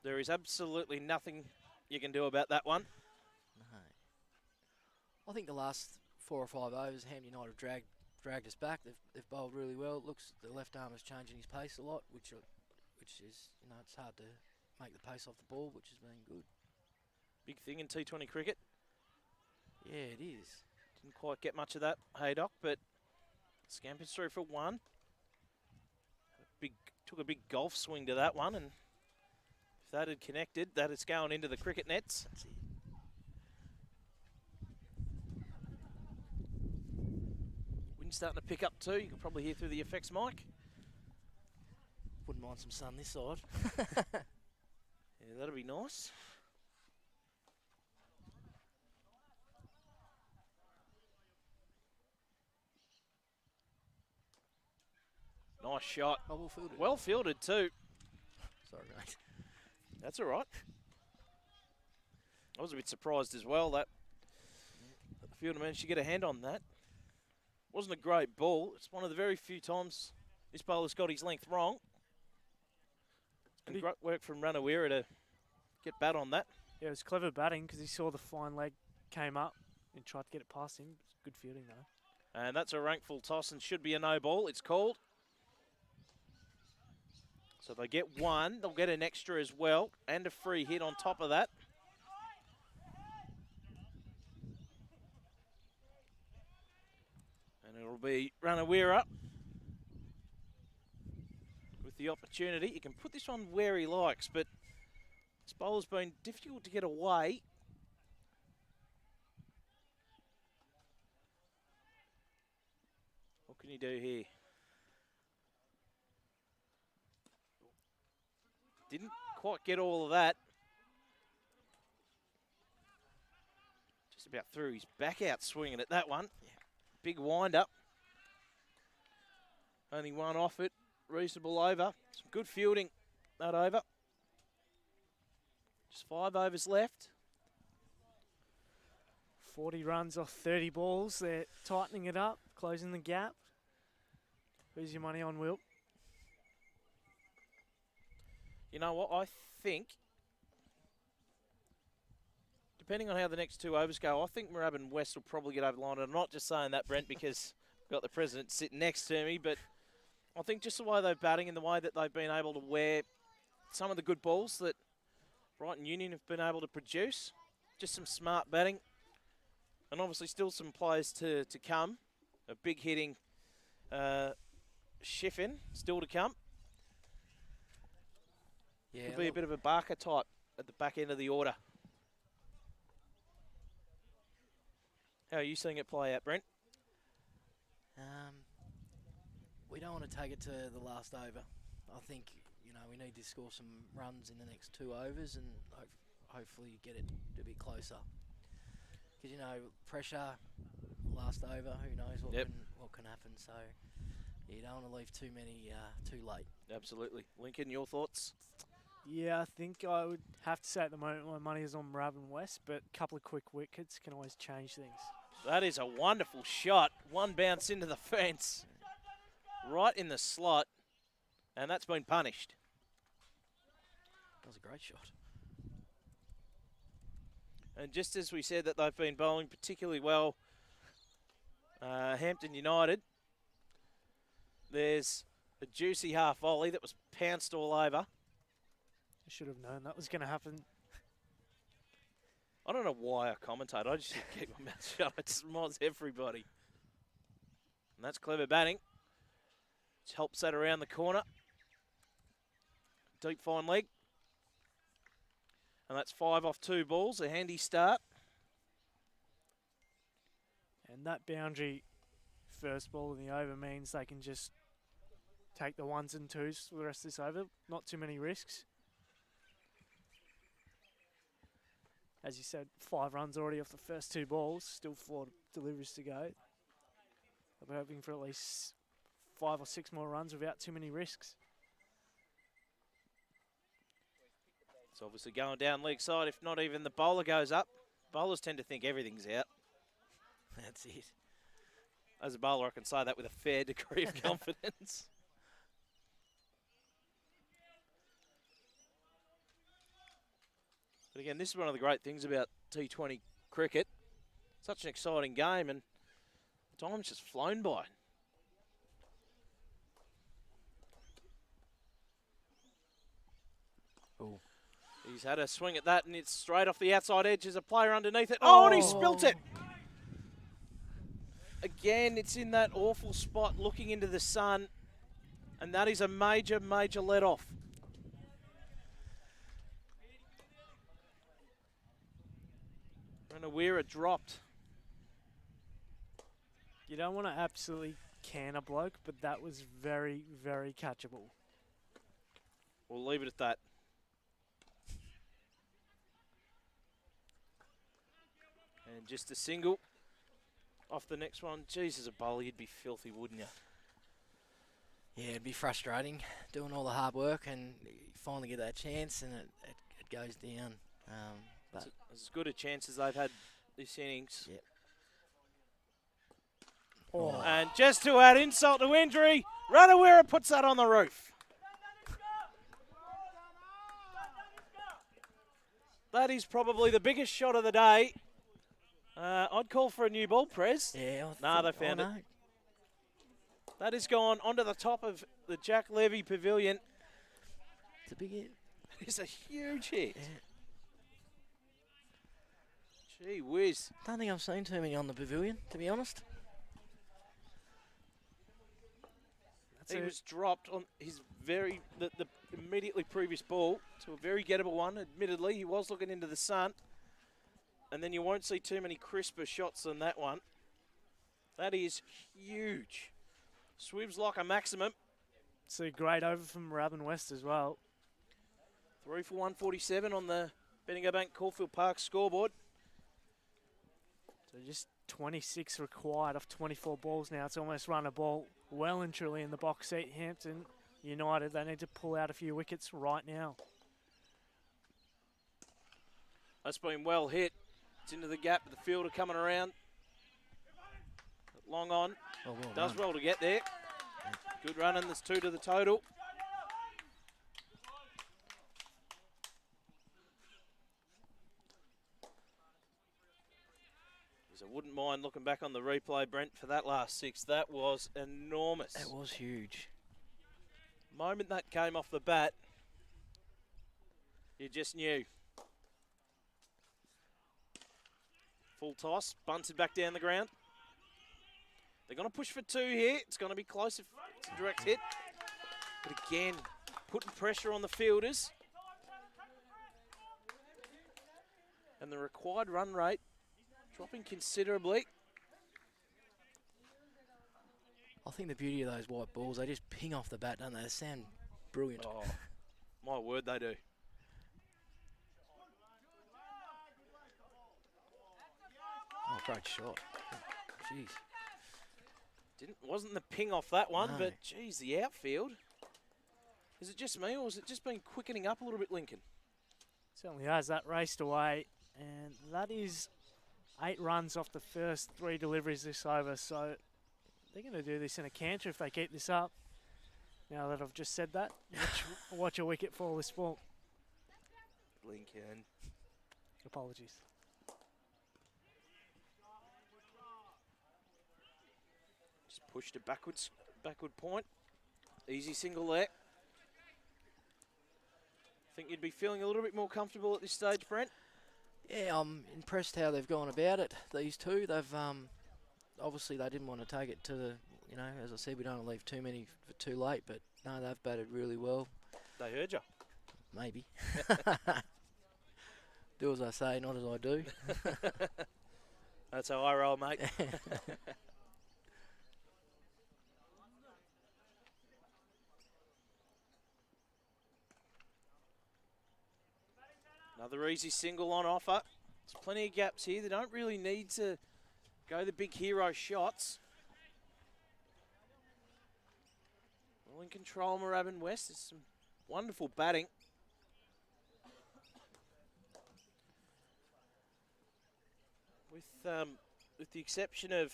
There is absolutely nothing you can do about that one. No. I think the last 4 or 5 overs, Hampton United have dragged dragged us back. They've bowled really well. It looks the left arm is changing his pace a lot, which is, you know, it's hard to make the pace off the ball, which has been good. Big thing in T20 cricket. Yeah, it is. Didn't quite get much of that, Haydock, but scampers through for one. Took a big golf swing to that one, and if that had connected, that is going into the cricket nets. That's it. Wind's starting to pick up too. You can probably hear through the effects mic. Wouldn't mind some sun this side. Yeah, that'll be nice. Nice shot. Oh, well fielded. Well fielded too. Sorry, mate. That's all right. I was a bit surprised as well that the fielder managed to get a hand on that. Wasn't a great ball. It's one of the very few times this bowler's got his length wrong. And great work from Ranawira to get bat on that. Yeah, it was clever batting because he saw the fine leg came up and tried to get it past him. It's good fielding though. And that's a rank full toss and should be a no ball. It's called. So they get one. They'll get an extra as well and a free hit on top of that. And it'll be Ranawira with the opportunity. He can put this one where he likes, but this bowler's been difficult to get away. What can you do here? Didn't quite get all of that. Just about threw his back out swinging at that one. Yeah. Big wind up. Only one off it. Reasonable over. Some good fielding that over. Just 5 overs left. 40 runs off 30 balls. They're tightening it up, closing the gap. Who's your money on, Will? You know what, I think, depending on how the next 2 overs go, I think Moorabbin West will probably get over the line. And I'm not just saying that, Brent, because I've got the president sitting next to me, but I think just the way they're batting and the way that they've been able to wear some of the good balls that Brighton Union have been able to produce, just some smart batting, and obviously still some players to come. A big hitting Shiffin still to come. Yeah, Could be a bit of a Barker type at the back end of the order. How are you seeing it play out, Brent? We don't want to take it to the last over. I think, you know, we need to score some runs in the next 2 overs and hopefully get it a bit closer. Because, you know, pressure, last over, who knows what can happen. So, yeah, you don't want to leave too many too late. Absolutely. Lincoln, your thoughts? Yeah, I think I would have to say at the moment my money is on Moorabbin West, but a couple of quick wickets can always change things. That is a wonderful shot. One bounce into the fence, right in the slot, and that's been punished. That was a great shot. And just as we said that they've been bowling particularly well, Hampton United, there's a juicy half volley that was pounced all over. I should have known that was going to happen. I don't know why I commentate. I just keep my mouth shut. I just mods everybody. And that's clever batting. Just helps that around the corner. Deep fine leg. And that's 5 off 2 balls. A handy start. And that boundary first ball in the over means they can just take the 1s and 2s for the rest of this over. Not too many risks. As you said, 5 runs already off the first 2 balls. Still 4 deliveries to go. We're hoping for at least 5 or 6 more runs without too many risks. It's obviously going down leg side. If not even the bowler goes up. Bowlers tend to think everything's out. That's it. As a bowler, I can say that with a fair degree of confidence. But again, this is one of the great things about T20 cricket. Such an exciting game, and time's just flown by. Ooh. He's had a swing at that, and it's straight off the outside edge. There's a player underneath it. Oh, and he spilt it. Again, it's in that awful spot looking into the sun, and that is a major, major let-off. Ranawira dropped. You don't want to absolutely can a bloke, but that was very, very catchable. We'll leave it at that. And just a single off the next one. Jeez, as a bowler, you'd be filthy, wouldn't you? Yeah, it'd be frustrating doing all the hard work and you finally get that chance and it goes down. But it's as good a chance as they've had this innings. Yep. Oh. And just to add insult to injury, Ranawira puts that on the roof. That is probably the biggest shot of the day. I'd call for a new ball, Prez. Yeah. Nah, they found it. That has gone onto the top of the Jack Levy Pavilion. It's a big hit. It's a huge hit. Yeah. Gee whiz. Don't think I've seen too many on the pavilion, to be honest. He was dropped on his the immediately previous ball to a very gettable one. Admittedly, he was looking into the sun. And then you won't see too many crisper shots than that one. That is huge. Swivs like a maximum. It's a great over from Moorabbin West as well. 3 for 147 on the Bendigo Bank Caulfield Park scoreboard. So just 26 required off 24 balls now. It's almost run a ball well and truly in the box seat. Hampton United, they need to pull out a few wickets right now. That's been well hit. It's into the gap, but the fielder coming around. Long on. Oh, well Does done. well to get there. Good running. There's 2 to the total. I wouldn't mind looking back on the replay, Brent, for that last 6. That was enormous. That was huge. Moment that came off the bat, you just knew. Full toss, bunted back down the ground. They're going to push for 2 here. It's going to be close if it's a direct hit. But again, putting pressure on the fielders. And the required run rate dropping considerably. I think the beauty of those white balls, they just ping off the bat, don't they? They sound brilliant. Oh, my word, they do. Oh, great shot. Jeez. Wasn't the ping off that one, No. but geez, the outfield. Is it just me, or has it just been quickening up a little bit, Lincoln? Certainly has. That raced away, and that is 8 runs off the first 3 deliveries this over. So they're going to do this in a canter if they keep this up. Now that I've just said that, watch a wicket fall this ball. Lincoln. Apologies. Just pushed it backwards, backward point. Easy single there. Think you'd be feeling a little bit more comfortable at this stage, Brent? Yeah, I'm impressed how they've gone about it, these two. They've, obviously they didn't want to take it to the, as I said, we don't want to leave too many for too late, but no, they've batted really well. They heard you. Maybe. Do as I say, not as I do. That's how I roll, mate. Another easy single on offer. There's plenty of gaps here. They don't really need to go the big hero shots. Well in control, Moorabbin West. There's some wonderful batting. With the exception of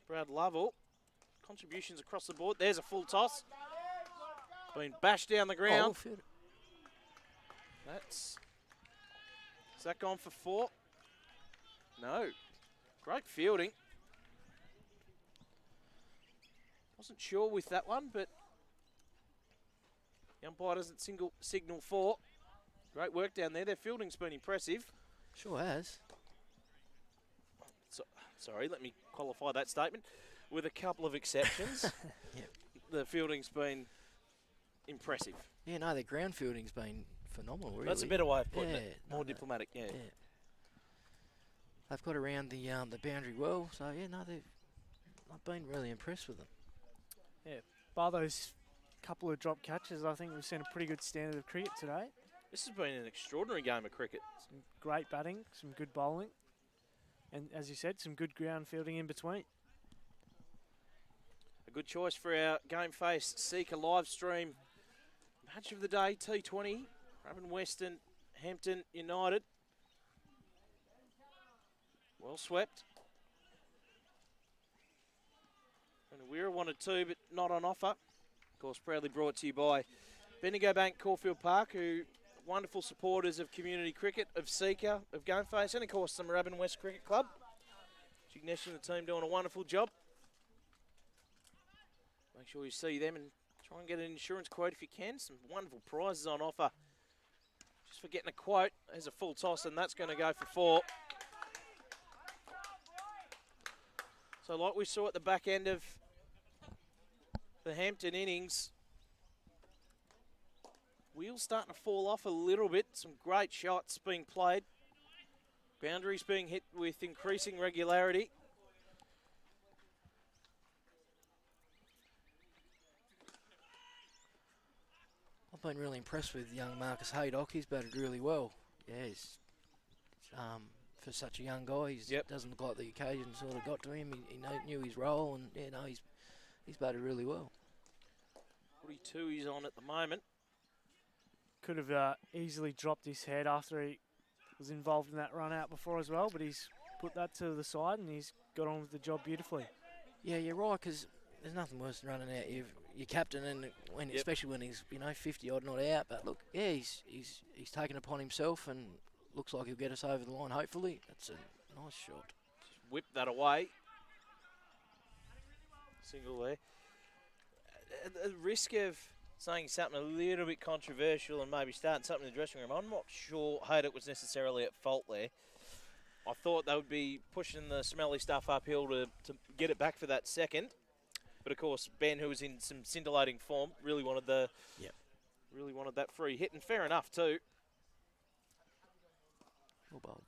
Brad Lovell, contributions across the board. There's a full toss. Been bashed down the ground. Oh, Has that gone for 4? No. Great fielding. Wasn't sure with that one, but The umpire doesn't signal for. Great work down there. Their fielding's been impressive. Sure has. Sorry, let me qualify that statement. With a couple of exceptions, Yep. the fielding's been impressive. Yeah, no, their ground fielding's been phenomenal, really. That's a better way of putting Yeah, it. More diplomatic, yeah. They've got around the boundary well, so yeah, no, I've been really impressed with them. Yeah, bar those couple of drop catches, I think we've seen a pretty good standard of cricket today. This has been an extraordinary game of cricket. Some great batting, some good bowling, and as you said, some good ground fielding in between. A good choice for our Game Face Seeker live stream match of the day, T20, Moorabbin Western, Hampton United. Well swept. And Weir wanted two, but not on offer. Of course, proudly brought to you by Bendigo Bank, Caulfield Park, who are wonderful supporters of community cricket, of Seeker, of Game Face, and of course the Moorabbin West Cricket Club. Jignesh and the team doing a wonderful job. Make sure you see them and try and get an insurance quote if you can. Some wonderful prizes on offer. Just for getting a quote, there's a full toss, and that's going to go for 4. So like we saw at the back end of the Hampton innings, wheels starting to fall off a little bit. Some great shots being played. Boundaries being hit with increasing regularity. I've been really impressed with young Marcus Haydock. He's batted really well. Yeah, he's, for such a young guy, he doesn't look like the occasion sort of got to him. He knew his role, and yeah, no, he's batted really well. 42 he's on at the moment. Could have easily dropped his head after he was involved in that run out before as well, but he's put that to the side and he's got on with the job beautifully. Yeah, you're right, because there's nothing worse than running out your captain, and especially when he's 50 odd not out. But look, yeah, he's taken upon himself and looks like he'll get us over the line. Hopefully, that's a nice shot. Just whip that away. Single there. At the risk of saying something a little bit controversial and maybe starting something in the dressing room, I'm not sure Haydock was necessarily at fault there. I thought they would be pushing the smelly stuff uphill to get it back for that second. But of course, Ben, who was in some scintillating form, really wanted that free hit, and fair enough too. Well bowled.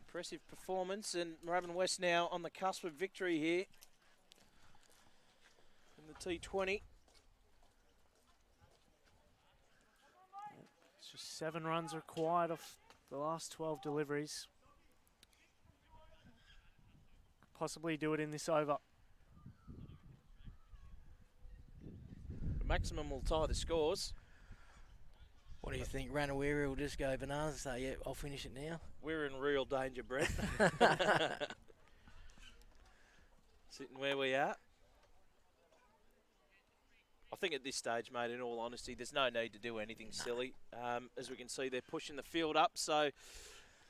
Impressive performance, and Moorabbin West now on the cusp of victory here in the T20. It's just 7 runs required off the last 12 deliveries. Possibly do it in this over. The maximum will tie the scores. What do you think? Ranawiri will just go bananas and say, yeah, I'll finish it now? We're in real danger, Brett. Sitting where we are. I think at this stage, mate, in all honesty, there's no need to do anything silly. As we can see, they're pushing the field up, so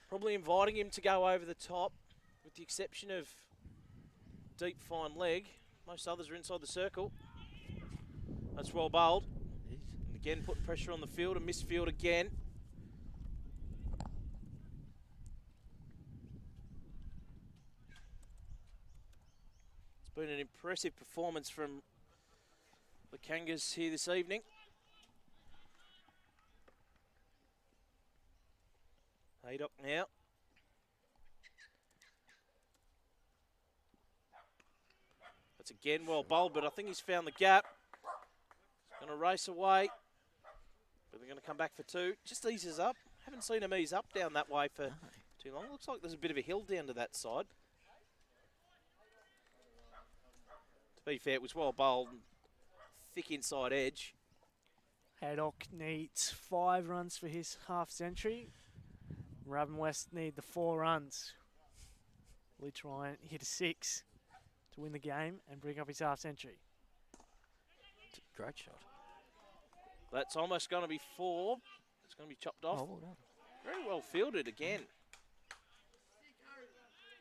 probably inviting him to go over the top, with the exception of deep, fine leg. Most others are inside the circle. That's well bowled. And again, putting pressure on the field, a missed field again. It's been an impressive performance from the Kangas here this evening. Haydock now. That's again well bowled, but I think he's found the gap. He's going to race away, but they're going to come back for 2. Just eases up. Haven't seen him ease up down that way for too long. Looks like there's a bit of a hill down to that side. To be fair, it was well bowled. Thick inside edge. Haydock needs 5 runs for his half century. Moorabbin West need the 4 runs. Will he try and hit a 6 to win the game and bring up his half century? Great shot. That's almost going to be 4. It's going to be chopped off. Oh, well done. Very well fielded again.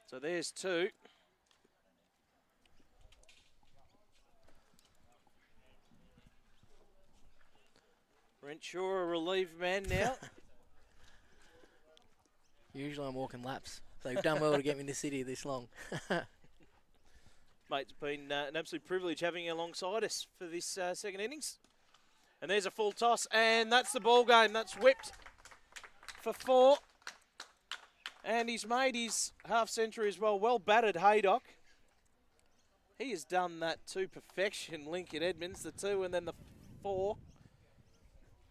So there's 2. Renshaw, a relieved man now. Usually I'm walking laps, so you've done well to get me in the city this long. Mate, it's been an absolute privilege having you alongside us for this second innings. And there's a full toss, and that's the ball game. That's whipped for 4. And he's made his half century as well. Well batted, Haydock. He has done that to perfection, Lincoln Edmonds, the 2 and then the 4.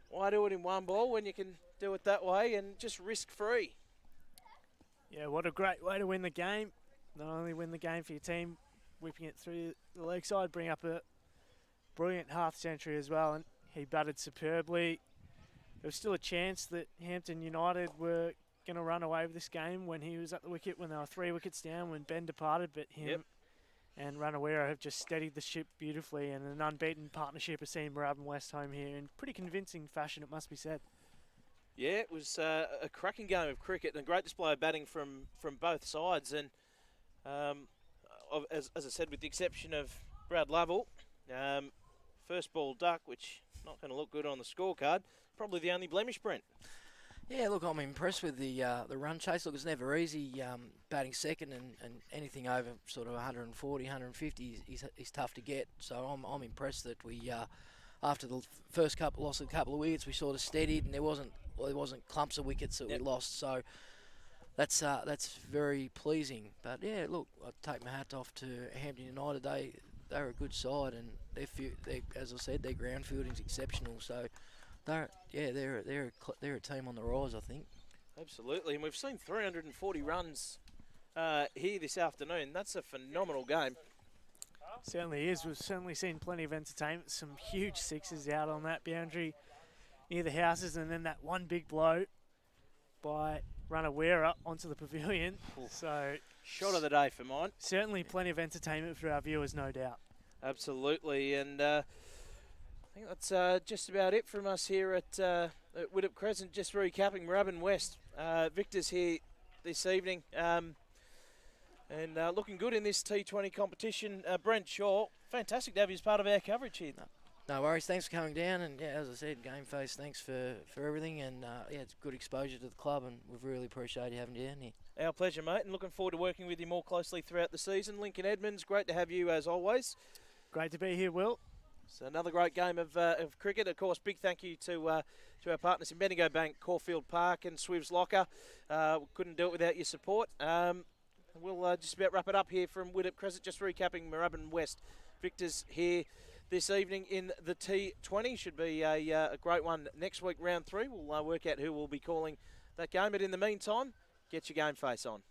Why do it in one ball when you can do it that way and just risk free? Yeah, what a great way to win the game. Not only win the game for your team, whipping it through the leg side, bring up a brilliant half century as well, and he batted superbly. There was still a chance that Hampton United were going to run away with this game when he was at the wicket, when they were 3 wickets down, when Ben departed, but him and Ranawera have just steadied the ship beautifully, and an unbeaten partnership has seen Moorabbin West home here in pretty convincing fashion, it must be said. Yeah, it was a cracking game of cricket and a great display of batting from both sides. And as I said, with the exception of Brad Lovell, first ball duck, which not going to look good on the scorecard, probably the only blemish, Brent. Yeah, look, I'm impressed with the run chase. Look, it's never easy batting second, and anything over sort of 140, 150 is tough to get. So I'm impressed that we, after the first loss of a couple of wickets, we sort of steadied, and there wasn't clumps of wickets that we lost. So that's very pleasing. But yeah, look, I take my hat off to Hampton United. They're a good side, and they as I said, their ground fielding's exceptional. So. They're a team on the rise, I think. Absolutely, and we've seen 340 runs here this afternoon. That's a phenomenal game. Certainly is. We've certainly seen plenty of entertainment. Some huge sixes out on that boundary near the houses, and then that one big blow by Ranawera onto the pavilion. So shot of the day for mine. Certainly plenty of entertainment for our viewers, no doubt. Absolutely, and I think that's just about it from us here at Widdop Crescent. Just recapping Moorabbin West. Victor's here this evening and looking good in this T20 competition. Brent Shaw, fantastic to have you as part of our coverage here. No worries, thanks for coming down, and yeah, as I said, Game Face, thanks for everything, and yeah, it's good exposure to the club, and we've really appreciated you having you down here. Our pleasure, mate, and looking forward to working with you more closely throughout the season. Lincoln Edmonds, great to have you as always. Great to be here, Will. So another great game of cricket. Of course, big thank you to our partners in Bendigo Bank, Caulfield Park and Swivs Locker. Couldn't do it without your support. We'll just about wrap it up here from Widdop Crescent, just recapping Moorabbin West. Victor's here this evening in the T20. Should be a great one next week, round 3. We'll work out who will be calling that game. But in the meantime, get your Game Face on.